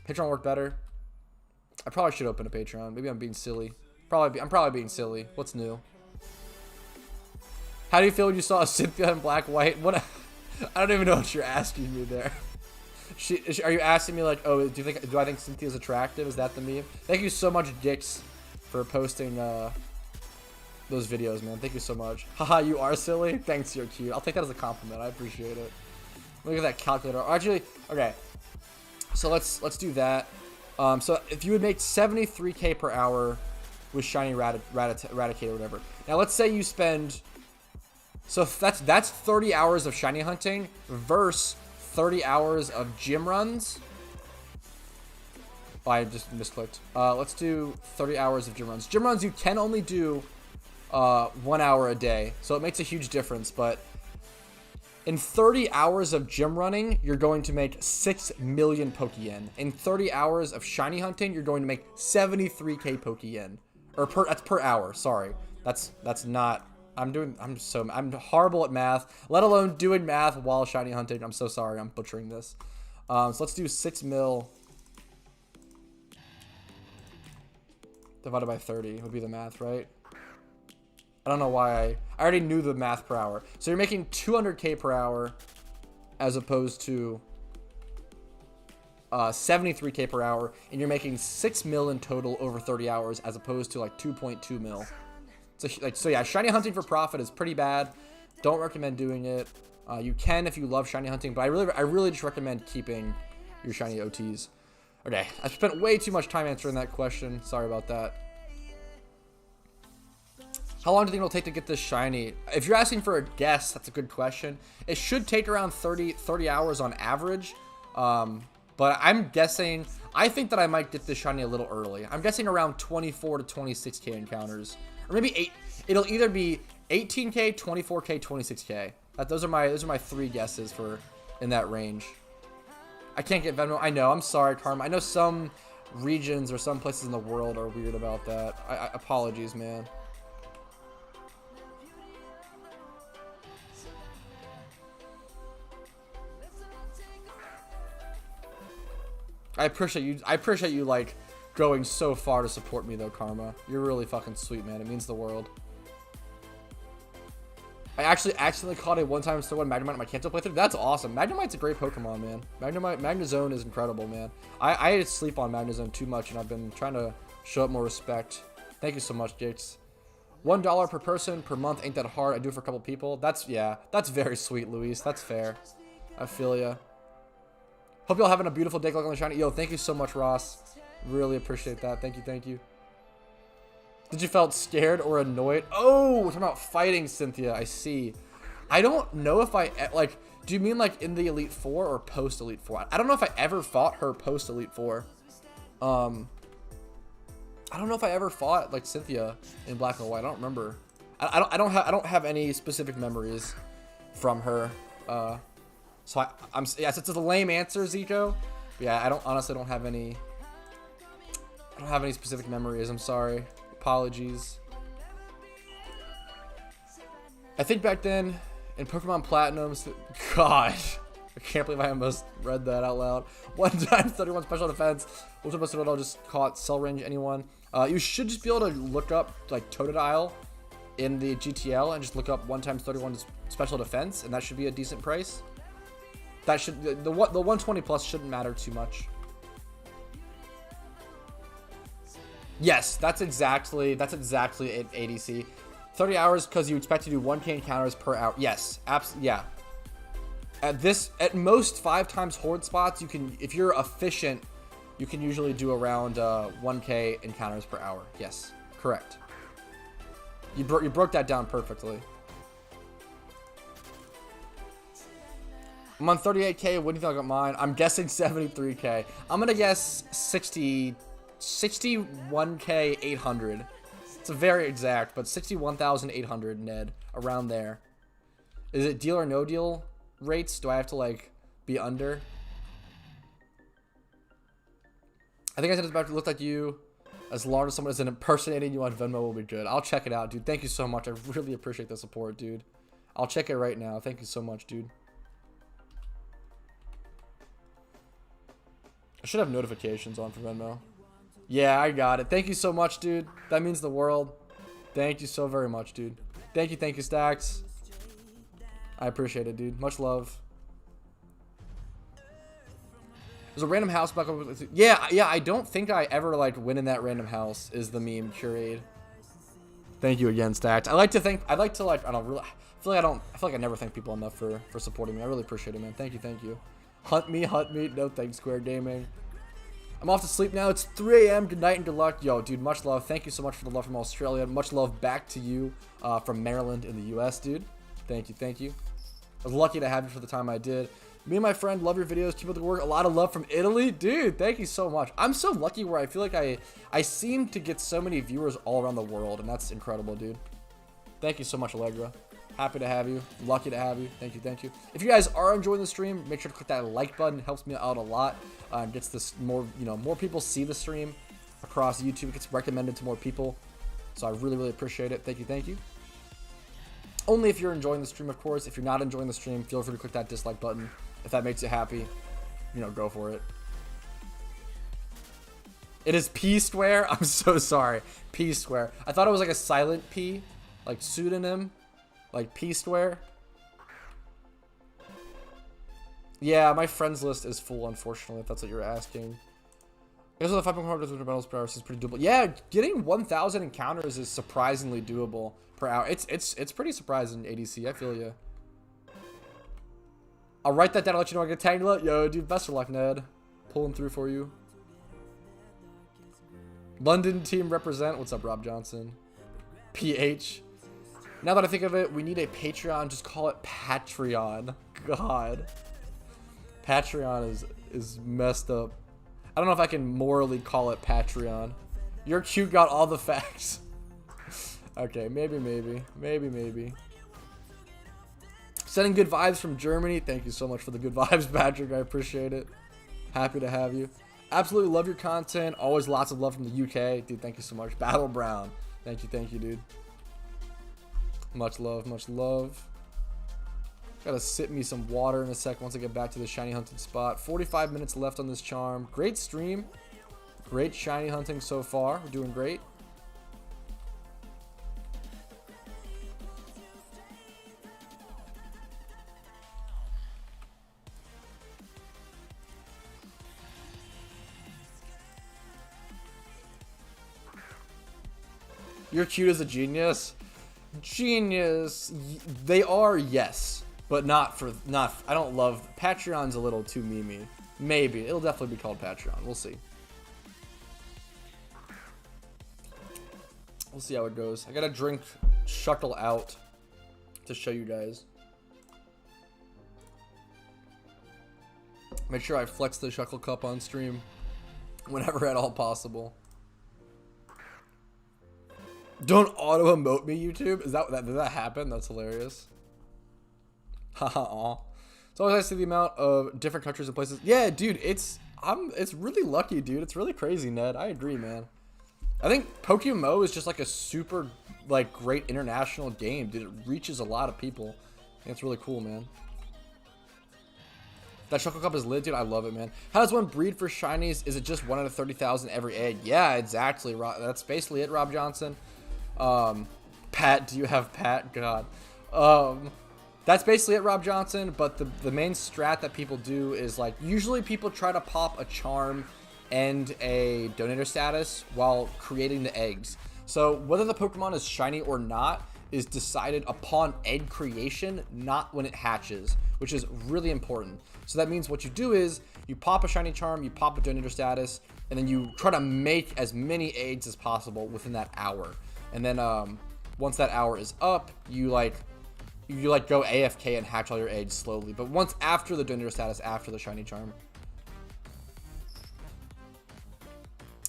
Patreon work better. I probably should open a Patreon. Maybe I'm being silly. I'm probably being silly. What's new? How do you feel when you saw a Cynthia in black white? What? I don't even know what you're asking me there. Are you asking me like, oh, do I think Cynthia's attractive? Is that the meme? Thank you so much, Dix, for posting those videos, man. Thank you so much. Haha, you are silly. Thanks, you're cute. I'll take that as a compliment. I appreciate it. Look at that calculator. Actually, okay. So let's do that. So if you would make 73k per hour with shiny Raticate or whatever. Now let's say you spend. So that's 30 hours of shiny hunting versus 30 hours of gym runs. Oh, I just misclicked. Let's do 30 hours of gym runs. Gym runs you can only do 1 hour a day, so it makes a huge difference. But in 30 hours of gym running, you're going to make 6 million Pokeyen. In 30 hours of shiny hunting, you're going to make 73k Pokeyen. Or that's per hour. Sorry, that's not. I'm horrible at math, let alone doing math while shiny hunting. I'm so sorry. I'm butchering this. So let's do 6 mil divided by 30 would be the math, right? I don't know why I already knew the math per hour. So you're making 200k per hour as opposed to 73k per hour, and you're making 6 mil in total over 30 hours as opposed to like 2.2 mil. So yeah, shiny hunting for profit is pretty bad. Don't recommend doing it. You can if you love shiny hunting, but I really just recommend keeping your shiny OTs. Okay, I spent way too much time answering that question. Sorry about that. How long do you think it'll take to get this shiny? If you're asking for a guess, that's a good question. It should take around 30 hours on average. But I'm guessing, I think that I might get this shiny a little early. I'm guessing around 24 to 26k encounters. Or maybe 8. It'll either be 18k, 24k, 26k. Those are my 3 guesses for in that range. I can't get Venmo. I know. I'm sorry, Karma. I know some regions or some places in the world are weird about that. Apologies, man. I appreciate you like going so far to support me though, Karma. You're really fucking sweet, man. It means the world. I actually accidentally caught a one-time store one Magnemite in my Kanto playthrough. That's awesome. Magnemite's a great Pokemon, man. Magnezone is incredible, man. I sleep on Magnezone too much, and I've been trying to show up more respect. Thank you so much, Dix. $1 per person per month ain't that hard. I do it for a couple people. That's very sweet, Luis. That's fair. I feel ya. Hope y'all having a beautiful day. Like on the shiny. Yo, thank you so much, Ross. Really appreciate that. Thank you. Did you felt scared or annoyed? Oh, we're talking about fighting, Cynthia. I see. I don't know if I like. Do you mean like in the Elite Four or post Elite Four? I don't know if I ever fought her post Elite Four. I don't know if I ever fought like Cynthia in Black and White. I don't remember. I don't have any specific memories from her. So yes, it's a lame answer, Zico. But yeah, I honestly don't have any specific memories. I'm sorry. Apologies. I think back then in Pokemon Platinum, God, I can't believe I almost read that out loud. 1 time 31 special defense. Ultimate I'll just call it cell range anyone. You should just be able to look up like Totodile in the GTL and just look up 1 times 31 special defense, and that should be a decent price. That should the 120 plus shouldn't matter too much. Yes, that's exactly an ADC. 30 hours because you expect to do 1k encounters per hour. Yes, absolutely. Yeah. At most 5 times horde spots, you can, if you're efficient, you can usually do around 1k encounters per hour. Yes, correct. You broke that down perfectly. I'm on 38k. What do you think about mine? I'm guessing 73k. I'm gonna guess 61k 800. It's a very exact, but 61,800 Ned, around there. Is it deal or no deal rates? Do I have to like be under? I think I said it's about to look like you. As long as someone isn't impersonating you on Venmo will be good. I'll check it out, dude. Thank you so much. I really appreciate the support, dude. I'll check it right now. Thank you so much, dude. I should have notifications on for Venmo. Yeah, I got it. Thank you so much, dude. That means the world. Thank you so very much, dude. Thank you, Stacks. I appreciate it, dude. Much love. There's a random house back up. Yeah, I don't think I ever like win in that random house is the meme curate. Thank you again, Stacked. I feel like I never thank people enough for supporting me. I really appreciate it, man. Thank you. Hunt me. No thanks, Square Gaming. I'm off to sleep now. It's 3 a.m. Good night and good luck. Yo, dude, much love. Thank you so much for the love from Australia. Much love back to you from Maryland in the U.S., dude. Thank you. I was lucky to have you for the time I did. Me and my friend love your videos. Keep up the work. A lot of love from Italy. Dude, thank you so much. I'm so lucky where I feel like I seem to get so many viewers all around the world, and that's incredible, dude. Thank you so much, Allegra. Happy to have you. Lucky to have you. Thank you. If you guys are enjoying the stream, make sure to click that like button. It helps me out a lot. Gets this more people see the stream across YouTube. It gets recommended to more people. So I really appreciate it. Thank you. Only if you're enjoying the stream, of course. If you're not enjoying the stream, feel free to click that dislike button. If that makes you happy, go for it. It is P Square. I'm so sorry. P Square. I thought it was like a silent P, like pseudonym, like P Square. Yeah, my friends list is full, unfortunately, if that's what you're asking. I guess with the 5.4 battles per hour is pretty doable. Yeah, getting 1,000 encounters is surprisingly doable per hour. It's pretty surprising, ADC. I feel you. I'll write that down. I'll let you know I get Tangela. Yo, dude, best of luck, Ned. Pulling through for you. London team represent. What's up, Rob Johnson? PH. Now that I think of it, we need a Patreon. Just call it Patreon. God. Patreon is messed up. I don't know if I can morally call it Patreon. You're cute, got all the facts. Okay, maybe. Sending good vibes from Germany. Thank you so much for the good vibes, Patrick. I appreciate it. Happy to have you. Absolutely love your content. Always lots of love from the UK. Dude, thank you so much. Battle Brown. Thank you, dude. Much love. Gotta sip me some water in a sec once I get back to the shiny hunting spot. 45 minutes left on this charm. Great stream. Great shiny hunting so far. We're doing great. You're cute as a genius. Genius. They are, yes. But not. I don't love. Patreon's a little too memey. Maybe. It'll definitely be called Patreon. We'll see. We'll see how it goes. I gotta drink Shuckle out to show you guys. Make sure I flex the Shuckle cup on stream whenever at all possible. Don't auto emote me, YouTube. Did that happen? That's hilarious. Haha. It's always nice to see the amount of different countries and places. Yeah, dude, it's really lucky, dude. It's really crazy, Ned. I agree, man. I think PokeMMO is just like a super great international game, dude. It reaches a lot of people. I think it's really cool, man. That Shuckle Cup is lit, dude. I love it, man. How does one breed for shinies? Is it just 1 out of 30,000 every egg? Yeah, exactly. That's basically it, Rob Johnson. Pat, do you have Pat? God. That's basically it, Rob Johnson. But the main strat that people do is usually people try to pop a charm and a donator status while creating the eggs. So whether the Pokemon is shiny or not is decided upon egg creation, not when it hatches, which is really important. So that means what you do is you pop a shiny charm, you pop a donator status, and then you try to make as many eggs as possible within that hour. And then once that hour is up, you go AFK and hatch all your eggs slowly. But once after the donator status, after the shiny charm.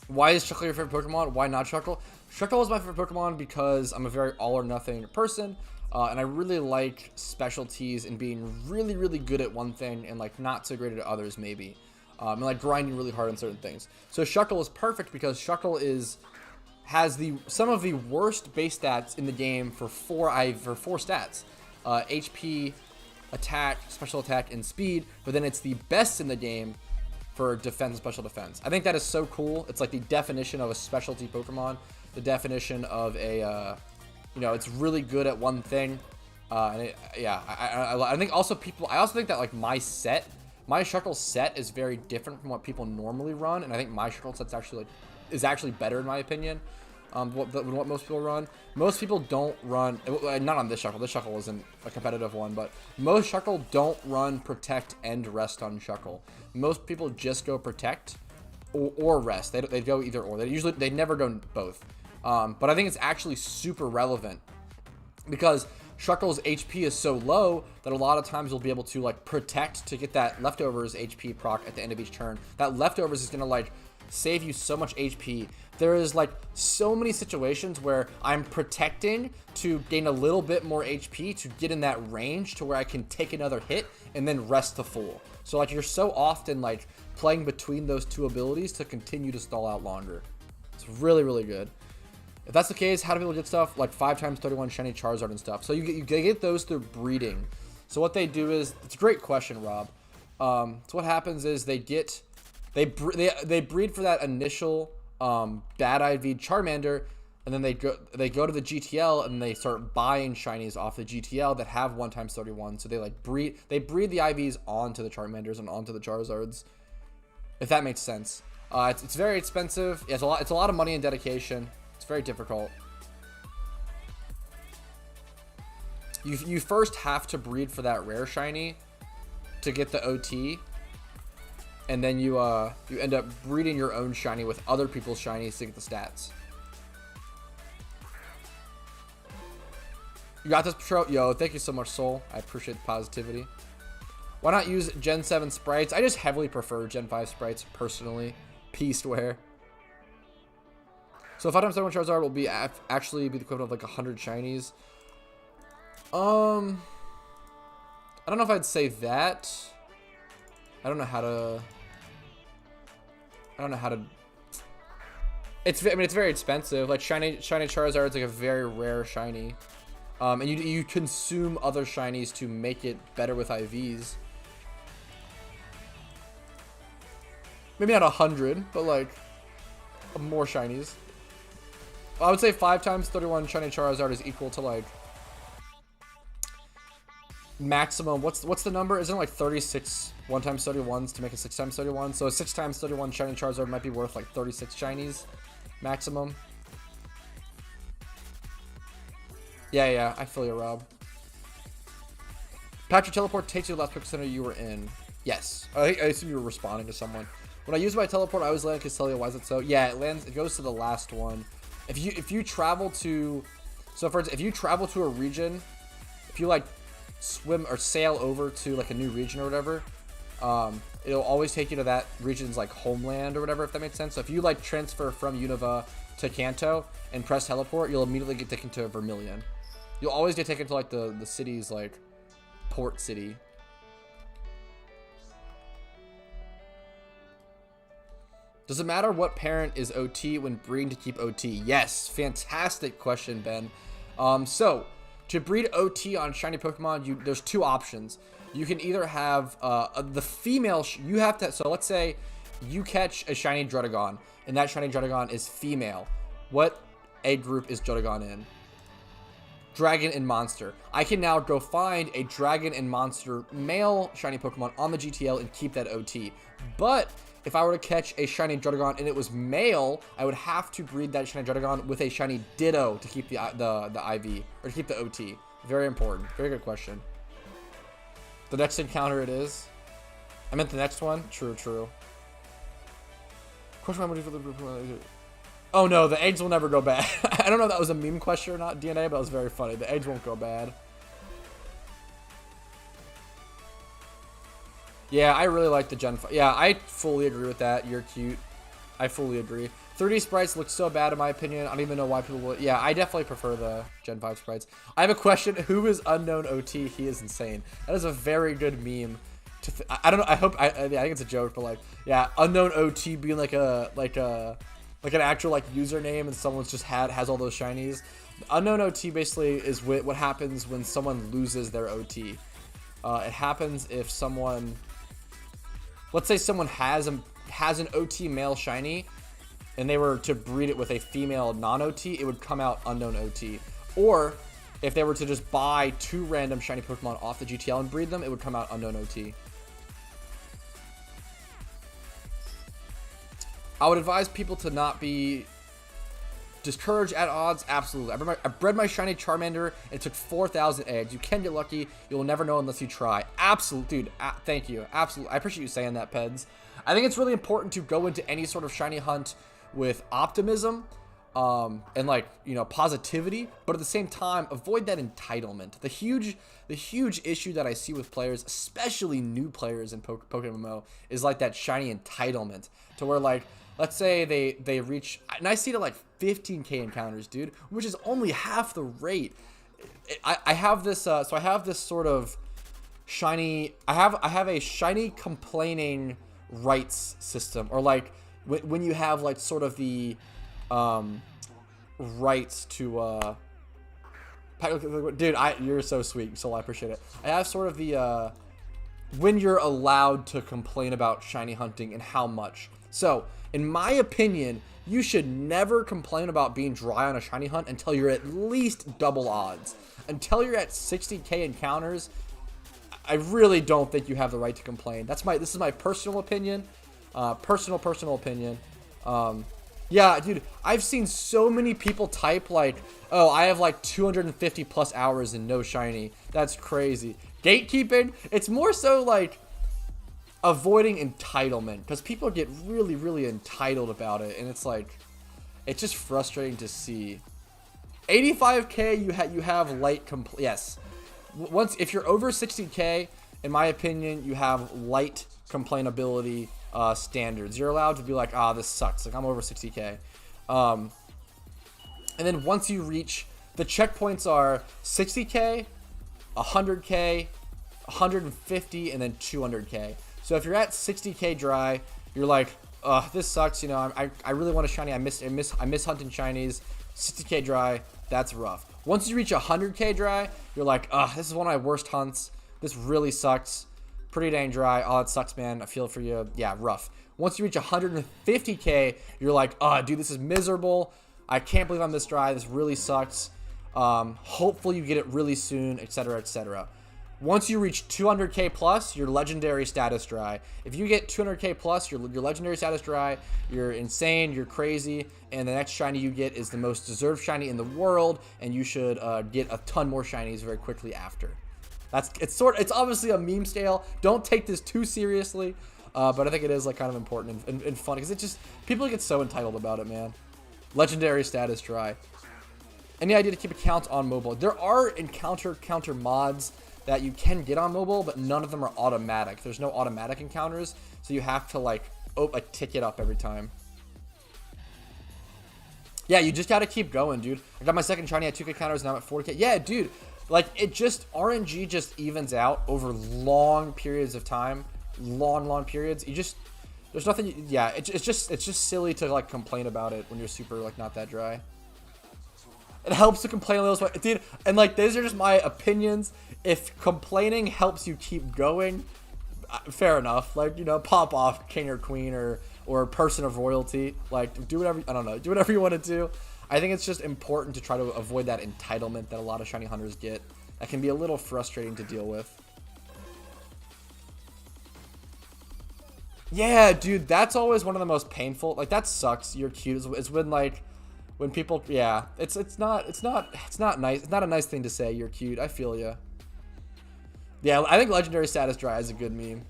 Why is Shuckle your favorite Pokemon? Why not Shuckle? Shuckle is my favorite Pokemon because I'm a very all or nothing person, and I really like specialties and being really, really good at one thing and like not so great at others maybe, and like grinding really hard on certain things. So Shuckle is perfect because Shuckle has some of the worst base stats in the game for four stats, HP, attack, special attack, and speed. But then it's the best in the game for defense and special defense. I think that is so cool. It's like the definition of a specialty Pokemon, the definition of a, it's really good at one thing. I think also I also think that like my Shuckle set is very different from what people normally run. And I think my Shuckle set's is actually better in my opinion. What most people run. Most people don't run, not on this Shuckle. This Shuckle isn't a competitive one, but most Shuckle don't run protect and rest on Shuckle. Most people just go protect or rest. They go either or. They never go both. But I think it's actually super relevant because Shuckle's HP is so low that a lot of times you'll be able to like protect to get that leftovers HP proc at the end of each turn. That leftovers is gonna like save you so much HP. There is like so many situations where I'm protecting to gain a little bit more HP to get in that range to where I can take another hit and then rest the full. So like you're so often like playing between those two abilities to continue to stall out longer. It's really, really good. If that's the case, how do people get stuff like 5x31 shiny Charizard and stuff? So you get those through breeding. So what they do is, it's a great question, Rob. So what happens is they breed for that initial bad IV Charmander, and then they go to the GTL and they start buying shinies off the GTL that have 1x31. So they breed the IVs onto the Charmanders and onto the Charizards, if that makes sense. It's very expensive. Yeah, it's a lot of money and dedication. It's very difficult. You first have to breed for that rare shiny to get the OT, and then you end up breeding your own shiny with other people's shinies to get the stats. You got this, Patro? Yo, thank you so much, Soul. I appreciate the positivity. Why not use Gen 7 sprites? I just heavily prefer Gen 5 sprites personally. Peaceware. So 5x31 Charizard will actually be the equivalent of like 100 shinies. I don't know if I'd say that. I don't know how to. It's very expensive. Like shiny Charizard is like a very rare shiny, and you consume other shinies to make it better with IVs. Maybe not 100, but like more shinies. I would say 5x31 shiny Charizard is equal to like maximum. What's the number? Isn't it like 36 1x31s to make a 6x31? So a 6x31 shiny Charizard might be worth like 36 shinies maximum. Yeah, I feel you, Rob. Patrick, teleport takes you to the last Poke Center you were in. Yes. I assume you were responding to someone. When I use my teleport, I always land Castelia. Why is it so? Yeah, it goes to the last one. If you travel to, so for instance, if you travel to a region, if you like swim or sail over to like a new region or whatever, it'll always take you to that region's like homeland or whatever, if that makes sense. So if you like transfer from Unova to Kanto and press teleport, you'll immediately get taken to Vermilion. You'll always get taken to like the city's like port city. Does it matter what parent is OT when breeding to keep OT? Yes, fantastic question, Ben. So to breed OT on shiny Pokemon, there's two options. You can either have the female. You have to. So let's say you catch a shiny DRUDDIGON, and that shiny DRUDDIGON is female. What egg group is DRUDDIGON in? Dragon and Monster. I can now go find a Dragon and Monster male shiny Pokemon on the GTL and keep that OT. But if I were to catch a shiny DRUDDIGON and it was male, I would have to breed that shiny DRUDDIGON with a shiny Ditto to keep the IV, or to keep the OT. Very important. Very good question. The next encounter it is. I meant the next one. True, true. Question for the... Oh no, the eggs will never go bad. I don't know if that was a meme question or not, DNA, but it was very funny. The eggs won't go bad. Yeah, I really like the Gen 5. Yeah, I fully agree with that. You're cute. I fully agree. 3D sprites look so bad in my opinion. I don't even know why people would. Yeah, I definitely prefer the Gen 5 sprites. I have a question. Who is unknown OT? He is insane. That is a very good meme. I don't know. I hope. I think it's a joke, but like, yeah, unknown OT being like an actual like username, and someone's just has all those shinies. Unknown OT basically is what happens when someone loses their OT. It happens if someone, let's say someone has an OT male shiny, and they were to breed it with a female non-OT, it would come out unknown OT. Or if they were to just buy 2 random shiny Pokemon off the GTL and breed them, it would come out unknown OT. I would advise people to not be discouraged at odds. Absolutely. I bred my shiny Charmander, and it took 4,000 eggs. You can get lucky. You'll never know unless you try. Absolutely, dude. Thank you. Absolutely. I appreciate you saying that, Peds. I think it's really important to go into any sort of shiny hunt with optimism and like, you know, positivity, but at the same time avoid that entitlement. The huge issue that I see with players, especially new players in PokeMMO, is like that shiny entitlement, to where like, let's say they reach, and I see it at like 15k encounters, dude, which is only half the rate. I have this so I have this sort of shiny, I have a shiny complaining rights system, or like when you have like sort of the rights to dude, you're so sweet, so I appreciate it. I have sort of the when you're allowed to complain about shiny hunting and how much. So in my opinion, you should never complain about being dry on a shiny hunt until you're at least double odds. Until you're at 60k encounters, I really don't think you have the right to complain. This is my personal opinion. Personal opinion. Yeah, dude, I've seen so many people type like, oh, I have like 250 plus hours and no shiny. That's crazy. Gatekeeping, it's more so like avoiding entitlement, because people get really entitled about it, and it's like, it's just frustrating to see. 85k, you have light yes. If you're over 60k, in my opinion, you have light complainability standards. You're allowed to be like, this sucks, like I'm over 60k. And then once you reach, the checkpoints are 60k, 100k, 150, and then 200k. So if you're at 60k dry, you're like, this sucks, you know, I really want a shiny, I miss hunting shinies. 60k dry, that's rough. Once you reach 100k dry, you're like, this is one of my worst hunts. This really sucks. Pretty dang dry. Oh, it sucks, man. I feel for you. Yeah, rough. Once you reach 150k, you're like, dude, this is miserable. I can't believe I'm this dry. This really sucks. Hopefully you get it really soon, etc., etc. Once you reach 200k plus, your legendary status dry. If you get 200k plus, your legendary status dry, you're insane, you're crazy, and the next shiny you get is the most deserved shiny in the world, and you should get a ton more shinies very quickly after. It's obviously a meme scale. Don't take this too seriously, but I think it is like kind of important and fun, because it just, people get so entitled about it, man. Legendary status dry. Any idea to keep a count on mobile? There are encounter counter mods that you can get on mobile, but none of them are automatic. There's no automatic encounters, so you have to like a ticket up every time. Yeah, you just gotta keep going, dude. I got my second shiny at 2k encounters, now I'm at 40k. Yeah, dude, like it just, RNG just evens out over long periods of time, long periods. You just, there's nothing. Yeah, it's just silly to like complain about it when you're super like not that dry. It helps to complain a little, dude, and like these are just my opinions. If complaining helps you keep going, fair enough. Like, you know, pop off king or queen or person of royalty. Like, do whatever, I don't know, do whatever you want to do. I think it's just important to try to avoid that entitlement that a lot of shiny hunters get. That can be a little frustrating to deal with. Yeah, dude, that's always one of the most painful. Like, that sucks. You're cute. It's when like, when people, yeah, it's not nice. It's not a nice thing to say. You're cute. I feel ya. Yeah, I think legendary status dry is a good meme.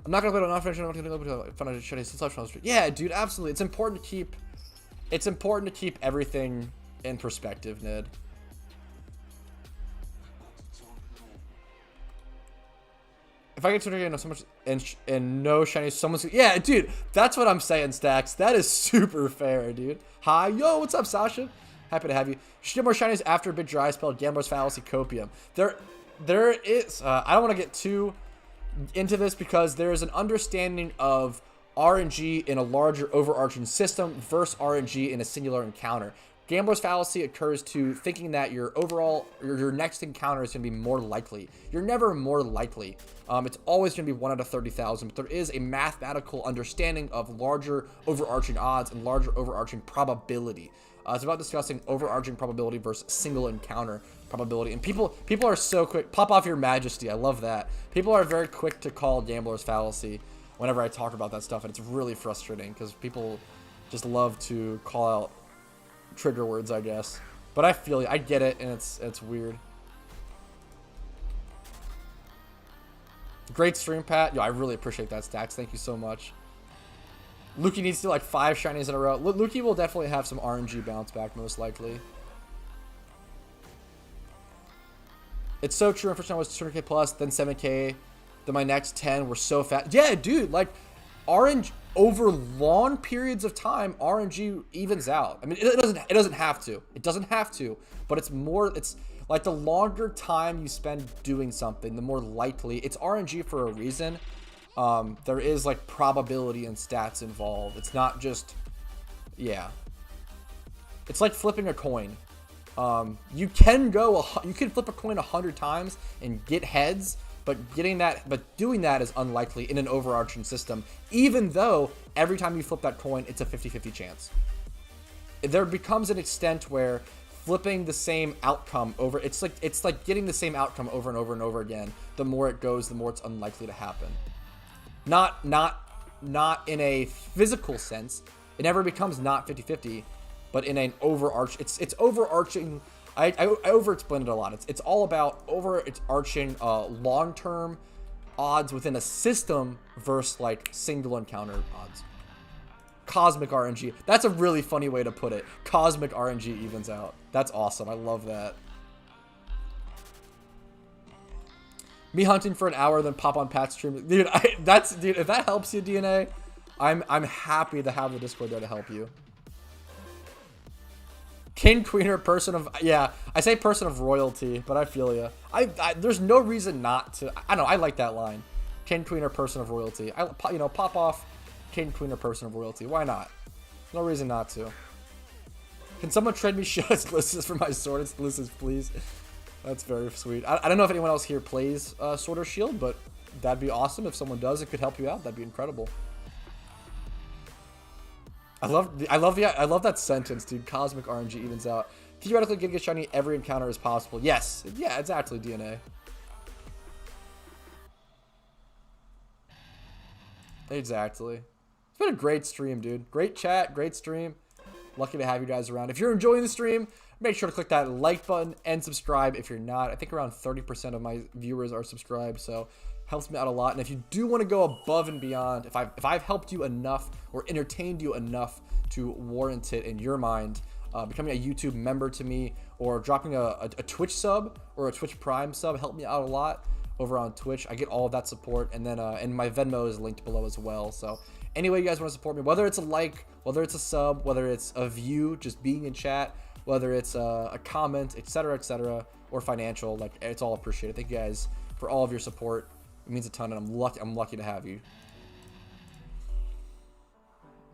I'm not gonna play it on offense. I'm not gonna go fun on Shinies. Yeah, dude, absolutely. It's important to keep. It's important to keep everything in perspective, Ned. If I get to know so much and no shiny, someone's yeah, dude. That's what I'm saying, Stacks. That is super fair, dude. Hi, yo, what's up, Sasha? Happy to have you. You should get more shinies after a big dry spell. Gambler's fallacy, copium. There is. I don't want to get too into this because there is an understanding of RNG in a larger overarching system versus RNG in a singular encounter. Gambler's fallacy occurs to thinking that your next encounter is going to be more likely. You're never more likely. It's always going to be 1 out of 30,000, but there is a mathematical understanding of larger overarching odds and larger overarching probability. It's about discussing overarching probability versus single encounter probability. And people are so quick. Pop off your majesty. I love that. People are very quick to call Gambler's fallacy whenever I talk about that stuff, and it's really frustrating because people just love to call out trigger words, I guess. But I feel you. I get it, and it's weird. Great stream, Pat. Yo, I really appreciate that, Stacks. Thank you so much. Lukey needs to do like 5 shinies in a row. Lukey will definitely have some RNG bounce back, most likely. It's so true. My first time was 200k plus, then 7k. Then my next 10 were so fast. Yeah, dude, like RNG over long periods of time, RNG evens out. I mean, it doesn't have to. It doesn't have to, but it's more. It's like the longer time you spend doing something, the more likely it's RNG for a reason. There is like probability and stats involved. It's not just, yeah. It's like flipping a coin. You can flip a coin 100 times and get heads, but doing that is unlikely in an overarching system, even though every time you flip that coin, it's a 50-50 chance. There becomes an extent where flipping the same outcome over, it's like getting the same outcome over and over and over again. The more it goes, the more it's unlikely to happen. Not in a physical sense. It never becomes not 50-50, but in an overarch, it's overarching. I over-explained it a lot. It's all about overarching long-term odds within a system versus like single encounter odds. Cosmic RNG. That's a really funny way to put it. Cosmic RNG evens out. That's awesome. I love that. Me hunting for an hour, then pop on Pat's stream. Dude, dude, if that helps you, DNA, I'm happy to have the Discord there to help you. King, queener, person of, yeah, I say person of royalty, but I feel ya. There's no reason not to. I know, I like that line. King, queener, person of royalty. Pop off king, queener, person of royalty. Why not? No reason not to. Can someone trade me exclusives for my sword exclusives, please? That's very sweet. I don't know if anyone else here plays Sword or Shield, but that'd be awesome. If someone does, it could help you out. That'd be incredible. I love that sentence, dude. Cosmic RNG evens out. Theoretically, get shiny every encounter is possible. Yes. Yeah, exactly, DNA. Exactly. It's been a great stream, dude. Great chat, great stream. Lucky to have you guys around. If you're enjoying the stream, make sure to click that like button and subscribe if you're not. I think around 30% of my viewers are subscribed, so helps me out a lot. And if you do want to go above and beyond, if I've helped you enough or entertained you enough to warrant it in your mind, becoming a YouTube member to me or dropping a Twitch sub or a Twitch Prime sub helped me out a lot over on Twitch. I get all of that support, and then and my Venmo is linked below as well. So anyway, you guys want to support me, whether it's a like, whether it's a sub, whether it's a view, just being in chat, whether it's a comment, etc., or financial, like, it's all appreciated. Thank you guys for all of your support. It means a ton, and I'm lucky to have you.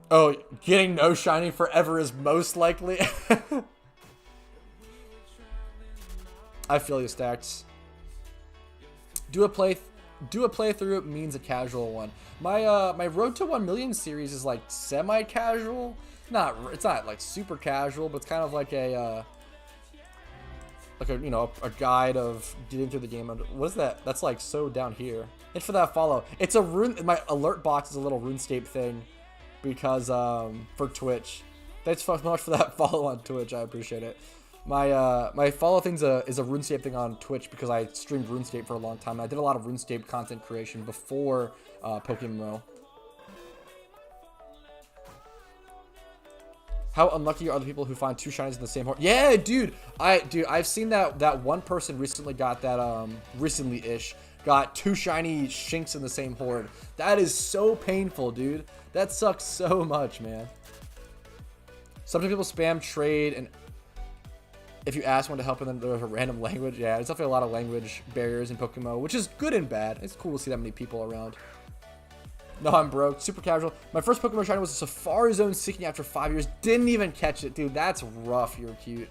Oh, getting no shiny forever is most likely. I feel you, Stacks. Do a playthrough means a casual one. My Road to 1 Million series is like semi-casual. It's not like super casual, but it's kind of like a like a, you know, a guide of getting through the game. What is that? That's like so down here. And for that follow, it's a my alert box is a little RuneScape thing because for Twitch. Thanks so much for that follow on Twitch. I appreciate it. My follow thing's is a RuneScape thing on Twitch because I streamed RuneScape for a long time. And I did a lot of RuneScape content creation before PokeMMO. How unlucky are the people who find 2 shinies in the same horde? Yeah, dude. I've seen that one person recently got that recently-ish got 2 shiny shinks in the same horde. That is so painful, dude. That sucks so much, man. Some people spam trade, and if you ask one to help, and then there's a random language. Yeah, there's definitely a lot of language barriers in PokeMMO, which is good and bad. It's cool to see that many people around. No, I'm broke. Super casual. My first Pokemon shiny was a Safari Zone Seeking after 5 years. Didn't even catch it. Dude, that's rough. You're cute.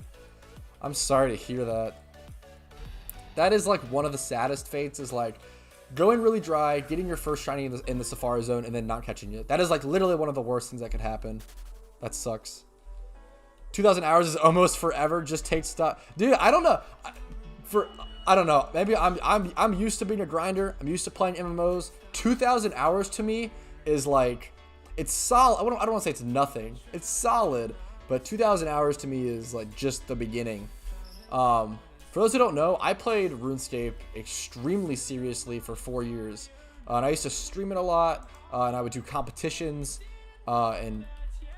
I'm sorry to hear that. That is like one of the saddest fates, is like going really dry, getting your first shiny in the Safari Zone, and then not catching it. That is like literally one of the worst things that could happen. That sucks. 2,000 hours is almost forever. Just take stock. Dude, I don't know. I don't know. Maybe I'm used to being a grinder. I'm used to playing MMOs. 2,000 hours to me is like, it's solid. I don't want to say it's nothing. It's solid, but 2,000 hours to me is like just the beginning. For those who don't know, I played RuneScape extremely seriously for 4 years, and I used to stream it a lot, and I would do competitions and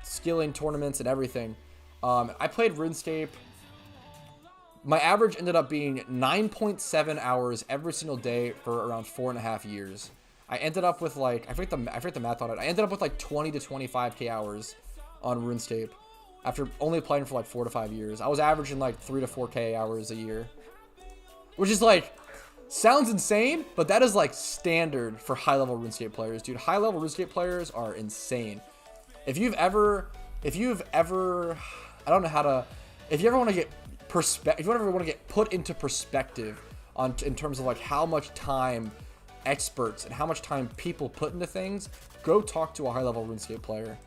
skilling tournaments and everything. I played RuneScape. My average ended up being 9.7 hours every single day for around 4.5 years. I ended up with like, I forget the math on it. I ended up with like 20 to 25k hours on RuneScape after only playing for like 4 to 5 years. I was averaging like 3 to 4k hours a year, which is like, sounds insane, but that is like standard for high level RuneScape players, dude. High level RuneScape players are insane. If you ever, I don't know how to, if you ever want to get put into perspective in terms of like how much time experts and how much time people put into things, go talk to a high level RuneScape player.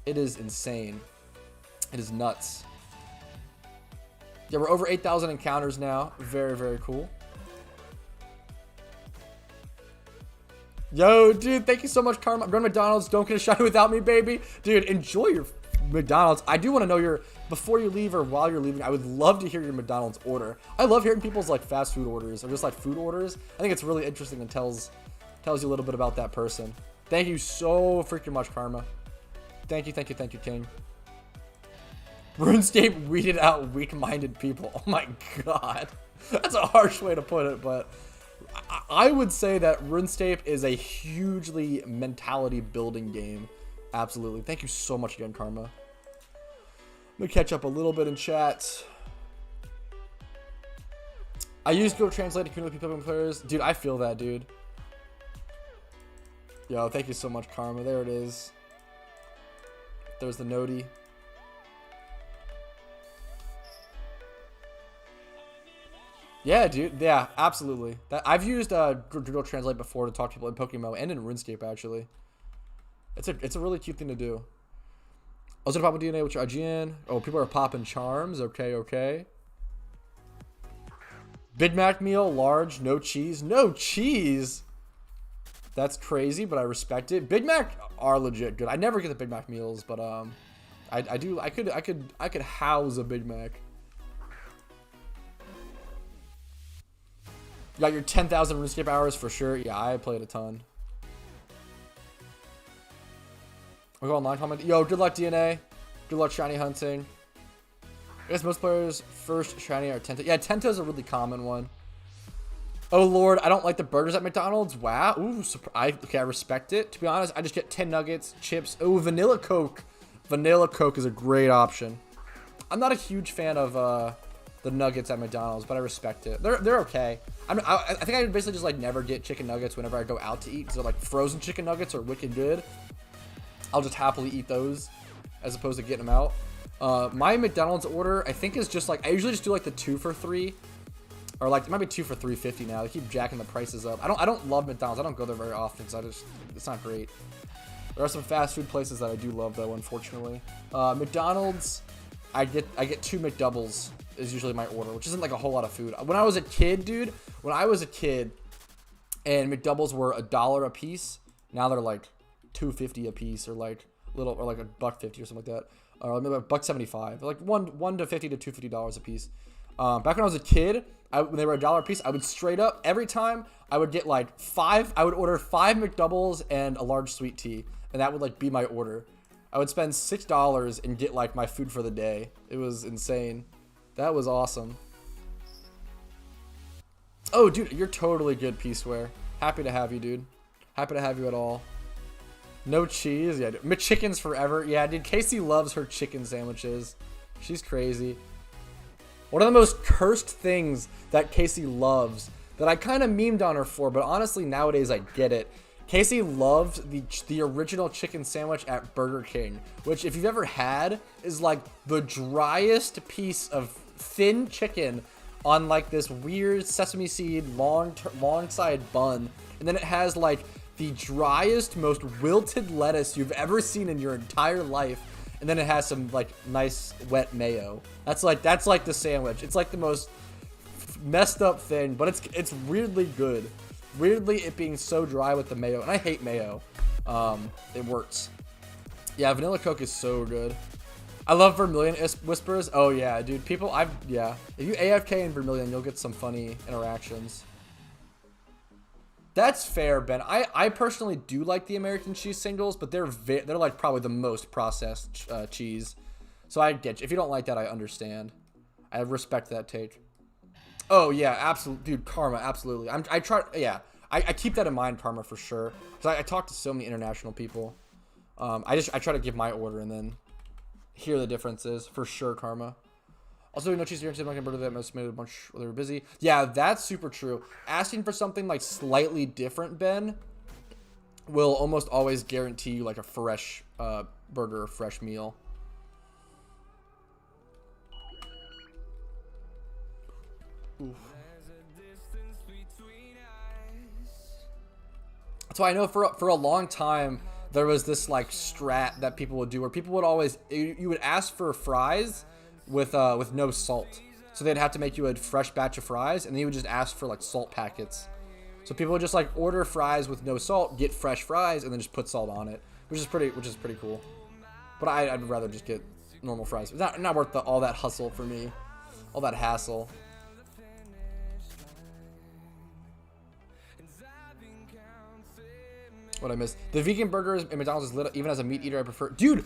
It is insane. It is nuts. Yeah, we're over 8,000 encounters now. Very, very cool. Yo, dude, thank you so much, Karma. I'm going to McDonald's. Don't get a shiny without me, baby. Dude, enjoy your McDonald's. I do want to know your, before you leave or while you're leaving, I would love to hear your McDonald's order. I love hearing people's like fast food orders or just like food orders. I think it's really interesting and tells you a little bit about that person. Thank you so freaking much, Karma. Thank you, King. RuneScape weeded out weak-minded people. Oh my god. That's a harsh way to put it, but I would say that RuneScape is a hugely mentality building game. Absolutely. Thank you so much again, Karma. Let me catch up a little bit in chat. I use Google Translate to communicate with Pokemon players. Dude, I feel that, dude. Yo, thank you so much, Karma. There it is. There's the noti. Yeah, dude. Yeah, absolutely. I've used Google Translate before to talk to people in PokeMMO and in RuneScape, actually. It's a really cute thing to do. I was gonna pop a DNA with your IGN. Oh, people are popping charms. Okay. Big Mac meal, large, no cheese. No cheese? That's crazy, but I respect it. Big Mac are legit good. I never get the Big Mac meals, but I could house a Big Mac. You got your 10,000 RuneScape hours for sure. Yeah, I played a ton. We'll go online comment. Yo, good luck, DNA. Good luck shiny hunting. I guess most players' first shiny are Tento. Yeah, Tento's a really common one. Oh, Lord, I don't like the burgers at McDonald's. Wow. Ooh, okay, I respect it. To be honest, I just get 10 nuggets, chips. Oh, vanilla Coke. Vanilla Coke is a great option. I'm not a huge fan of the nuggets at McDonald's, but I respect it. They're okay. I think I basically just like never get chicken nuggets whenever I go out to eat, because they're like frozen chicken nuggets are wicked good. I'll just happily eat those as opposed to getting them out. My McDonald's order, I think, is just like, I usually just do like the 2 for $3, or like it might be 2 for $3.50 now. They keep jacking the prices up. I don't love McDonald's. I don't go there very often, so it's not great. There are some fast food places that I do love though, unfortunately. McDonald's, I get 2 McDoubles is usually my order, which isn't like a whole lot of food. When I was a kid, dude, and McDoubles were $1 a piece, now they're like $2.50 a piece, or like little, or like $1.50 or something like that, or maybe $1.75, like $1 to $50 to $250 a piece. Back when I was a kid, when they were $1 a piece, I would straight up every time I would get like I would order 5 McDoubles and a large sweet tea, and that would like be my order. I would spend $6 and get like my food for the day. It was insane. That was awesome. Oh, dude, you're totally good, Peaceware. Happy to have you, dude. Happy to have you at all. No cheese? Yeah, dude. McChickens forever. Yeah, dude, Casey loves her chicken sandwiches. She's crazy. One of the most cursed things that Casey loves, that I kind of memed on her for, but honestly, nowadays I get it. Casey loved the original chicken sandwich at Burger King, which, if you've ever had, is like the driest piece of thin chicken on like this weird sesame seed long side bun, and then it has like the driest, most wilted lettuce you've ever seen in your entire life, and then it has some like nice wet mayo. That's like the sandwich. It's like the most messed up thing, but it's weirdly good. Weirdly, it being so dry with the mayo, and I hate mayo. It works. Yeah, vanilla Coke is so good. I love Vermilion Whispers. Oh yeah, dude. If you AFK in Vermilion, you'll get some funny interactions. That's fair, Ben. I personally do like the American cheese singles, but they're like probably the most processed cheese. So I get you. If you don't like that, I understand. I respect that take. Oh yeah, absolutely, dude. Karma, absolutely. I keep that in mind, Karma, for sure. Because I talk to so many international people. I try to give my order and then hear the differences for sure, Karma. Also, no cheese here. I'm like brother that most made a bunch while they were busy. Yeah, that's super true. Asking for something like slightly different, Ben, will almost always guarantee you like a fresh burger, fresh meal. Oof. That's why I know for a long time there was this like strat that people would do where people would always, you would ask for fries with no salt, so they'd have to make you a fresh batch of fries, and then you would just ask for like salt packets. So people would just like order fries with no salt, get fresh fries, and then just put salt on it, which is pretty cool. But I'd rather just get normal fries. It's not worth all that hustle for me, all that hassle. What I missed? The vegan burgers in McDonald's is lit. Even as a meat eater, I prefer. Dude,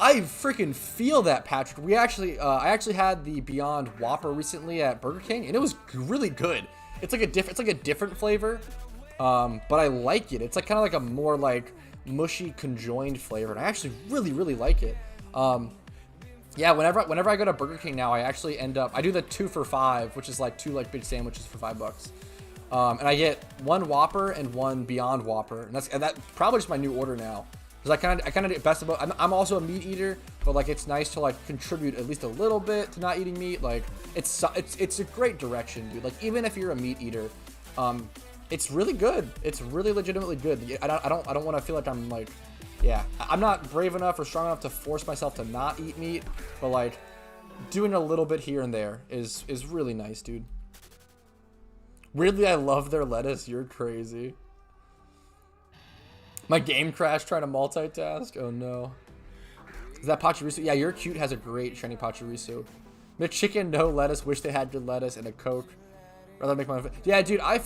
I freaking feel that, Patrick. I actually had the Beyond Whopper recently at Burger King, and it was really good. It's like a different flavor, but I like it. It's like kind of like a more like mushy conjoined flavor, and I actually really like it. Yeah, whenever I go to Burger King now, I actually end up, I do the 2 for $5, which is like 2 like big sandwiches for $5. And I get 1 Whopper and 1 Beyond Whopper, and that's probably just my new order now. Because I kind of do best of both. I'm also a meat eater, but like it's nice to like contribute at least a little bit to not eating meat. Like it's a great direction, dude. Like even if you're a meat eater, it's really good. It's really legitimately good. I don't want to feel like I'm like, yeah, I'm not brave enough or strong enough to force myself to not eat meat, but like doing a little bit here and there is really nice, dude. Weirdly, I love their lettuce. You're crazy. My game crashed trying to multitask. Oh no. Is that Pachirisu? Yeah, your cute has a great shiny Pachirisu. McChicken, no lettuce. Wish they had good lettuce and a Coke. Rather make my own. Yeah, dude. I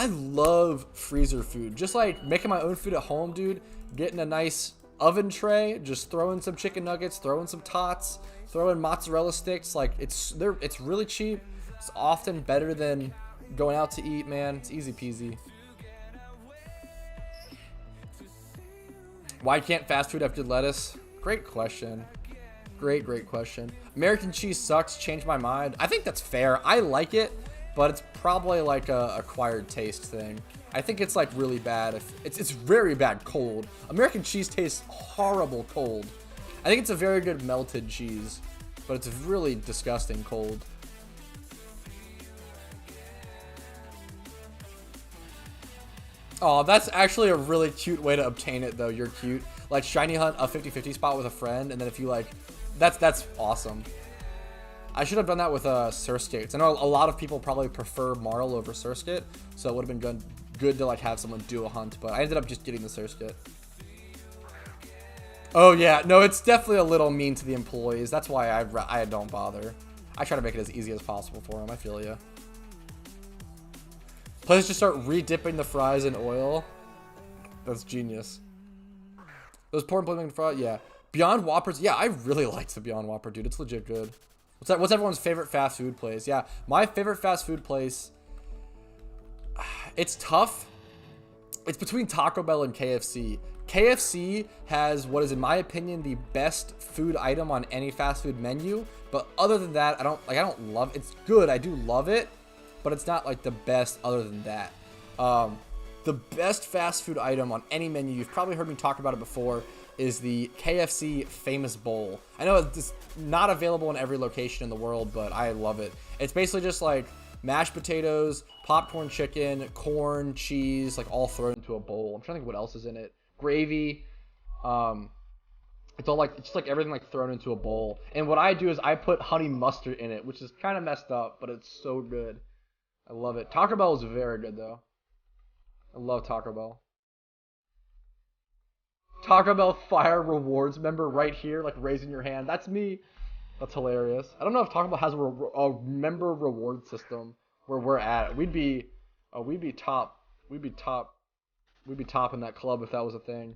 love freezer food. Just like making my own food at home, dude. Getting a nice oven tray, just throw in some chicken nuggets, throw in some tots, throw in mozzarella sticks. Like it's really cheap. It's often better than going out to eat, man. It's easy peasy. Why can't fast food have good lettuce? Great question. Great question. American cheese sucks. Changed my mind. I think that's fair. I like it, but it's probably like a acquired taste thing. I think it's like really bad. It's very bad cold. American cheese tastes horrible cold. I think it's a very good melted cheese, but it's really disgusting cold. Oh, that's actually a really cute way to obtain it, though. You're cute. Like, shiny hunt a 50-50 spot with a friend, and then if you, like... That's awesome. I should have done that with Surskit. I know a lot of people probably prefer Marl over Surskit, so it would have been good to like have someone do a hunt, but I ended up just getting the Surskit. Oh yeah, no, it's definitely a little mean to the employees. That's why I don't bother. I try to make it as easy as possible for them. I feel you. Players just start re-dipping the fries in oil. That's genius. Those poor employees making fries, yeah. Beyond Whoppers, yeah, I really liked the Beyond Whopper, dude. It's legit good. What's everyone's favorite fast food place? Yeah, my favorite fast food place. It's tough. It's between Taco Bell and KFC. KFC has what is, in my opinion, the best food item on any fast food menu. But other than that, I don't love it. It's good. I do love it, but it's not like the best other than that. The best fast food item on any menu, you've probably heard me talk about it before, is the KFC Famous Bowl. I know it's not available in every location in the world, but I love it. It's basically just like mashed potatoes, popcorn chicken, corn, cheese, like all thrown into a bowl. I'm trying to think what else is in it. Gravy. It's all like, it's just like everything like thrown into a bowl. And what I do is I put honey mustard in it, which is kind of messed up, but it's so good. I love it. Taco Bell is very good though. I love Taco Bell. Taco Bell Fire Rewards member right here, like raising your hand. That's me. That's hilarious. I don't know if Taco Bell has a member reward system where we're at. We'd be top. We'd be top in that club if that was a thing.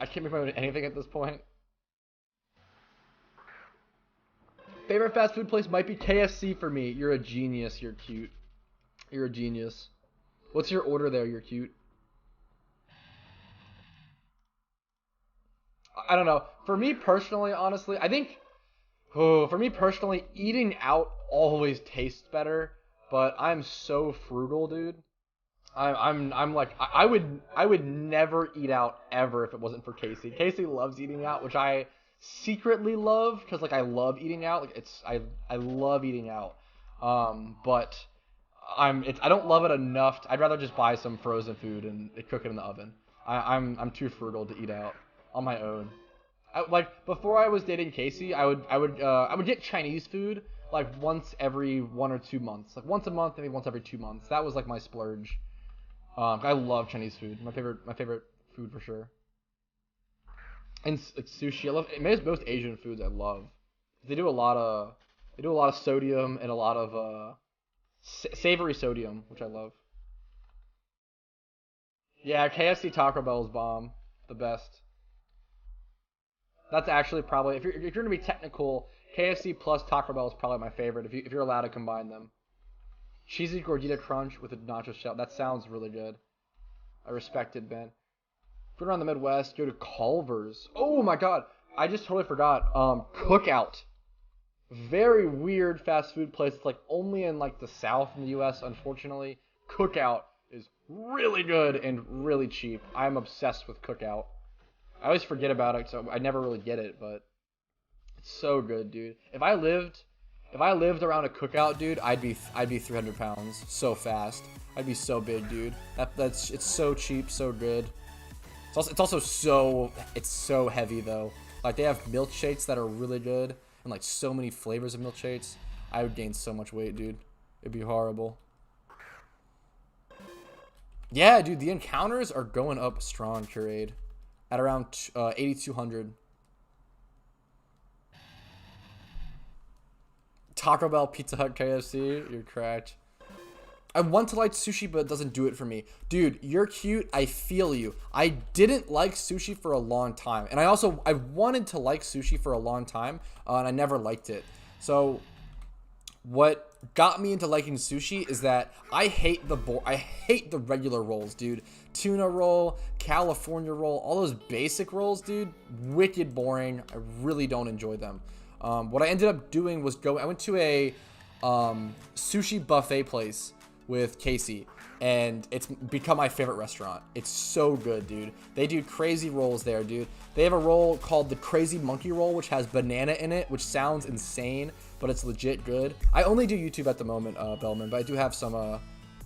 I can't remember anything at this point. Favorite fast food place might be KFC for me. You're a genius. You're cute. You're a genius. What's your order there? You're cute. I don't know. For me personally, honestly, I think, for me personally, eating out always tastes better. But I'm so frugal, dude. I'm like, I would never eat out ever if it wasn't for Casey. Casey loves eating out, which I secretly love because like I love eating out. Like I love eating out. But I don't love it enough. I'd rather just buy some frozen food and cook it in the oven. I'm too frugal to eat out on my own. Like before I was dating Casey, I would get Chinese food like once every 1 or 2 months, like once a month, maybe once every 2 months. That was like my splurge. I love Chinese food. My favorite food for sure. And like sushi, I love. Most Asian foods I love. They do a lot of sodium and a lot of savory sodium, which I love. Yeah, KFC Taco Bell is bomb, the best. That's actually probably if you're gonna be technical, KFC plus Taco Bell is probably my favorite if you're allowed to combine them. Cheesy gordita crunch with a nacho shell. That sounds really good. I respect it, Ben. If you're around the Midwest, go to Culver's. Oh my god, I just totally forgot. Cookout. Very weird fast food place. It's like only in like the South in the U.S. Unfortunately, Cookout is really good and really cheap. I'm obsessed with Cookout. I always forget about it, so I never really get it, but it's so good, dude. If I lived around a Cookout, dude, I'd be 300 pounds so fast. I'd be so big, dude. It's so cheap, so good. It's also so heavy though. Like they have milkshakes that are really good and like so many flavors of milkshakes. I would gain so much weight, dude. It'd be horrible. Yeah, dude, the encounters are going up strong, Curade, at around 8,200. Taco Bell, Pizza Hut, KFC. You're correct. I want to like sushi, but it doesn't do it for me. Dude, you're cute. I feel you. I didn't like sushi for a long time. And I wanted to like sushi for a long time, and I never liked it. So what got me into liking sushi is that I hate the regular rolls, dude. Tuna roll, California roll, all those basic rolls, dude, wicked boring. I really don't enjoy them. What I ended up doing was I went to a sushi buffet place with Casey, and it's become my favorite restaurant. It's so good, dude. They do crazy rolls there, dude. They have a roll called the Crazy Monkey Roll, which has banana in it, which sounds insane, but it's legit good. I only do YouTube at the moment, Bellman, but I do have some, I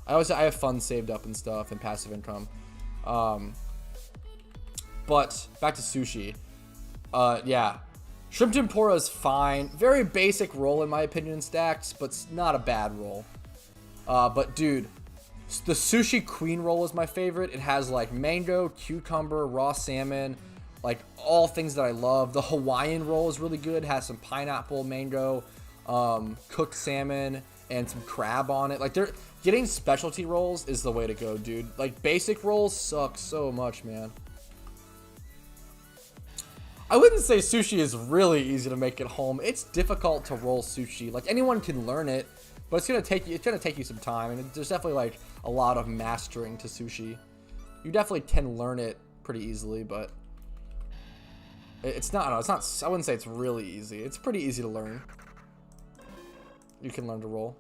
have funds saved up and stuff and passive income. But back to sushi. Yeah. Shrimp tempura is fine. Very basic roll in my opinion in stacks, but it's not a bad roll. But dude, the sushi queen roll is my favorite. It has like mango, cucumber, raw salmon, like all things that I love. The Hawaiian roll is really good. It has some pineapple, mango, cooked salmon, and some crab on it. Like, getting specialty rolls is the way to go, dude. Like, basic rolls suck so much, man. I wouldn't say sushi is really easy to make at home. It's difficult to roll sushi. Like, anyone can learn it, but it's gonna take you some time, and there's definitely like a lot of mastering to sushi. You definitely can learn it pretty easily, but it's not. No, it's not. I wouldn't say it's really easy. It's pretty easy to learn. You can learn to roll.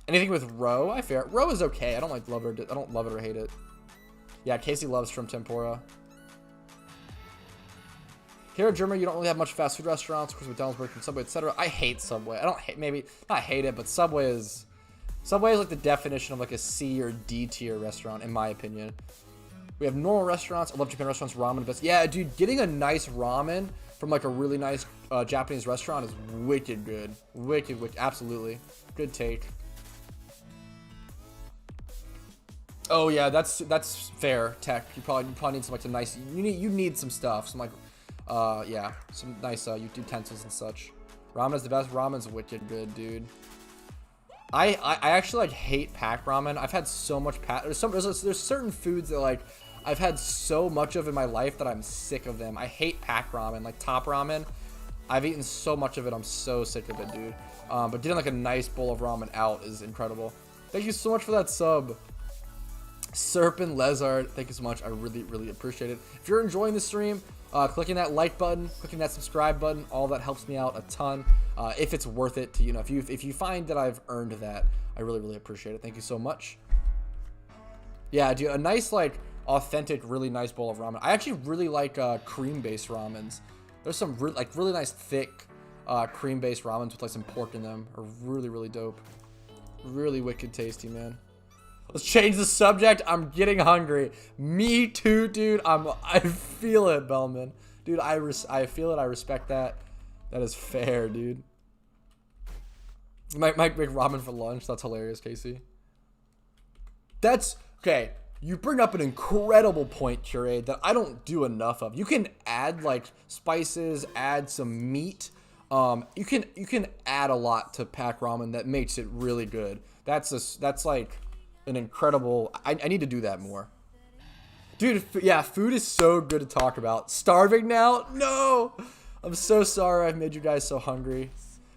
Anything with roe, I fear. Roe is okay. I don't love it or hate it. Yeah, Casey loves shrimp tempura. Here in Germany, you don't really have much fast food restaurants. Of course, McDonald's, Burger King, Subway, etc. I hate Subway. I don't hate, maybe not hate it, but Subway is like the definition of like a C or D tier restaurant, in my opinion. We have normal restaurants. I love Japan restaurants. Ramen best. Yeah, dude, getting a nice ramen from like a really nice Japanese restaurant is wicked good. Wicked, absolutely. Good take. Oh yeah, that's fair. Tech. You probably need some like some nice. You need some stuff. Some like, yeah, some nice utensils and such. Ramen is the best. Ramen's wicked good, dude. I actually like hate pack ramen. I've had so much pack. There's certain foods that like I've had so much of in my life that I'm sick of them. I hate pack ramen, like top ramen. I've eaten so much of it. I'm so sick of it, dude. But getting like a nice bowl of ramen out is incredible. Thank you so much for that sub. Serpent Lezard, thank you so much. I really appreciate it. If you're enjoying the stream, clicking that like button, clicking that subscribe button, all that helps me out a ton. If it's worth it to, you know, if you find that I've earned that, I really appreciate it. Thank you so much. Yeah, dude, a nice like authentic, really nice bowl of ramen. I actually really like cream-based ramens. There's some really nice thick cream-based ramens with like some pork in them. Are really dope. Really wicked tasty, man. Let's change the subject. I'm getting hungry. Me too, dude. I feel it, Bellman. Dude, I feel it. I respect that. That is fair, dude. Might make ramen for lunch. That's hilarious, Casey. That's okay. You bring up an incredible point, Curate, that I don't do enough of. You can add like spices, add some meat. You can add a lot to pack ramen that makes it really good. That's like an incredible. I need to do that more, dude. Yeah, food is so good to talk about. Starving now? No, I'm so sorry I've made you guys so hungry.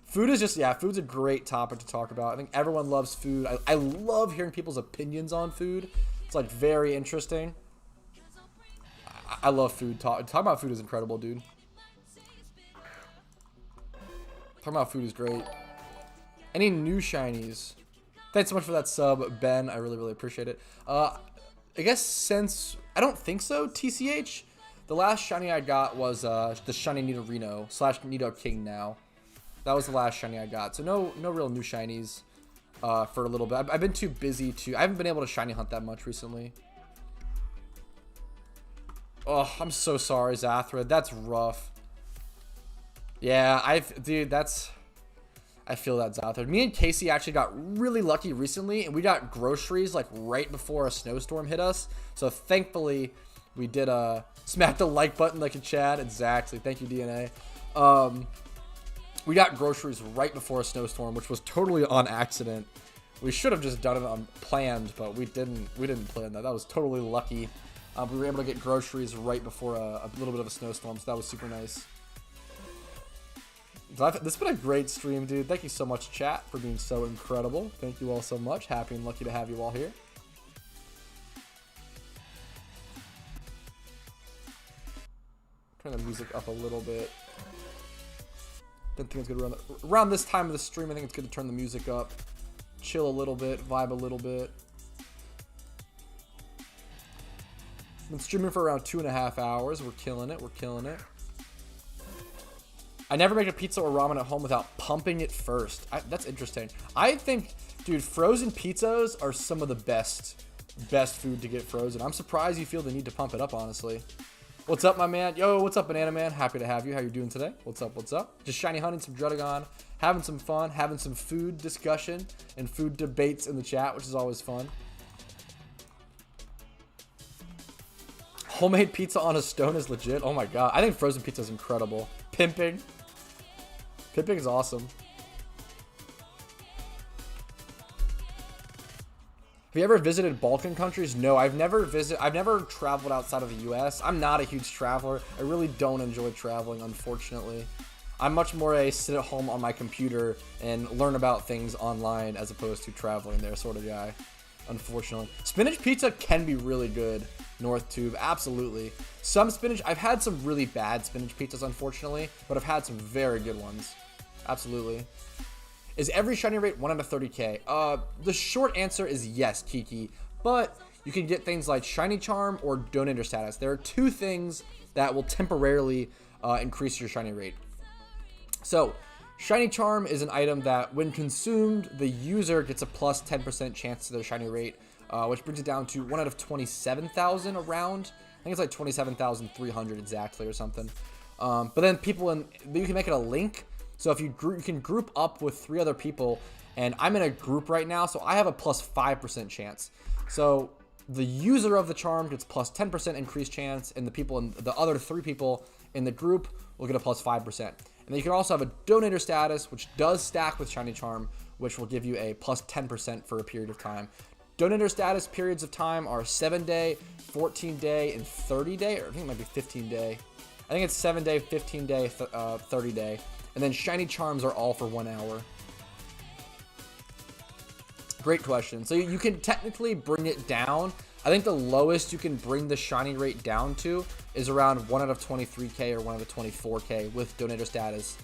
Food is just, yeah, food's a great topic to talk about. I think everyone loves food. I love hearing people's opinions on food. It's like very interesting. I love food. Talking about food is incredible, dude. Talking about food is great. Any new shinies? Thanks so much for that sub, Ben. I really appreciate it. I guess since, I don't think so, TCH. The last shiny I got was the shiny Nidorino / Nidoking now. That was the last shiny I got. So no real new shinies for a little bit. I've been too busy I haven't been able to shiny hunt that much recently. Oh, I'm so sorry, Zathra. That's rough. Yeah, dude, I feel that, Zathra. Me and Casey actually got really lucky recently, and we got groceries like right before a snowstorm hit us. So thankfully, we did smack the like button like a Chad. Exactly. Thank you, DNA. We got groceries right before a snowstorm, which was totally on accident. We should have just done it unplanned, but we didn't plan that. That was totally lucky. We were able to get groceries right before a little bit of a snowstorm, so that was super nice. This has been a great stream, dude. Thank you so much, chat, for being so incredible. Thank you all so much. Happy and lucky to have you all here. Turn the music up a little bit. Didn't think it's good around this time of the stream. I think it's good to turn the music up, chill a little bit, vibe a little bit. Been streaming for around 2.5 hours. We're killing it. We're killing it. I never make a pizza or ramen at home without pumping it first. That's interesting. I think, dude, frozen pizzas are some of the best food to get frozen. I'm surprised you feel the need to pump it up, honestly. What's up, my man? Yo, what's up, Banana Man? Happy to have you. How you doing today? What's up? What's up? Just shiny hunting some DRUDDIGON, having some fun, having some food discussion and food debates in the chat, which is always fun. Homemade pizza on a stone is legit. Oh my god. I think frozen pizza is incredible. Pimping. Pimping is awesome. Have you ever visited Balkan countries? No, I've never traveled outside of the US. I'm not a huge traveler. I really don't enjoy traveling, unfortunately. I'm much more a sit at home on my computer and learn about things online as opposed to traveling there sort of guy, unfortunately. Spinach pizza can be really good. North Tube, absolutely. Some spinach, I've had some really bad spinach pizzas, unfortunately, but I've had some very good ones. Absolutely. Is every shiny rate 1 out of 30k? The short answer is yes, Kiki, but you can get things like shiny charm or donator status. There are two things that will temporarily increase your shiny rate. So shiny charm is an item that when consumed, the user gets a plus 10% chance to their shiny rate, which brings it down to 1 out of 27,000 around. I think it's like 27,300 exactly or something. But then you can make it a link. So if you can group up with 3 other people, and I'm in a group right now, so I have a plus 5% chance. So the user of the charm gets plus 10% increased chance, and the other 3 people in the group will get a plus 5%. And then you can also have a donator status, which does stack with shiny charm, which will give you a plus 10% for a period of time. Donator status periods of time are 7-day, 14-day, and 30-day, or I think it might be 15-day. I think it's 7-day, 15-day, 30-day. And then shiny charms are all for 1 hour. Great question. So you can technically bring it down. I think the lowest you can bring the shiny rate down to is around 1 out of 23k or 1 out of 24k with donator status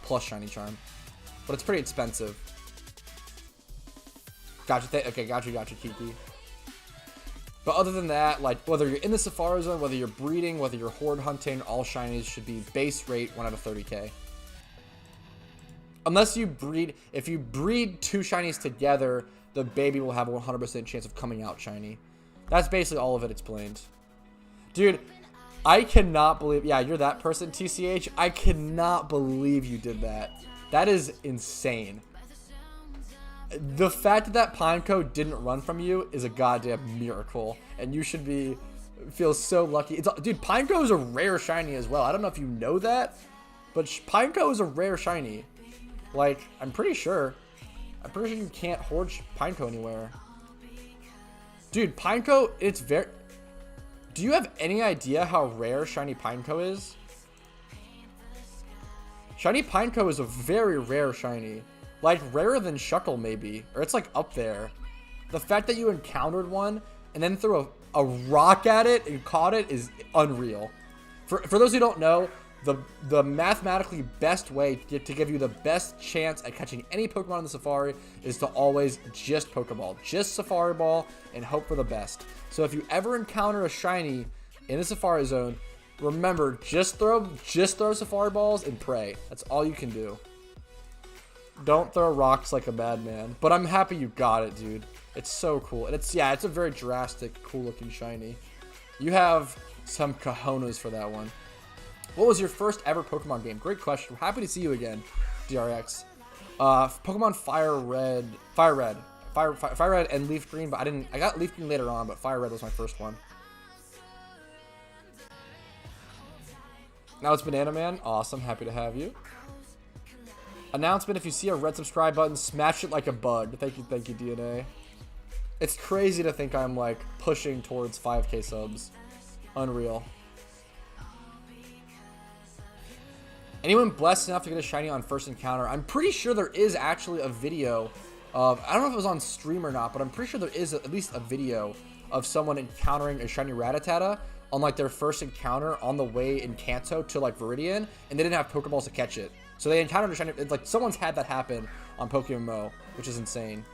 plus shiny charm. But it's pretty expensive. Gotcha. Okay, gotcha, Kiki. But other than that, like whether you're in the Safari Zone, whether you're breeding, whether you're horde hunting, all shinies should be base rate 1 out of 30k. Unless you breed, if you breed 2 shinies together, the baby will have a 100% chance of coming out shiny. That's basically all of it explained. Dude, I cannot believe, yeah, you're that person, TCH. I cannot believe you did that. That is insane. The fact that Pineco didn't run from you is a goddamn miracle. And you should feel so lucky. Dude, Pineco is a rare shiny as well. I don't know if you know that, but Pineco is a rare shiny. Like, I'm pretty sure you can't hoard Pineco anywhere. Dude, Pineco, it's very... Do you have any idea how rare shiny Pineco is? Shiny Pineco is a very rare shiny. Like, rarer than Shuckle, maybe. Or it's, like, up there. The fact that you encountered one and then threw a rock at it and caught it is unreal. For those who don't know, the mathematically best way to give you the best chance at catching any Pokemon in the Safari is to always just Pokeball. Just Safari Ball and hope for the best. So if you ever encounter a shiny in the Safari Zone, remember, just throw Safari Balls and pray. That's all you can do. Don't throw rocks like a madman. But I'm happy you got it, dude. It's so cool. And it's a very drastic, cool looking shiny. You have some cojones for that one. What was your first ever Pokemon game? Great question. We're happy to see you again, DRX. Pokemon Fire Red and Leaf Green, but I got Leaf Green later on, but Fire Red was my first one. Now it's Banana Man. Awesome. Happy to have you. Announcement: if you see a red subscribe button, smash it like a bug. Thank you, DNA. It's crazy to think I'm like pushing towards 5k subs. Unreal. Anyone blessed enough to get a shiny on first encounter? I'm pretty sure there is actually a video of, I don't know if it was on stream or not, but I'm pretty sure there is at least a video of someone encountering a shiny Rattata on like their first encounter on the way in Kanto to like Viridian, and they didn't have Pokeballs to catch it. So they encountered a shiny, it's like someone's had that happen on PokeMMO, which is insane.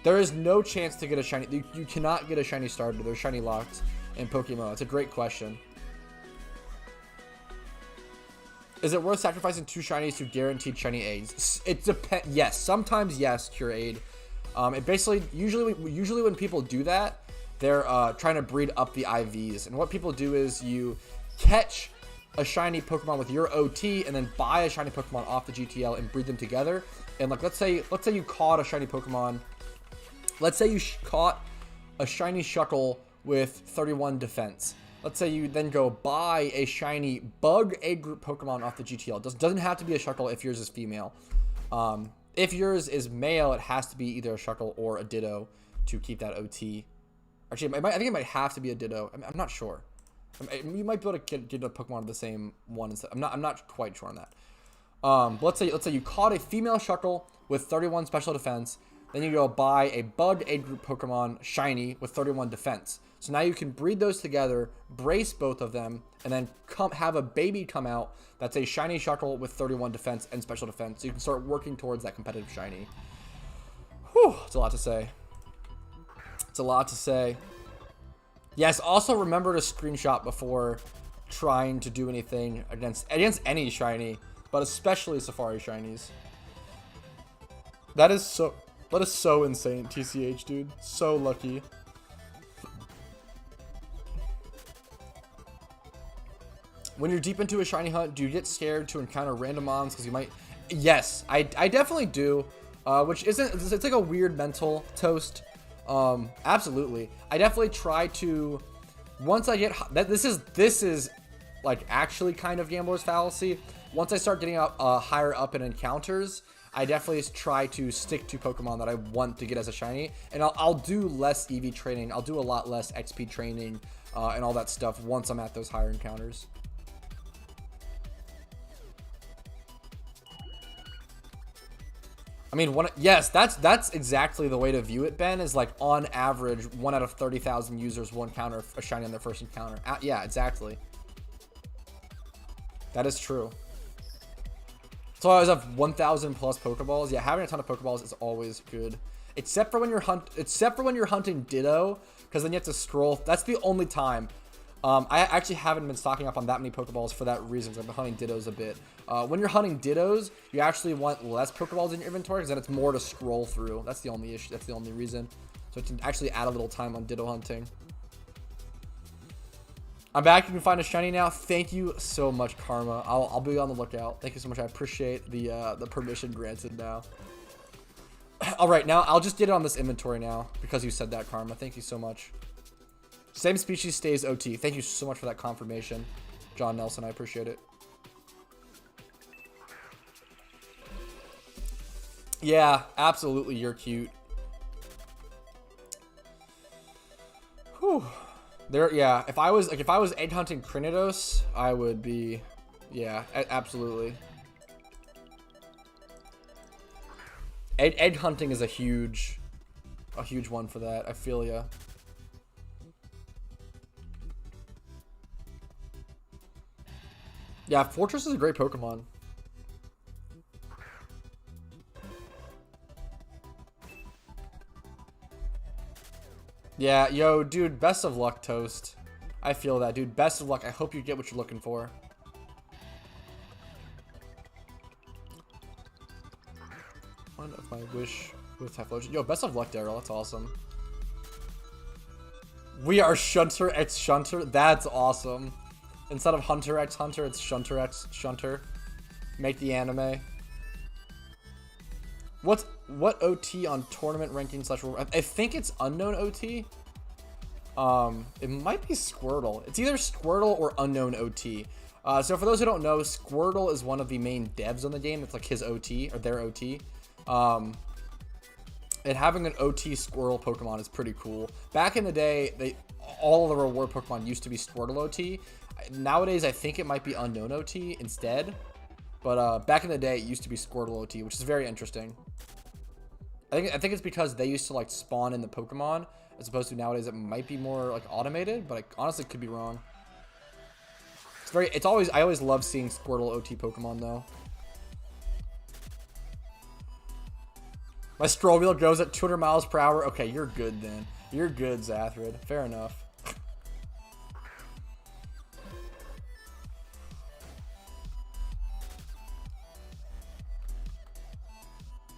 There is no chance to get a shiny, you cannot get a shiny starter, they're shiny locked in PokeMMO. It's a great question. Is it worth sacrificing 2 shinies to guaranteed shiny eggs? It depends. Yes, sometimes yes, Cure Aid. It basically usually when people do that, they're trying to breed up the IVs. And what people do is you catch a shiny Pokemon with your OT and then buy a shiny Pokemon off the GTL and breed them together. And like, let's say you caught a shiny Pokemon. Let's say you caught a shiny Shuckle with 31 defense. Let's say you then go buy a shiny bug egg group Pokemon off the GTL. Doesn't have to be a Shuckle if yours is female. If yours is male, it has to be either a Shuckle or a Ditto to keep that OT. Actually, I think it might have to be a Ditto. I'm not sure. You might be able to get a Pokemon of the same one. I'm not quite sure on that. Let's say you caught a female Shuckle with 31 special defense. Then you go buy a bug egg group Pokemon shiny with 31 defense. So now you can breed those together, brace both of them, and then have a baby come out that's a shiny Shuckle with 31 defense and special defense. So you can start working towards that competitive shiny. Whew, it's a lot to say. It's a lot to say. Yes, also remember to screenshot before trying to do anything against any shiny, but especially Safari shinies. That is so insane, TCH, dude. So lucky. When you're deep into a shiny hunt, do you get scared to encounter random mons? Because you might... Yes, I definitely do. Which isn't... It's like a weird mental toast. Absolutely. I definitely try to... Once I get... This is like actually kind of gambler's fallacy. Once I start getting up higher up in encounters, I definitely try to stick to Pokemon that I want to get as a shiny. And I'll do less EV training. I'll do a lot less XP training and all that stuff once I'm at those higher encounters. I mean, yes, that's exactly the way to view it, Ben, is like on average, 1 out of 30,000 users will encounter a shiny on their first encounter. Yeah, exactly. That is true. So I always have 1,000 plus Pokeballs. Yeah, having a ton of Pokeballs is always good. Except for when you're hunting Ditto, because then you have to scroll. That's the only time. I actually haven't been stocking up on that many Pokeballs for that reason, because I've been hunting Dittos a bit. When you're hunting Dittos, you actually want less Pokeballs in your inventory, because then it's more to scroll through. That's the only issue. That's the only reason. So to actually add a little time on Ditto hunting. I'm back. You can find a shiny now. Thank you so much, Karma. I'll be on the lookout. Thank you so much. I appreciate the permission granted now. All right, now I'll just get it on this inventory now because you said that, Karma. Thank you so much. Same species stays OT. Thank you so much for that confirmation, John Nelson. I appreciate it. Yeah, absolutely. You're cute. Whew. Yeah. If I was egg hunting Crinidos, I would be. Yeah, absolutely. Egg hunting is a huge one for that. I feel ya. Yeah, Fortress is a great Pokemon. Yeah, yo, dude, best of luck, Toast. I feel that, dude. Best of luck. I hope you get what you're looking for. One of my wish with Typhlosion. Yo, best of luck, Daryl. That's awesome. We are Shunter x Shunter. That's awesome. Instead of Hunter x Hunter, it's Shunter x Shunter. Make the anime. What OT on tournament ranking / I think it's unknown OT. It might be Squirtle. It's either Squirtle or unknown OT. So for those who don't know, Squirtle is one of the main devs on the game. It's like his OT or their OT. And having an OT Squirtle Pokemon is pretty cool. Back in the day, all of the reward Pokemon used to be Squirtle OT. Nowadays, I think it might be unknown OT instead. But back in the day, it used to be Squirtle OT, which is very interesting. I think it's because they used to like spawn in the Pokemon, as opposed to nowadays it might be more like automated. But I honestly could be wrong. I always love seeing Squirtle OT Pokemon though. My stroll wheel goes at 200 miles per hour. Okay, you're good then. You're good, Zathrid. Fair enough.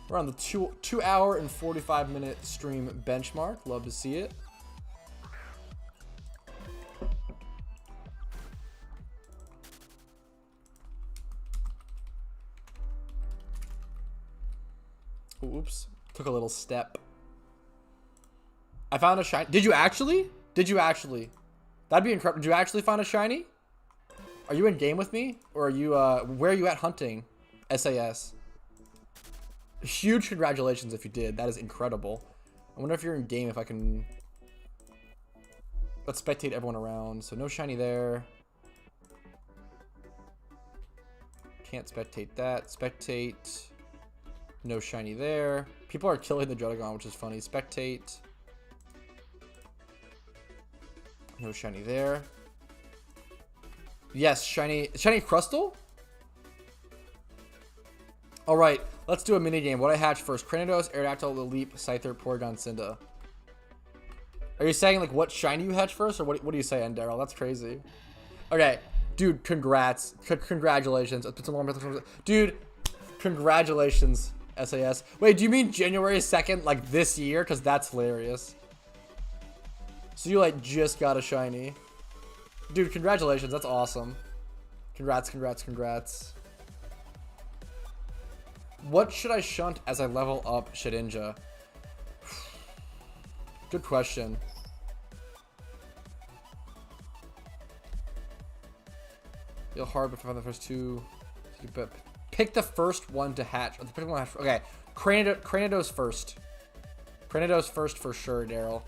We're on the 2 hour and 45 minute stream benchmark. Love to see it. Oops. Took a little step. I found a shiny. Did you actually? Did you actually? That'd be incredible. Did you actually find a shiny? Are you in game with me? Or are you, where are you at hunting? SAS. Huge congratulations if you did. That is incredible. I wonder if you're in game, if I can... Let's spectate everyone around. So no shiny there. Can't spectate that. Spectate. No shiny there. People are killing the DRUDDIGON, which is funny. Spectate. No shiny there. Yes, shiny Crustle? Alright, let's do a mini game. What I hatch first? Cranidos, Aerodactyl, Leap, Scyther, Porygon, Cinda. Are you saying like what shiny you hatch first, or what do you say, Daryl? That's crazy. Okay, dude, congrats. Congratulations. Dude, congratulations, SAS. Wait, do you mean January 2nd, like this year? Because that's hilarious. So you like just got a shiny. Dude, congratulations. That's awesome. Congrats, congrats, congrats. What should I shunt as I level up Shedinja? Good question. Feel hard, but find the first two. Pick the first one to hatch. Okay, Cranidos first. Cranidos first for sure, Daryl.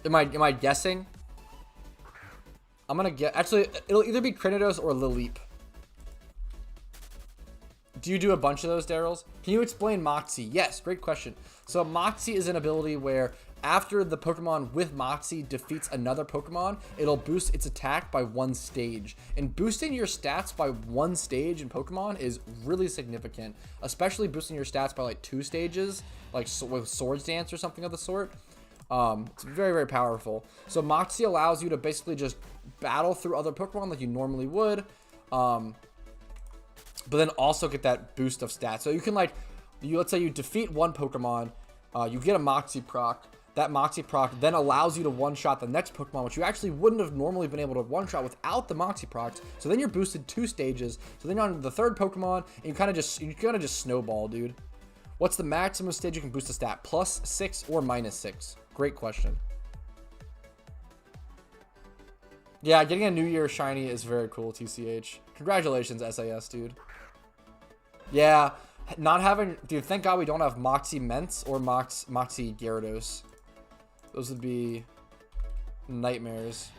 Am I guessing? I'm gonna get. Actually, it'll either be Cranidos or Lileep. Do you do a bunch of those, Daryls? Can you explain Moxie? Yes, great question. So Moxie is an ability where after the Pokemon with Moxie defeats another Pokemon, it'll boost its attack by 1 stage. And boosting your stats by 1 stage in Pokemon is really significant, especially boosting your stats by like 2 stages, like with Swords Dance or something of the sort. It's very, very powerful. So Moxie allows you to basically just battle through other Pokemon like you normally would, but then also get that boost of stats. So you can like, let's say you defeat one Pokemon, you get a Moxie proc. That Moxie proc then allows you to one-shot the next Pokemon, which you actually wouldn't have normally been able to one-shot without the Moxie procs. So then you're boosted 2 stages. So then you're on the 3rd Pokemon, and you kind of just snowball, dude. What's the maximum stage you can boost a stat? +6 or -6? Great question. Yeah, getting a New Year shiny is very cool, TCH. Congratulations, SAS, dude. Yeah, not having... Dude, thank God we don't have Moxie Ments or Moxie Gyarados. Those would be nightmares.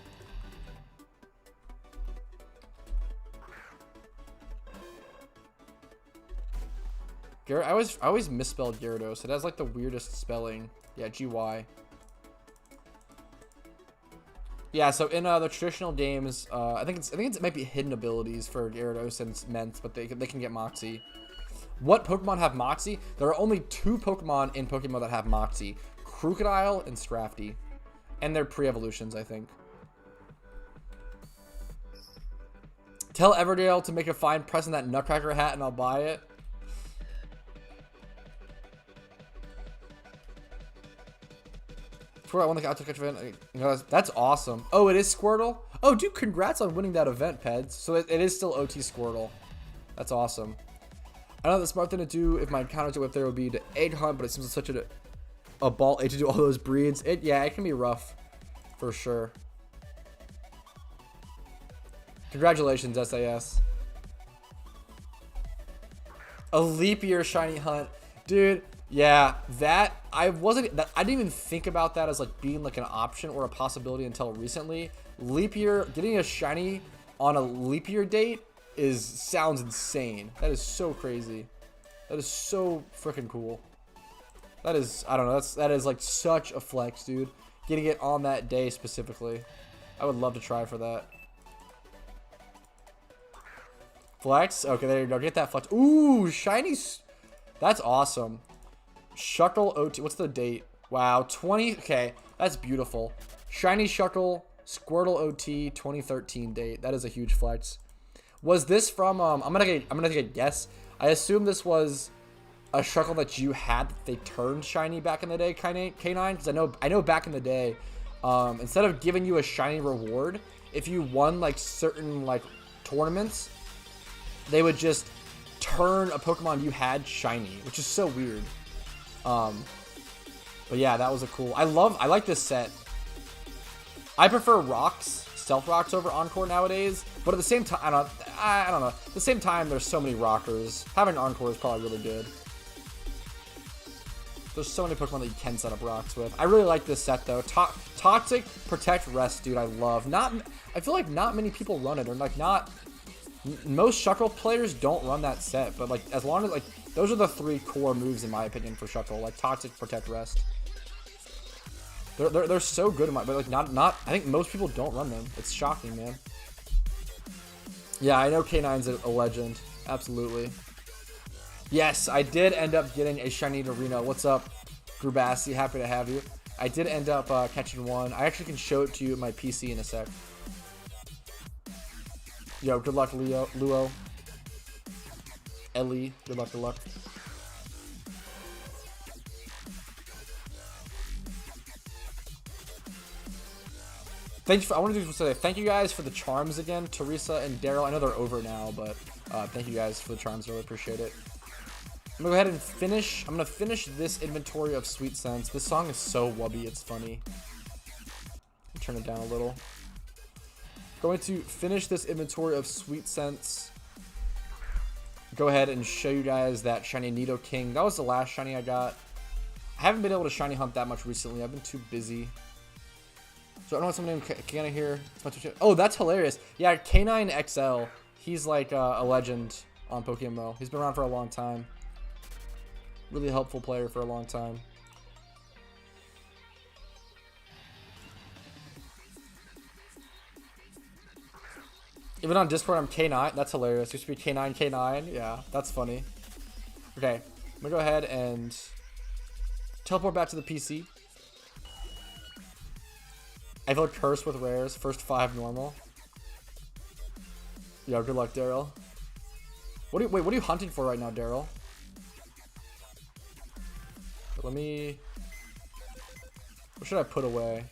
I always misspelled Gyarados. It has like the weirdest spelling. Yeah, GY. Yeah, so in the traditional games, I think it might be hidden abilities for Gyarados and Ments, but they can get Moxie. What Pokemon have Moxie? There are only 2 Pokemon in Pokemon that have Moxie: Crocodile and Scrafty, and they're pre-evolutions, I think. Tell Everdale to make a fine press in that Nutcracker hat, and I'll buy it. I won the Auto Catch event. That's awesome. Oh, it is Squirtle? Oh, dude, congrats on winning that event, Peds. So it is still OT Squirtle. That's awesome. I know the smart thing to do if my encounter to whip there would be to egg hunt, but it seems like such a ball to do all those breeds. Yeah, it can be rough for sure. Congratulations, SAS. A leap year shiny hunt. Dude, yeah, I didn't even think about that as like being like an option or a possibility until recently. Leap year, getting a shiny on a leap year date sounds insane. That is so crazy. That is so freaking cool. That is, I don't know, that is like such a flex, dude. Getting it on that day specifically. I would love to try for that. Flex? Okay, there you go. Get that flex. Ooh, shiny. That's awesome. Shuckle OT. What's the date? Wow, 20. Okay, that's beautiful. Shiny Shuckle Squirtle OT 2013 date. That is a huge flex. Was this from? I'm gonna take a guess. I assume this was a Shuckle that you had that they turned shiny back in the day, K9, because I know back in the day, instead of giving you a shiny reward, if you won like certain like tournaments, they would just turn a Pokemon you had shiny, which is so weird. But yeah, that was a cool. I like this set. I prefer rocks, stealth rocks over Encore nowadays, but at the same time, I don't know. At the same time, there's so many rockers. Having Encore is probably really good. There's so many Pokemon that you can set up rocks with. I really like this set though. Toxic, Protect, Rest, dude. I love. I feel like not many people run it, or like not. Most Shuckle players don't run that set, but like as long as like those are the 3 core moves in my opinion for Shuckle, like Toxic, Protect, Rest. They're so good in my, but like not. I think most people don't run them. It's shocking, man. Yeah, I know K9's a legend. Absolutely. Yes, I did end up getting a shiny Nidorino. What's up, Grubassi? Happy to have you. I did end up catching one. I actually can show it to you in my PC in a sec. Yo, good luck, Luo. Ellie, good luck, good luck. I want to say thank you guys for the charms again, Teresa and Daryl. I know they're over now, but thank you guys for the charms. Really appreciate it. I'm gonna go ahead and finish. I'm gonna finish this inventory of Sweet Scents. This song is so wubby, it's funny. Turn it down a little. Going to finish this inventory of Sweet Scents. Go ahead and show you guys that shiny Nidoking. That was the last shiny I got. I haven't been able to shiny hunt that much recently. I've been too busy. So I don't know something K9 here. Oh, that's hilarious. Yeah, K9XL. He's like a legend on PokeMMO. He's been around for a long time. Really helpful player for a long time. Even on Discord, I'm K9. That's hilarious. Used to be K9, K9. Yeah, that's funny. Okay, I'm gonna go ahead and teleport back to the PC. I feel cursed with rares. First 5 normal. Yo, good luck, Daryl. What are you hunting for right now, Daryl? Let me. What should I put away?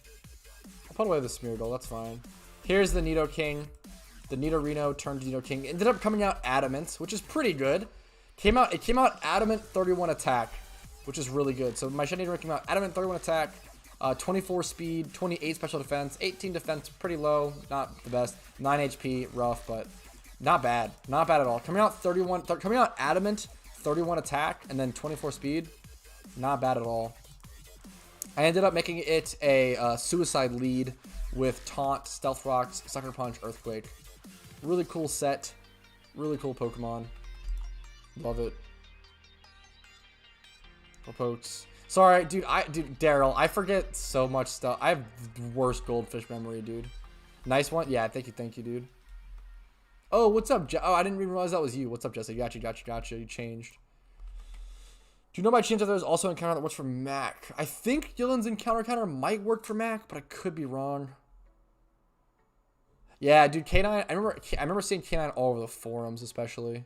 I'll put away the Smeargle. That's fine. Here's the Nidoking. The Nidorino turned Nidoking. Ended up coming out Adamant, which is pretty good. It came out Adamant 31 attack, which is really good. So my shiny Nidorino came out Adamant 31 attack, 24 speed, 28 special defense, 18 defense, pretty low, not the best. 9 HP, rough, but not bad. Not bad at all. Coming out Adamant 31 attack and then 24 speed. Not bad at all. I ended up making it a suicide lead with Taunt, Stealth Rocks, Sucker Punch, Earthquake. Really cool set. Really cool Pokemon. Love it. Pokes. Sorry, dude, Daryl, I forget so much stuff. I have the worst goldfish memory, dude. Nice one. Yeah, thank you, dude. Oh, what's up, oh, I didn't even realize that was you. What's up, Jesse? Gotcha. You changed. Do you know by chance if there's also an encounter that works for Mac? I think Gillen's encounter might work for Mac, but I could be wrong. Yeah, dude, K9. I remember seeing K9 all over the forums, especially.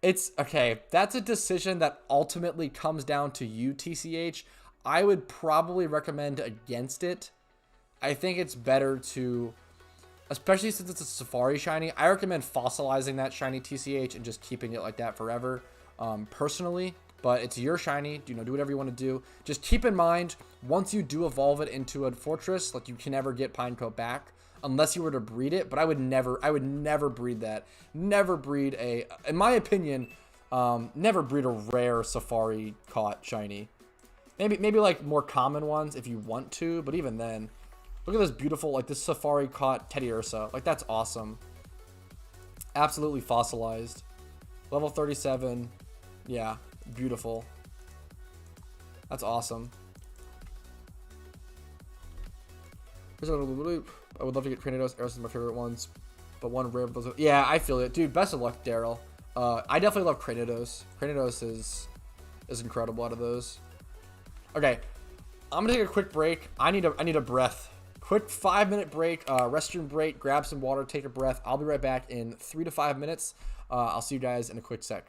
It's okay. That's a decision that ultimately comes down to you, TCH. I would probably recommend against it. I think it's better to, especially since it's a Safari shiny, I recommend fossilizing that shiny TCH and just keeping it like that forever, personally. But it's your shiny, do whatever you want to do. Just keep in mind, once you do evolve it into a fortress, like you can never get Pinecoat back unless you were to breed it. But I would never breed that. Never breed in my opinion, never breed a rare Safari caught shiny. Maybe like more common ones if you want to, but even then, look at this beautiful, like this Safari caught Teddy Ursa. Like that's awesome. Absolutely fossilized. Level 37. Yeah, beautiful. That's awesome. I would love to get Cranidos. Eros is my favorite ones, but one rare. Yeah, I feel it, dude. Best of luck, Daryl. I definitely love Cranidos. Cranidos is incredible out of those. Okay, I'm gonna take a quick break. I need a breath. Quick 5-minute break, restroom break. Grab some water, take a breath. I'll be right back in 3 to 5 minutes. I'll see you guys in a quick sec.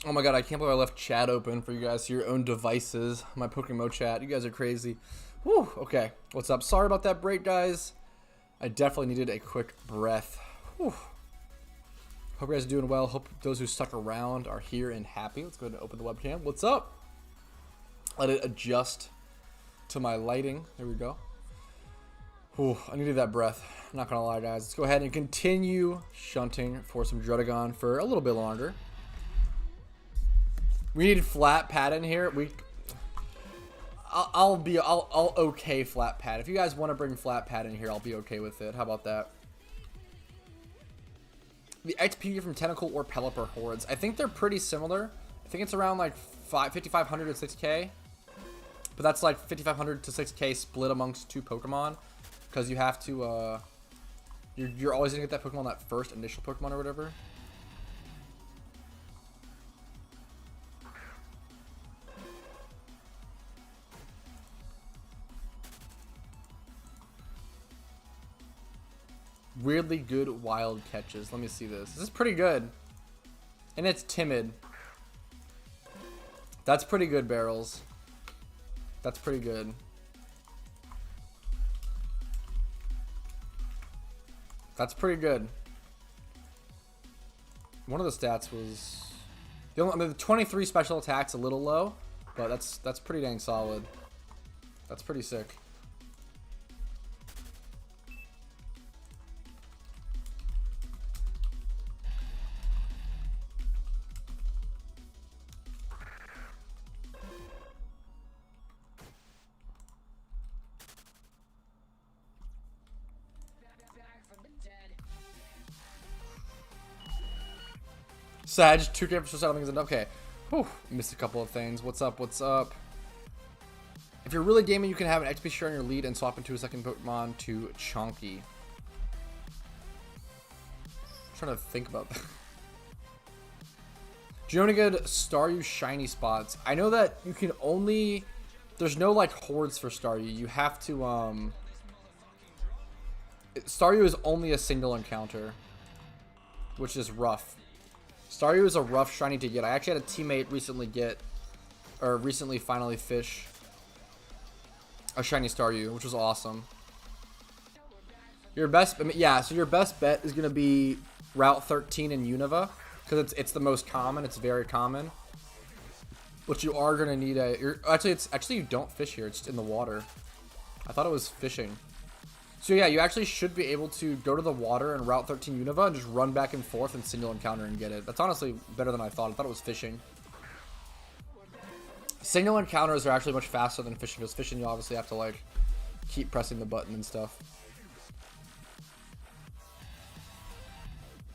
Oh my god, I can't believe I left chat open for you guys to your own devices. My PokeMMO chat. You guys are crazy. Whew, okay. What's up? Sorry about that break, guys. I definitely needed a quick breath. Whew. Hope you guys are doing well. Hope those who stuck around are here and happy. Let's go ahead and open the webcam. What's up? Let it adjust to my lighting. There we go. Whew, I needed that breath. I'm not gonna lie, guys. Let's go ahead and continue shunting for some DRUDDIGON for a little bit longer. We need flat pad in here. I'll okay flat pad. If you guys want to bring flat pad in here, I'll be okay with it. How about that? The XP from Tentacle or Pelipper Hordes. I think they're pretty similar. I think it's around like 5,500 to 6K. But that's like 5,500 to 6K split amongst two Pokemon. Because you have to, you're always going to get that Pokemon, that first initial Pokemon or whatever. Weirdly good wild catches. Let me see this. This is pretty good. And it's timid. That's pretty good, Barrels. That's pretty good. That's pretty good. One of the stats was... I mean, the 23 special attack's a little low, but that's pretty dang solid. That's pretty sick. Sag, 2K for settling is enough. Okay. Whew. Missed a couple of things. What's up? What's up? If you're really gaming, you can have an XP share on your lead and swap into a second Pokemon to Chonky. I'm trying to think about that. Do you know any good Staryu shiny spots? I know that you can only... There's no, like, hordes for Staryu. You have to, Staryu is only a single encounter, which is rough. Staryu is a rough shiny to get. I actually had a teammate recently finally fish a shiny Staryu, which was awesome. Your best, yeah, so your best bet is going to be Route 13 in Unova, because it's the most common. It's very common. But you are going to need actually you don't fish here. It's just in the water. I thought it was fishing. So yeah, you actually should be able to go to the water and Route 13 Unova and just run back and forth and single encounter and get it. That's honestly better than I thought. I thought it was fishing. Single encounters are actually much faster than fishing, because fishing you obviously have to like keep pressing the button and stuff.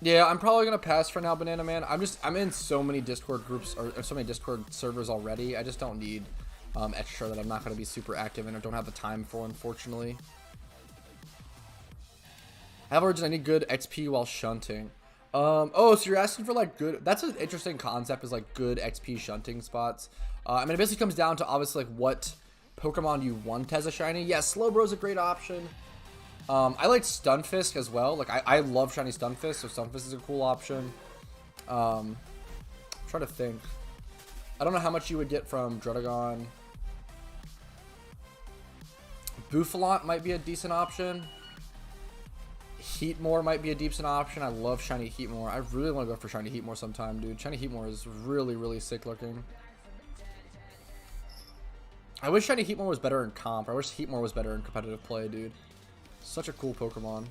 Yeah, I'm probably gonna pass for now, Banana Man. I'm in so many Discord groups or so many Discord servers already. I just don't need extra that I'm not gonna be super active in or don't have the time for, unfortunately. Average, I need good XP while shunting. Oh, so you're asking for like good... That's an interesting concept, is like good XP shunting spots. I mean, it basically comes down to obviously like what Pokemon you want as a shiny. Yeah, Slowbro's a great option. I like Stunfisk as well. Like I love shiny Stunfisk, so Stunfisk is a cool option. I'm trying to think. I don't know how much you would get from DRUDDIGON. Bouffalant might be a decent option. Heatmore might be a decent option. I love shiny Heatmore. I really want to go for shiny Heatmore sometime, dude. Shiny Heatmore is really, really sick looking. I wish shiny Heatmore was better in comp. I wish Heatmore was better in competitive play, dude. Such a cool Pokemon.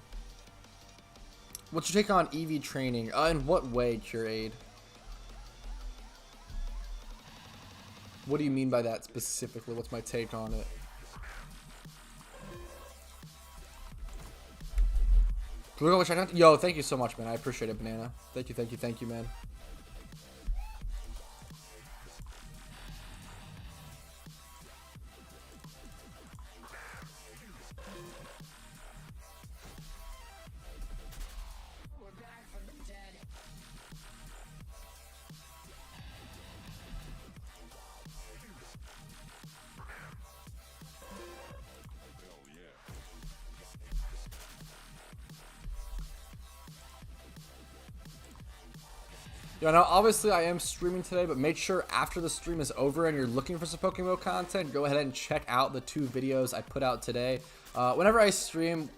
What's your take on EV training? In what way, Curade? What do you mean by that specifically? What's my take on it? Yo, thank you so much, man. I appreciate it, Banana. Thank you, man. Yeah, now obviously I am streaming today, but make sure after the stream is over and you're looking for some PokeMMO content, go ahead and check out the 2 videos I put out today. Whenever I stream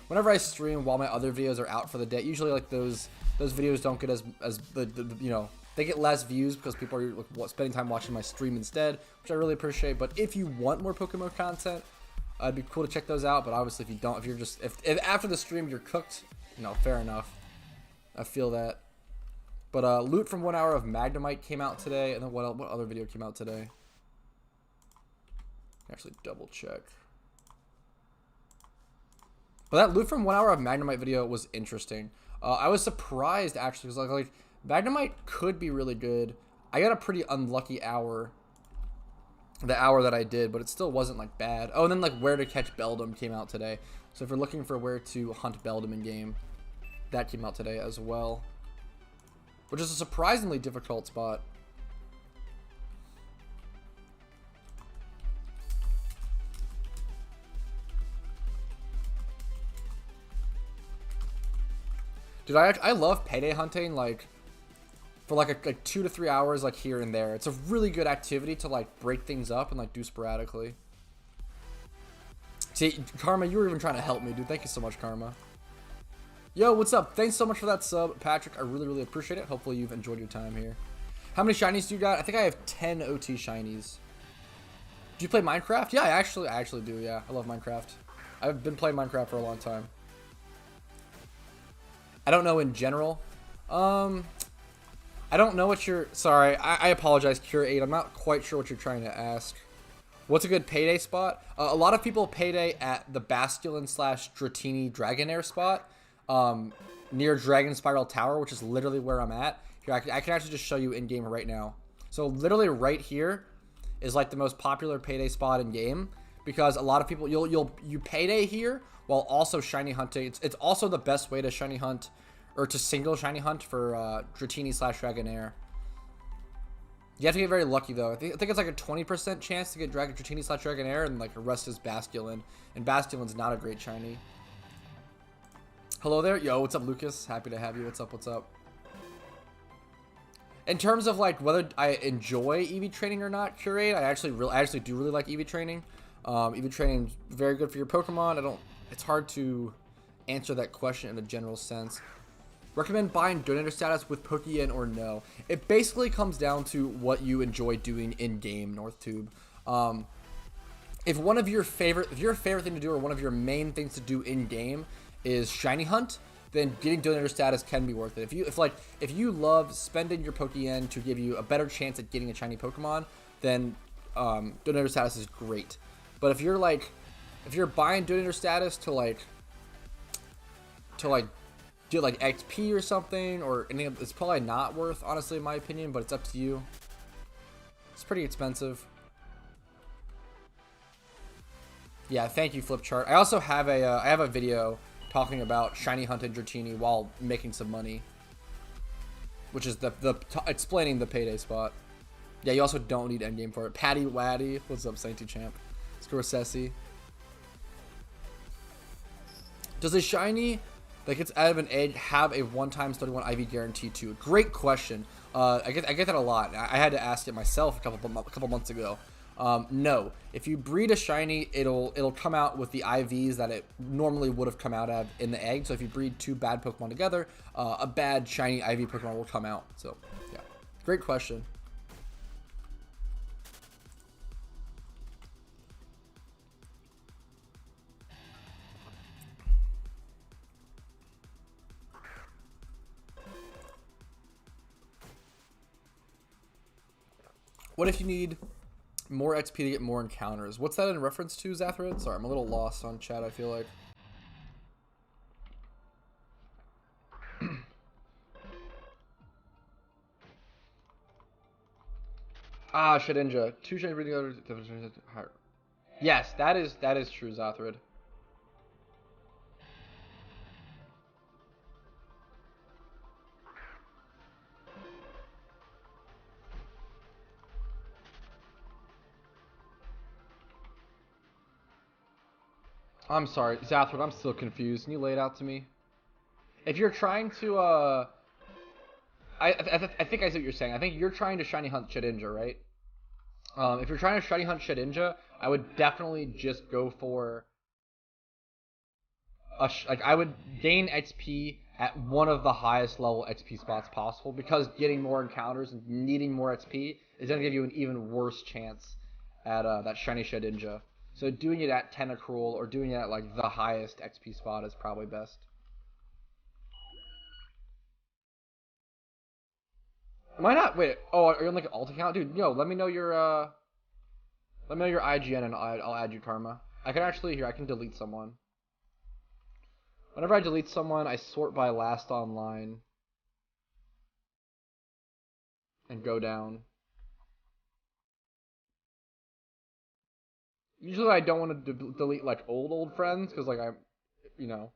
whenever I stream while my other videos are out for the day, usually like those videos don't get as you know, they get less views because people are like, spending time watching my stream instead, which I really appreciate. But if you want more PokeMMO content, it'd be cool to check those out. But obviously, if you don't, if you're just if after the stream you're cooked, you know, fair enough. I feel that. But loot from 1 hour of Magnemite came out today, and then what other video came out today? Actually, double check. But that loot from 1 hour of Magnemite video was interesting. I was surprised actually, because like Magnemite could be really good. I got a pretty unlucky hour, the hour that I did, but it still wasn't like bad. Oh, and then like where to catch Beldum came out today. So if you're looking for where to hunt Beldum in game, that came out today as well. Which is a surprisingly difficult spot. Dude, I love payday hunting, like, for like 2 to 3 hours, like, here and there. It's a really good activity to, like, break things up and, like, do sporadically. See, Karma, you were even trying to help me, dude. Thank you so much, Karma. Yo, what's up? Thanks so much for that sub, Patrick. I really, really appreciate it. Hopefully you've enjoyed your time here. How many shinies do you got? I think I have 10 OT shinies. Do you play Minecraft? Yeah, I actually do, yeah. I love Minecraft. I've been playing Minecraft for a long time. I don't know in general. I don't know what you're... Sorry, I apologize, Cure8. I'm not quite sure what you're trying to ask. What's a good payday spot? A lot of people payday at the Basculin / Dratini Dragonair spot. Near Dragon Spiral Tower, which is literally where I'm at. Here, I can actually just show you in game right now. So literally right here is like the most popular payday spot in game, because a lot of people you payday here while also shiny hunting. It's also the best way to shiny hunt, or to single shiny hunt for Dratini / Dragonair. You have to get very lucky though. I think it's like a 20% chance to get Dratini / Dragonair, and like the rest is Basculin, and Basculin's not a great shiny. Hello there. Yo, what's up, Lucas? Happy to have you. What's up? What's up? In terms of like whether I enjoy EV training or not, Curate, I actually do really like EV training. EV training is very good for your Pokemon. It's hard to answer that question in a general sense. Recommend buying donator status with Pokeyen or no? It basically comes down to what you enjoy doing in game, NorthTube. If your favorite thing to do, or one of your main things to do in game, is shiny hunt, then getting donator status can be worth it. If you love spending your Pokeyen to give you a better chance at getting a shiny Pokemon, then donator status is great. But if you're buying donator status to do like XP or something, or anything, it's probably not worth, honestly, in my opinion. But it's up to you. It's pretty expensive. Yeah, thank you, Flipchart. I also have a video talking about shiny hunting Dratini while making some money, which is explaining the payday spot. Yeah, you also don't need endgame for it. Patty Waddy, what's up, Sainty Champ? Scorsese. Does a shiny that gets out of an egg have a 1x31 IV guarantee too? Great question. I get that a lot. I had to ask it myself a couple months ago. No, if you breed a shiny, it'll come out with the IVs that it normally would have come out of in the egg. So if you breed 2 bad Pokemon together, a bad shiny IV Pokemon will come out. So yeah, great question. What if you need more XP to get more encounters? What's that in reference to, Zathrid? Sorry, I'm a little lost on chat, I feel like. Shedinja. 2 shiny breeding others. Yes, that is true, Zathrid. I'm sorry, Zathrid, I'm still confused. Can you lay it out to me? If you're trying to, I think I see what you're saying. I think you're trying to shiny hunt Shedinja, right? If you're trying to shiny hunt Shedinja, I would definitely just go for like I would gain XP at one of the highest level XP spots possible, because getting more encounters and needing more XP is going to give you an even worse chance at that shiny Shedinja. So doing it at Tentacruel or doing it at like the highest XP spot is probably best. Am I not? Wait. Oh, are you on like an alt account, dude? Yo, let me know your IGN and I'll add you, Karma. I can actually here. I can delete someone. Whenever I delete someone, I sort by last online and go down. Usually I don't want to delete like old friends because like you know.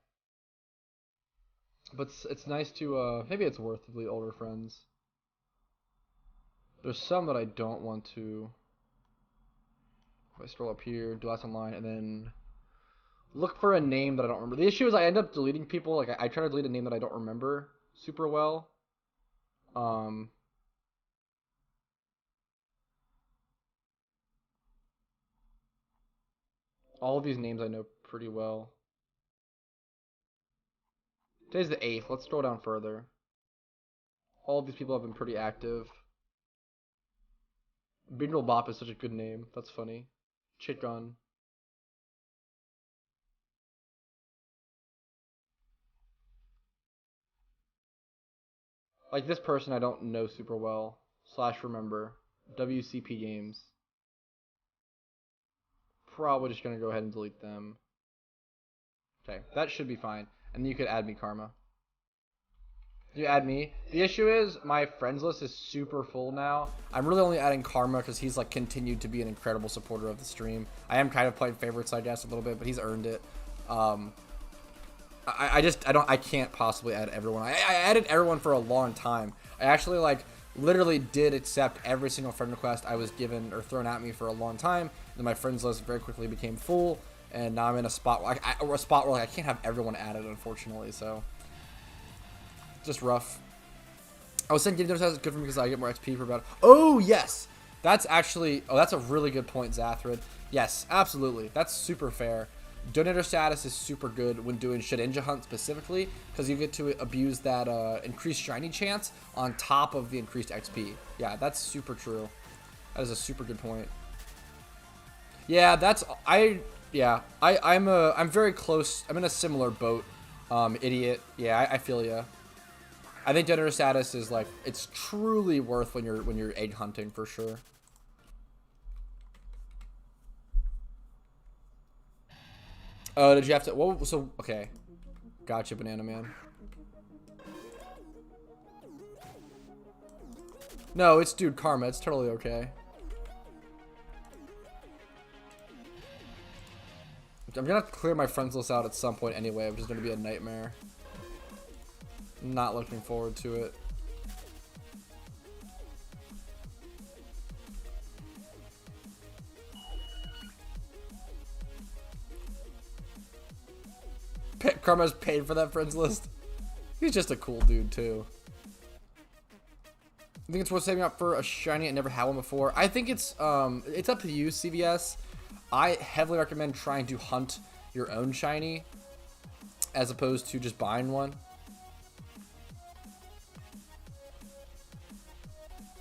But it's nice to maybe it's worth to delete older friends. There's some that I don't want to. If I scroll up here, do last online, and then look for a name that I don't remember. The issue is I end up deleting people. Like I try to delete a name that I don't remember super well. All of these names I know pretty well. Today's the 8th. Let's scroll down further. All of these people have been pretty active. Bingle Bop is such a good name. That's funny. Chickon. Like this person I don't know super well. / remember. WCP Games. Probably just gonna go ahead and delete them. Okay, that should be fine. And then you could add me, Karma. You add me. The issue is my friends list is super full now. I'm really only adding Karma because he's like continued to be an incredible supporter of the stream. I am kind of playing favorites, I guess, a little bit, but he's earned it. I can't possibly add everyone. I added everyone for a long time. I actually like literally did accept every single friend request I was given or thrown at me for a long time. Then my friends list very quickly became full, and now I'm in a spot where I can't have everyone added, unfortunately. So just rough. I was saying getting is good for me because I get more XP for about. Oh yes, that's actually. Oh, that's a really good point, Zathrid. Yes, absolutely. That's super fair. Donator status is super good when doing Shedinja hunt specifically, because you get to abuse that increased shiny chance on top of the increased XP. Yeah, that's super true. That is a super good point. Yeah, I'm very close. I'm in a similar boat. Idiot. Yeah, I feel ya. I think donator status is like, it's truly worth when you're egg hunting for sure. Oh, did you have to? Well, so okay, gotcha, Banana Man. No, it's dude Karma. It's totally okay. I'm gonna have to clear my friends list out at some point anyway, which is gonna be a nightmare. Not looking forward to it. Karma's paid for that friends list. He's just a cool dude too. I think it's worth saving up for a shiny. I never had one before. I think it's up to you, CVS. I heavily recommend trying to hunt your own shiny as opposed to just buying one.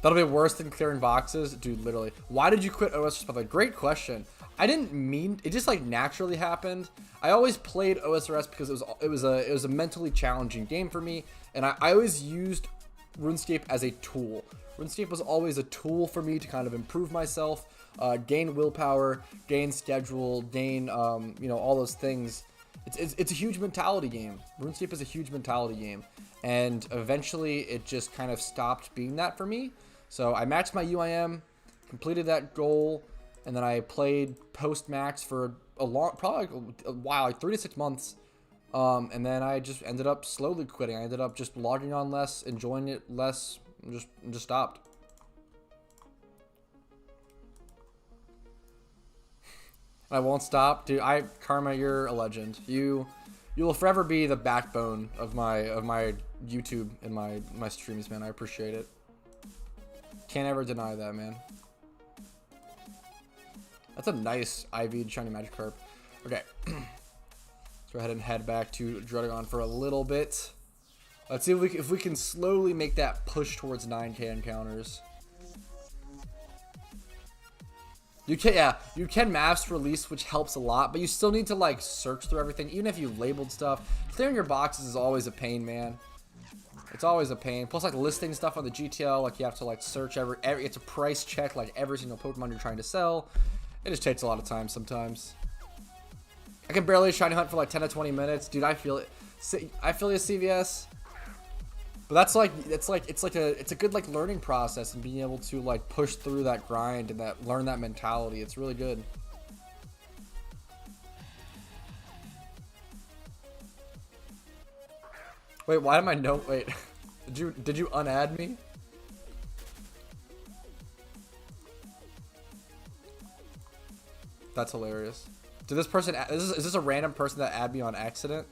That'll be worse than clearing boxes, dude. Literally, why did you quit OSRS? By the way, great question. I didn't mean it; just like naturally happened. I always played OSRS because it was a mentally challenging game for me, and I always used RuneScape as a tool. RuneScape was always a tool for me to kind of improve myself, gain willpower, gain schedule, gain all those things. It's a huge mentality game. RuneScape is a huge mentality game, and eventually it just kind of stopped being that for me. So I maxed my UIM, completed that goal, and then I played post-max for probably a while, like 3 to 6 months. And then I just ended up slowly quitting. I ended up just logging on less, enjoying it less, and just stopped. I won't stop, dude. Karma, you're a legend. You You will forever be the backbone of my YouTube and my streams, man. I appreciate it. Can't ever deny that, man. That's a nice IV'd shiny Magikarp. Okay. Let's go ahead and head back to DRUDDIGON for a little bit. Let's see if we can slowly make that push towards 9K encounters. You can mass release, which helps a lot, but you still need to like search through everything. Even if you labeled stuff, clearing your boxes is always a pain, man. It's always a pain. Plus, like listing stuff on the GTL, like you have to like search every it's a price check like every single Pokemon you're trying to sell. It just takes a lot of time sometimes. I can barely shiny hunt for like 10 to 20 minutes, dude. I feel it. I feel you, CVS. But that's like it's a good like learning process and being able to like push through that grind and that learn that mentality. It's really good. Wait, why am I wait? Did you unadd me? That's hilarious. Did this person is this a random person that added me on accident?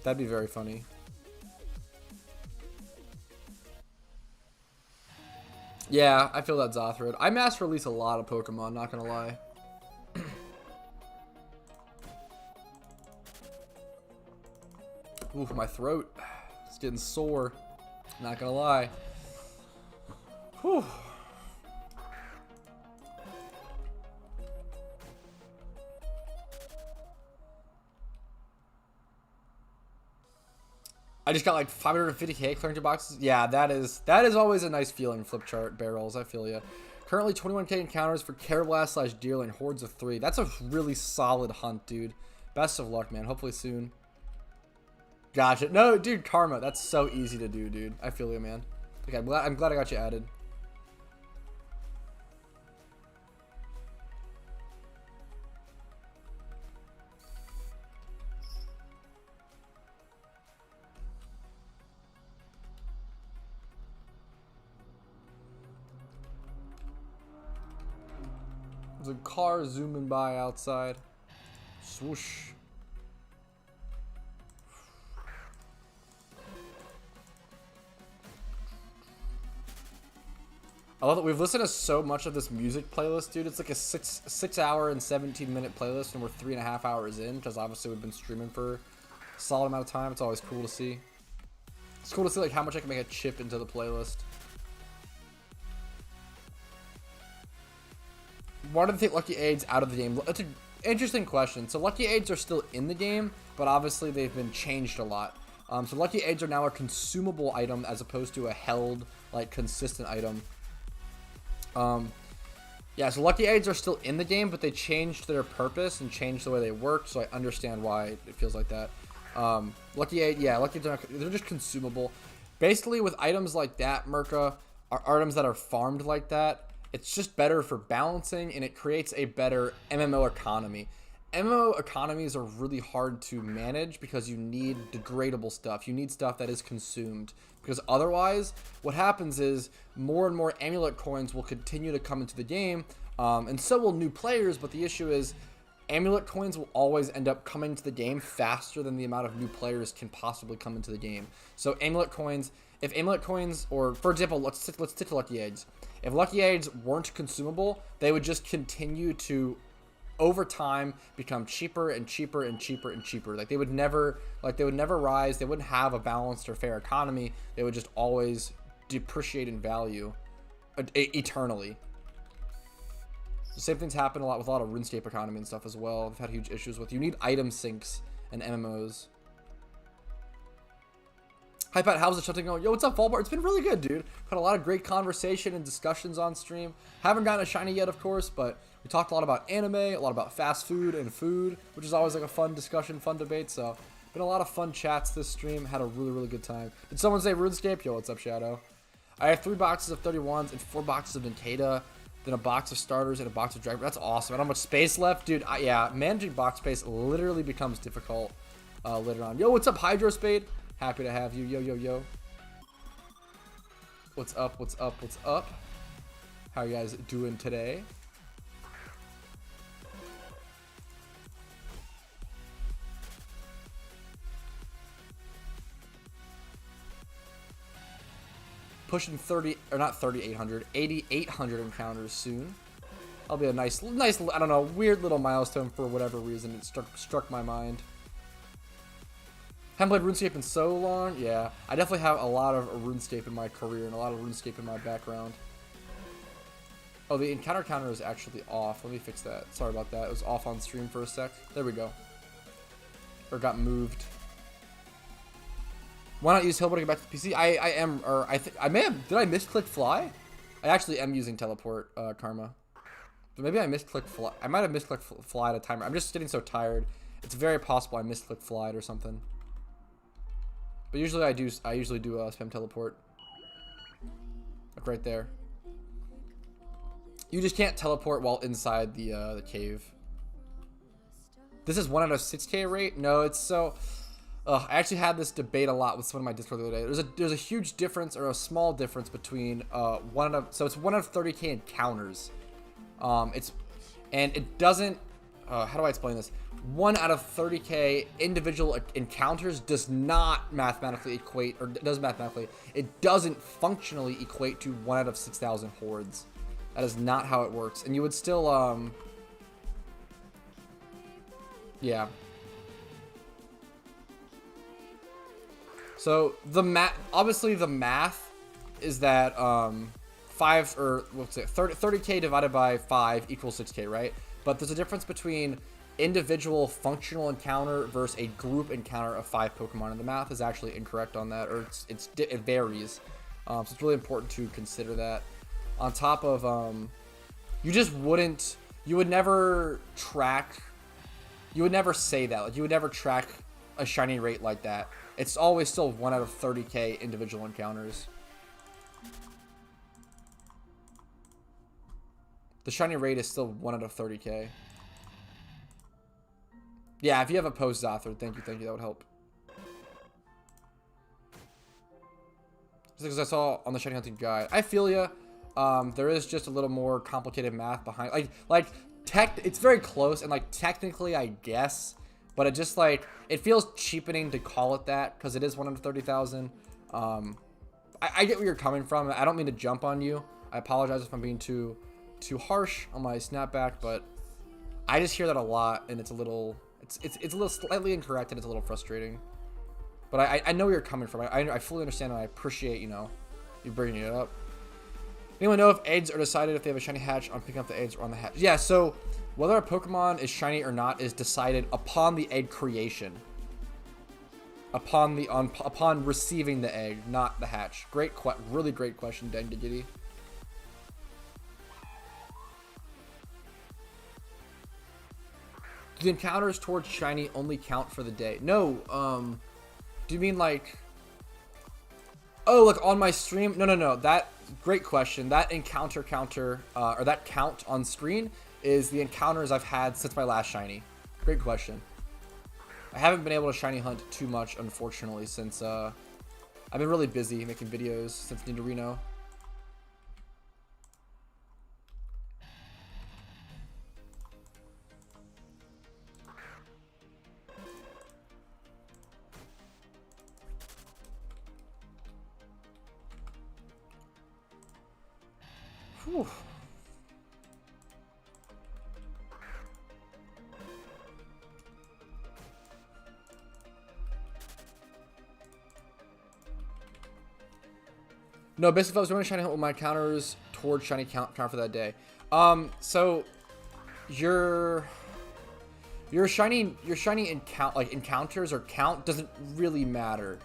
That'd be very funny. Yeah, I feel that Zothrid. I mass release a lot of Pokemon, not gonna lie. Ooh, my throat. It's getting sore. Not gonna lie. Whew. I just got like 550k clearing your boxes. Yeah, that is always a nice feeling. Flip chart barrels, I feel ya. Currently 21k encounters for Carablast / Deerling, hordes of 3. That's a really solid hunt, dude. Best of luck, man. Hopefully soon. Gotcha. No, dude, Karma. That's so easy to do, dude. I feel you, man. Okay, I'm glad I got you added. There's a car zooming by outside. Swoosh. I love that we've listened to so much of this music playlist, dude. It's like a 6 hour and 17-minute playlist, and we're 3.5 hours in because obviously we've been streaming for a solid amount of time. It's always cool to see. It's cool to see like how much I can make a chip into the playlist. Why do they take Lucky Aids out of the game? That's an interesting question. So Lucky Aids are still in the game, but obviously they've been changed a lot. So Lucky Aids are now a consumable item as opposed to a held, like, consistent item. Yeah, so Lucky Aids are still in the game, but they changed their purpose and changed the way they work, so I understand why it feels like that. Lucky Aid, yeah, Lucky Aids, they're just consumable. Basically, with items like that, Merca, are items that are farmed like that, it's just better for balancing, and it creates a better MMO economy. MMO economies are really hard to manage because you need degradable stuff. You need stuff that is consumed. Because otherwise, what happens is more and more amulet coins will continue to come into the game, and so will new players, but the issue is amulet coins will always end up coming to the game faster than the amount of new players can possibly come into the game. So amulet coins, if amulet coins, or for example, let's stick to Lucky Aids. If Lucky Aids weren't consumable, they would just continue to, over time, become cheaper and cheaper and cheaper and cheaper. Like they would never rise. They wouldn't have a balanced or fair economy. They would just always depreciate in value eternally. The same things happen a lot with a lot of RuneScape economy and stuff as well. I've had huge issues with. You need item sinks and MMOs. Hi Pat, how's the show going? Yo, what's up, Fallbar? It's been really good, dude. Had a lot of great conversation and discussions on stream. Haven't gotten a shiny yet, of course, but we talked a lot about anime, a lot about fast food and food, which is always like a fun discussion, fun debate. So, been a lot of fun chats this stream. Had a really, really good time. Did someone say RuneScape? Yo, what's up, Shadow? I have 3 boxes of 31s and 4 boxes of Ninkata, then a box of starters and a box of Dragon. That's awesome. And how much space left, dude? Yeah, managing box space literally becomes difficult later on. Yo, what's up, Hydrospade? Happy to have you. Yo, yo, yo. What's up? What's up? What's up? How are you guys doing today? pushing 30, or not 3,800, 8,800 encounters soon. That'll be a nice, I don't know, weird little milestone for whatever reason. It struck my mind. Haven't played RuneScape in so long. Yeah, I definitely have a lot of RuneScape in my career and a lot of RuneScape in my background. Oh, the encounter counter is actually off. Let me fix that. Sorry about that. It was off on stream for a sec. There we go. Or got moved. Why not use teleport to get back to the PC? I am, or I think, I may have, did I misclick fly? I actually am using teleport, Karma. So maybe I misclicked fly. I might have misclicked fly at a timer. I'm just getting so tired. It's very possible I misclicked fly or something. But usually I usually do spam teleport. Like right there. You just can't teleport while inside the cave. This is 1 out of 6K rate? No, it's so... I actually had this debate a lot with someone in my Discord the other day. There's a huge difference, or a small difference between so it's 1 out of 30K encounters. And it doesn't, how do I explain this? 1 out of 30K individual encounters does not mathematically equate, or does mathematically, it doesn't functionally equate to 1 out of 6,000 hordes. That is not how it works. And you would still, yeah. So obviously the math is that 30K divided by 5 equals 6K, right? But there's a difference between individual functional encounter versus a group encounter of 5 Pokemon, and the math is actually incorrect on that, or it varies. So it's really important to consider that. On top of, you would never say that. Like, you would never track a shiny rate like that. It's always still 1 out of 30K individual encounters. The shiny rate is still 1 out of 30K. Yeah, if you have a post, Zothard, thank you, that would help. Just because I saw on the shiny hunting guide. I feel ya. There is just a little more complicated math behind, it's very close, and like technically I guess, but it just like, it feels cheapening to call it that because it is 1 out of 30,000. I get where you're coming from. I don't mean to jump on you. I apologize if I'm being too harsh on my snapback, but I just hear that a lot, and it's a little slightly incorrect, and it's a little frustrating. But I know where you're coming from. I fully understand, and I appreciate, you bringing it up. Anyone know if eggs are decided if they have a shiny hatch on picking up the eggs or on the hatch? Yeah, so whether a Pokemon is shiny or not is decided upon the egg creation. Upon receiving the egg, not the hatch. Really great question, DxD. Do the encounters towards shiny only count for the day? No, do you mean like... Oh, like on my stream? No. That, great question. That encounter counter, or that count on screen is the encounters I've had since my last shiny. Great question. I haven't been able to shiny hunt too much, unfortunately, since, I've been really busy making videos since Nidorino. Whew. No, basically if I was running shiny hunt with my counters towards shiny count for that day. So your shiny encounters or count doesn't really matter,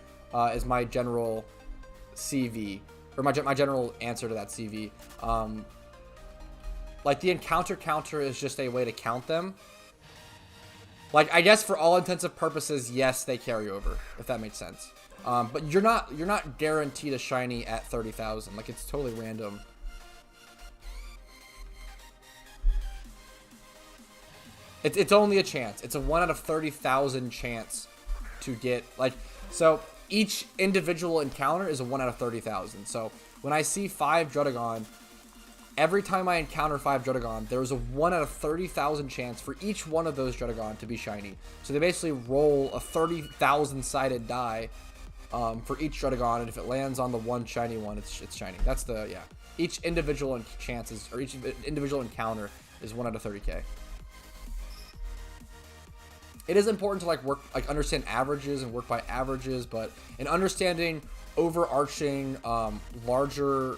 is my general CV. Or my general answer to that CV. Like, the encounter counter is just a way to count them. Like, I guess for all intents and purposes, yes, they carry over, if that makes sense. But you're not guaranteed a shiny at 30,000. Like, it's totally random. It's only a chance. It's a 1 out of 30,000 chance to get, like, so each individual encounter is a 1 out of 30,000. So when I see 5 DRUDDIGON, every time I encounter 5 DRUDDIGON, there is a 1 out of 30,000 chance for each one of those DRUDDIGON to be shiny. So they basically roll a 30,000 sided die for each DRUDDIGON, and if it lands on the one shiny one, it's shiny. That's the, yeah. Each individual chances, or each individual encounter is 1 out of 30k. It is important to like understand averages and work by averages, but in understanding overarching larger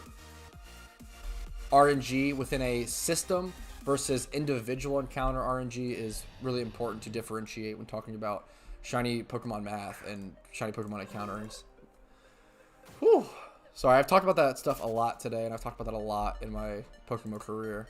RNG within a system versus individual encounter RNG is really important to differentiate when talking about shiny Pokemon math and shiny Pokemon encounterings. Whew. Sorry, I've talked about that stuff a lot today, and I've talked about that a lot in my Pokemon career.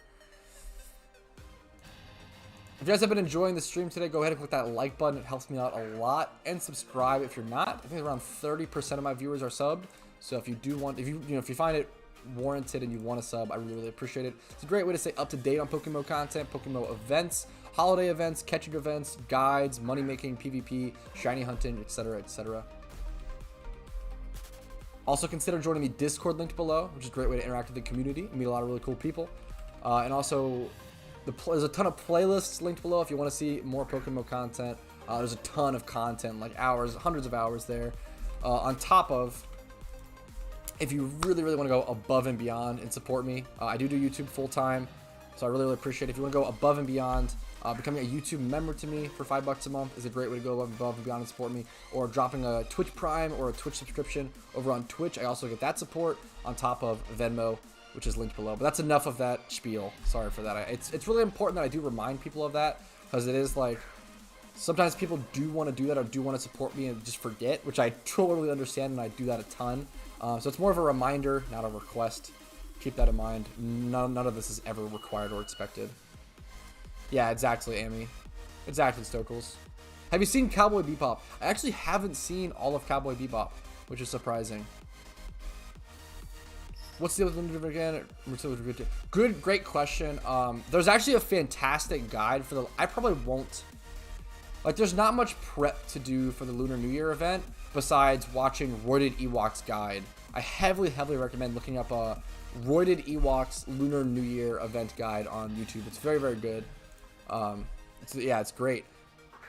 If you guys have been enjoying the stream today, go ahead and click that like button. It helps me out a lot. And subscribe if you're not. I think around 30% of my viewers are subbed. So if you do want, if you find it warranted and you want to sub, I really appreciate it. It's a great way to stay up to date on PokeMMO content, PokeMMO events, holiday events, catching events, guides, money making, PvP, shiny hunting, etc., etc. Also consider joining the Discord linked below, which is a great way to interact with the community and meet a lot of really cool people. And also, there's a ton of playlists linked below if you want to see more PokeMMO content. There's a ton of content, like hours, hundreds of hours there. On top of, if you really want to go above and beyond and support me, I do YouTube full time, so I really appreciate it. If you want to go above and beyond, becoming a YouTube member to me for $5 a month is a great way to go above and beyond and support me. Or dropping a Twitch Prime or a Twitch subscription over on Twitch. I also get that support on top of Venmo, which is linked below. But that's enough of that spiel. Sorry for that. It's really important that I do remind people of that, because it is like, sometimes people do want to do that or do want to support me and just forget, which I totally understand, and I do that a ton. So it's more of a reminder, not a request. Keep that in mind. None of this is ever required or expected. Yeah, exactly, Amy. Exactly, Stokels. Have you seen Cowboy Bebop? I actually haven't seen all of Cowboy Bebop, which is surprising. What's the other one again? Great question. There's actually a fantastic guide for the, I probably won't, like, there's not much prep to do for the Lunar New Year event besides watching Roided Ewok's guide. I heavily recommend looking up a Roided Ewok's Lunar New Year event guide on YouTube. It's very good. It's great.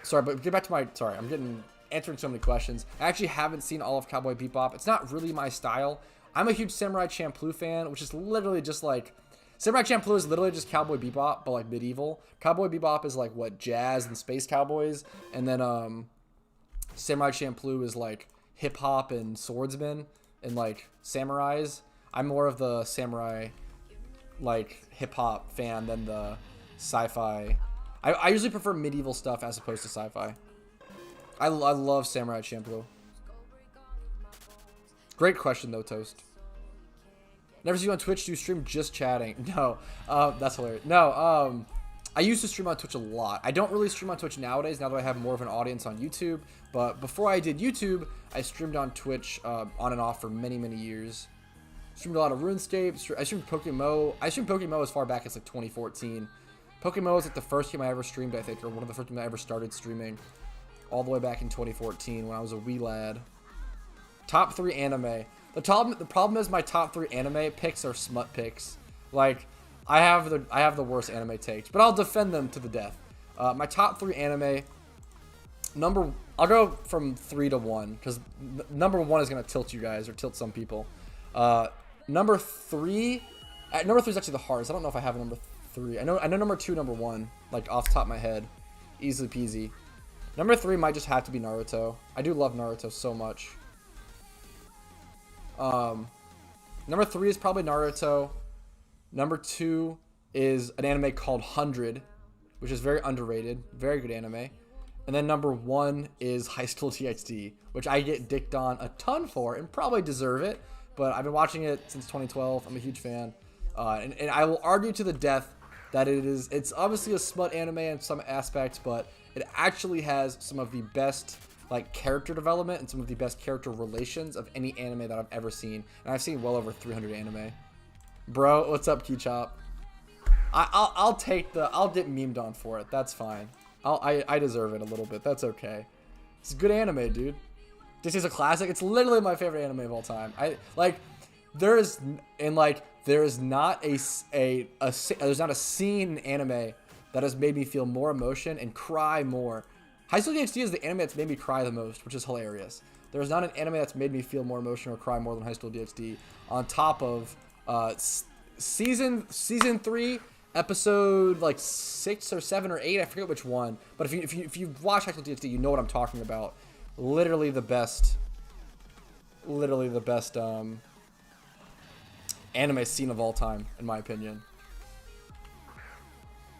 Sorry, but get back to my, sorry, I'm answering so many questions. I actually haven't seen all of Cowboy Bebop. It's not really my style. I'm a huge Samurai Champloo fan, which is literally just like, Samurai Champloo is literally just Cowboy Bebop, but like medieval. Cowboy Bebop is like what, jazz and space cowboys, and then Samurai Champloo is like hip hop and swordsmen and like samurais. I'm more of the samurai, like hip hop fan than the sci-fi. I usually prefer medieval stuff as opposed to sci-fi. I love Samurai Champloo. Great question though, Toast. Never see you on Twitch. Do you stream just chatting? No, that's hilarious. No, I used to stream on Twitch a lot. I don't really stream on Twitch nowadays, now that I have more of an audience on YouTube. But before I did YouTube, I streamed on Twitch on and off for many years. Streamed a lot of RuneScape. I streamed PokeMMO. I streamed PokeMMO as far back as like 2014. PokeMMO was like the first game I ever streamed, I think, or one of the first games I ever started streaming, all the way back in 2014 when I was a wee lad. Top 3 anime. The problem is my top 3 anime picks are smut picks. Like, I have the worst anime takes, but I'll defend them to the death. My top 3 anime. I'll go from 3 to 1 because number 1 is gonna tilt you guys or tilt some people. Number 3 is actually the hardest. I don't know if I have a number 3. I know number 2, number 1, like off the top of my head, easily peasy. Number 3 might just have to be Naruto. I do love Naruto so much. Number 3 is probably Naruto. Number 2 is an anime called 100, which is very underrated, very good anime. And then number 1 is High School DxD, which I get dicked on a ton for and probably deserve it. But I've been watching it since 2012. I'm a huge fan. And I will argue to the death that it's obviously a smut anime in some aspects, but it actually has some of the best like character development and some of the best character relations of any anime that I've ever seen. And I've seen well over 300 anime. Bro, what's up, Keychop? I'll get memed on for it. That's fine. I deserve it a little bit. That's okay. It's a good anime, dude. This is a classic. It's literally my favorite anime of all time. There's not a scene in anime that has made me feel more emotion and cry more. High School DxD is the anime that's made me cry the most, which is hilarious. There's not an anime that's made me feel more emotional or cry more than High School DxD. On top of season 3, episode like 6 or 7 or 8, I forget which one. But if you watch High School DxD, you know what I'm talking about. Literally the best anime scene of all time, in my opinion.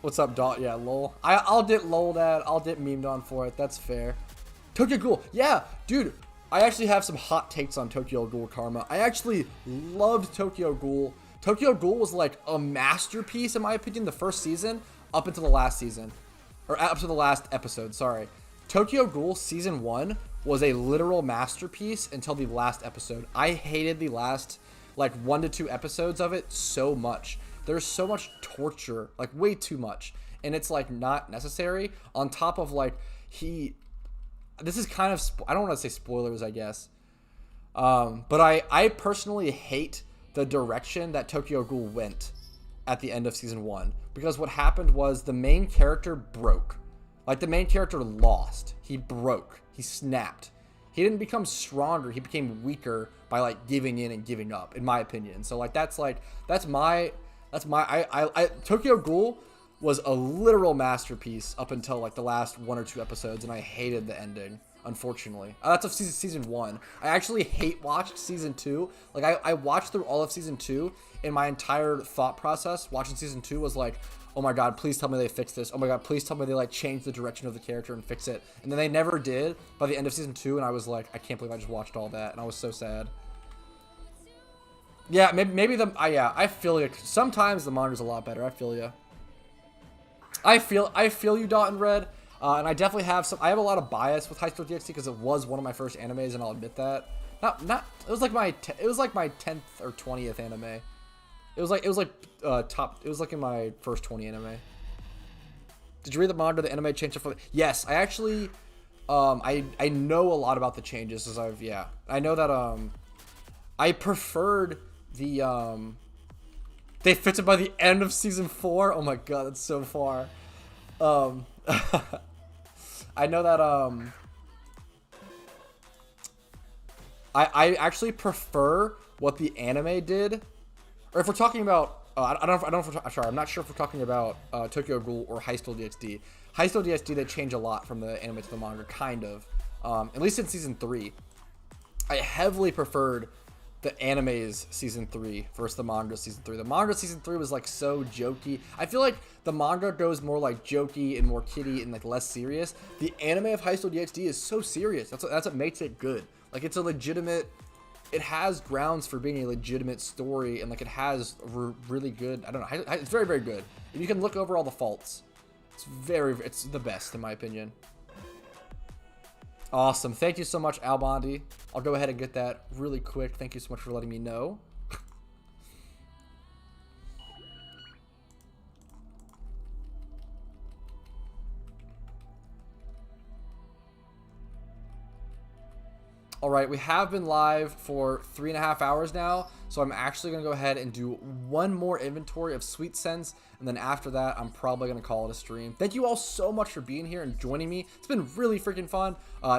What's up, Dot? Yeah, lol. I'll get lolled at. I'll get memed on for it. That's fair. Tokyo Ghoul. Yeah, dude. I actually have some hot takes on Tokyo Ghoul Karma. I actually loved Tokyo Ghoul. Tokyo Ghoul was like a masterpiece, in my opinion, the first season up until the last season. Or up to the last episode, sorry. Tokyo Ghoul Season 1 was a literal masterpiece until the last episode. I hated the last, like, 1 to 2 episodes of it so much. There's so much torture, like way too much, and it's like not necessary. On top of like this is kind of I don't want to say spoilers, I guess, but I personally hate the direction that Tokyo Ghoul went at the end of season 1, because what happened was the main character broke, like the main character lost. He broke. He snapped. He didn't become stronger. He became weaker by like giving in and giving up, in my opinion. So like that's my Tokyo Ghoul was a literal masterpiece up until like the last 1 or 2 episodes, and I hated the ending, unfortunately. That's of season 1. I actually hate watched season 2. Like I watched through all of season 2, and my entire thought process watching season 2 was like, oh my god, please tell me they fix this. Oh my god, please tell me they like change the direction of the character and fix it. And then they never did by the end of season 2, and I was like, I can't believe I just watched all that, and I was so sad. Yeah, maybe yeah, I feel you. Sometimes the manga's a lot better. I feel you. I feel you, Dot and Red. And I definitely have I have a lot of bias with High School DxD because it was one of my first animes, and I'll admit that. It was like my 10th or 20th anime. It was like in my first 20 anime. Did you read the manga? The anime changed for yes, I actually I know a lot about the changes, as I know that I preferred the they fixed it by the end of season 4. Oh my god, that's so far. I know that I actually prefer what the anime did, or if we're talking about I'm not sure if we're talking about Tokyo Ghoul or High School DxD. High School DxD, they change a lot from the anime to the manga, kind of. At least in season 3, I heavily preferred the anime's season 3 versus the manga season 3. The manga season 3 was like so jokey. I feel like the manga goes more like jokey and more kiddie and like less serious. The anime of High School DxD is so serious. That's what makes it good. Like it's a legitimate. It has grounds for being a legitimate story, and like it has really good. I don't know. It's very, very good. And you can look over all the faults. It's the best in my opinion. Awesome. Thank you so much, Albondi. I'll go ahead and get that really quick. Thank you so much for letting me know. All right, we have been live for 3.5 hours now, so I'm actually going to go ahead and do one more inventory of Sweet Sense, and then after that, I'm probably going to call it a stream. Thank you all so much for being here and joining me. It's been really freaking fun.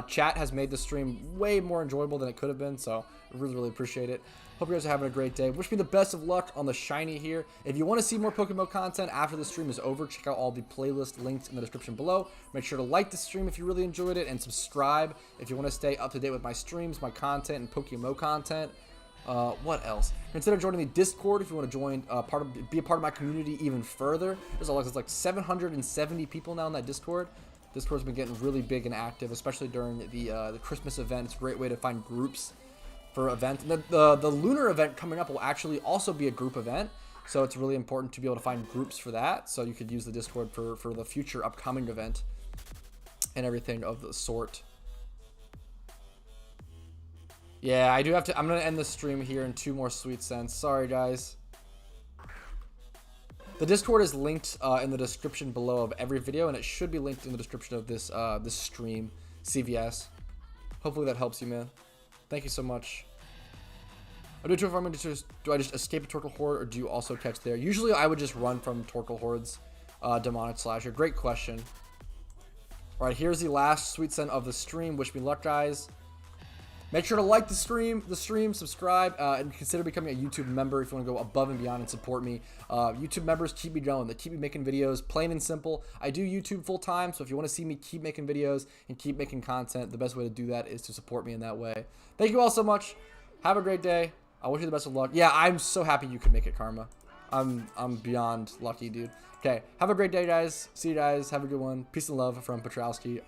Chat has made the stream way more enjoyable than it could have been, so I really, really appreciate it. Hope you guys are having a great day. Wish me the best of luck on the shiny here. If you want to see more PokeMMO content after the stream is over, check out all the playlist links in the description below. Make sure to like the stream if you really enjoyed it, and subscribe if you want to stay up to date with my streams, my content, and PokeMMO content. What else? Consider joining the Discord if you want to join be a part of my community even further. There's like 770 people now in that Discord. Discord's been getting really big and active, especially during the Christmas event. It's a great way to find groups for events. The lunar event coming up will actually also be a group event, so it's really important to be able to find groups for that. So you could use the Discord for the future upcoming event and everything of the sort. Yeah, I do have to. I'm gonna end the stream here in 2 more Sweet Cents. Sorry, guys. The Discord is linked in the description below of every video, and it should be linked in the description of this this stream, CVS. Hopefully that helps you, man. Thank you so much. Do I just escape a Torkoal Horde, or do you also catch there? Usually I would just run from Torkoal Hordes, Demonic Slasher. Great question. All right, here's the last Sweet Scent of the stream. Wish me luck, guys. Make sure to like the stream, subscribe, and consider becoming a YouTube member if you want to go above and beyond and support me. YouTube members keep me going. They keep me making videos, plain and simple. I do YouTube full time, so if you want to see me keep making videos and keep making content, the best way to do that is to support me in that way. Thank you all so much. Have a great day. I wish you the best of luck. Yeah, I'm so happy you could make it, Karma. I'm beyond lucky, dude. Okay, have a great day, guys. See you guys. Have a good one. Peace and love from Petrowski.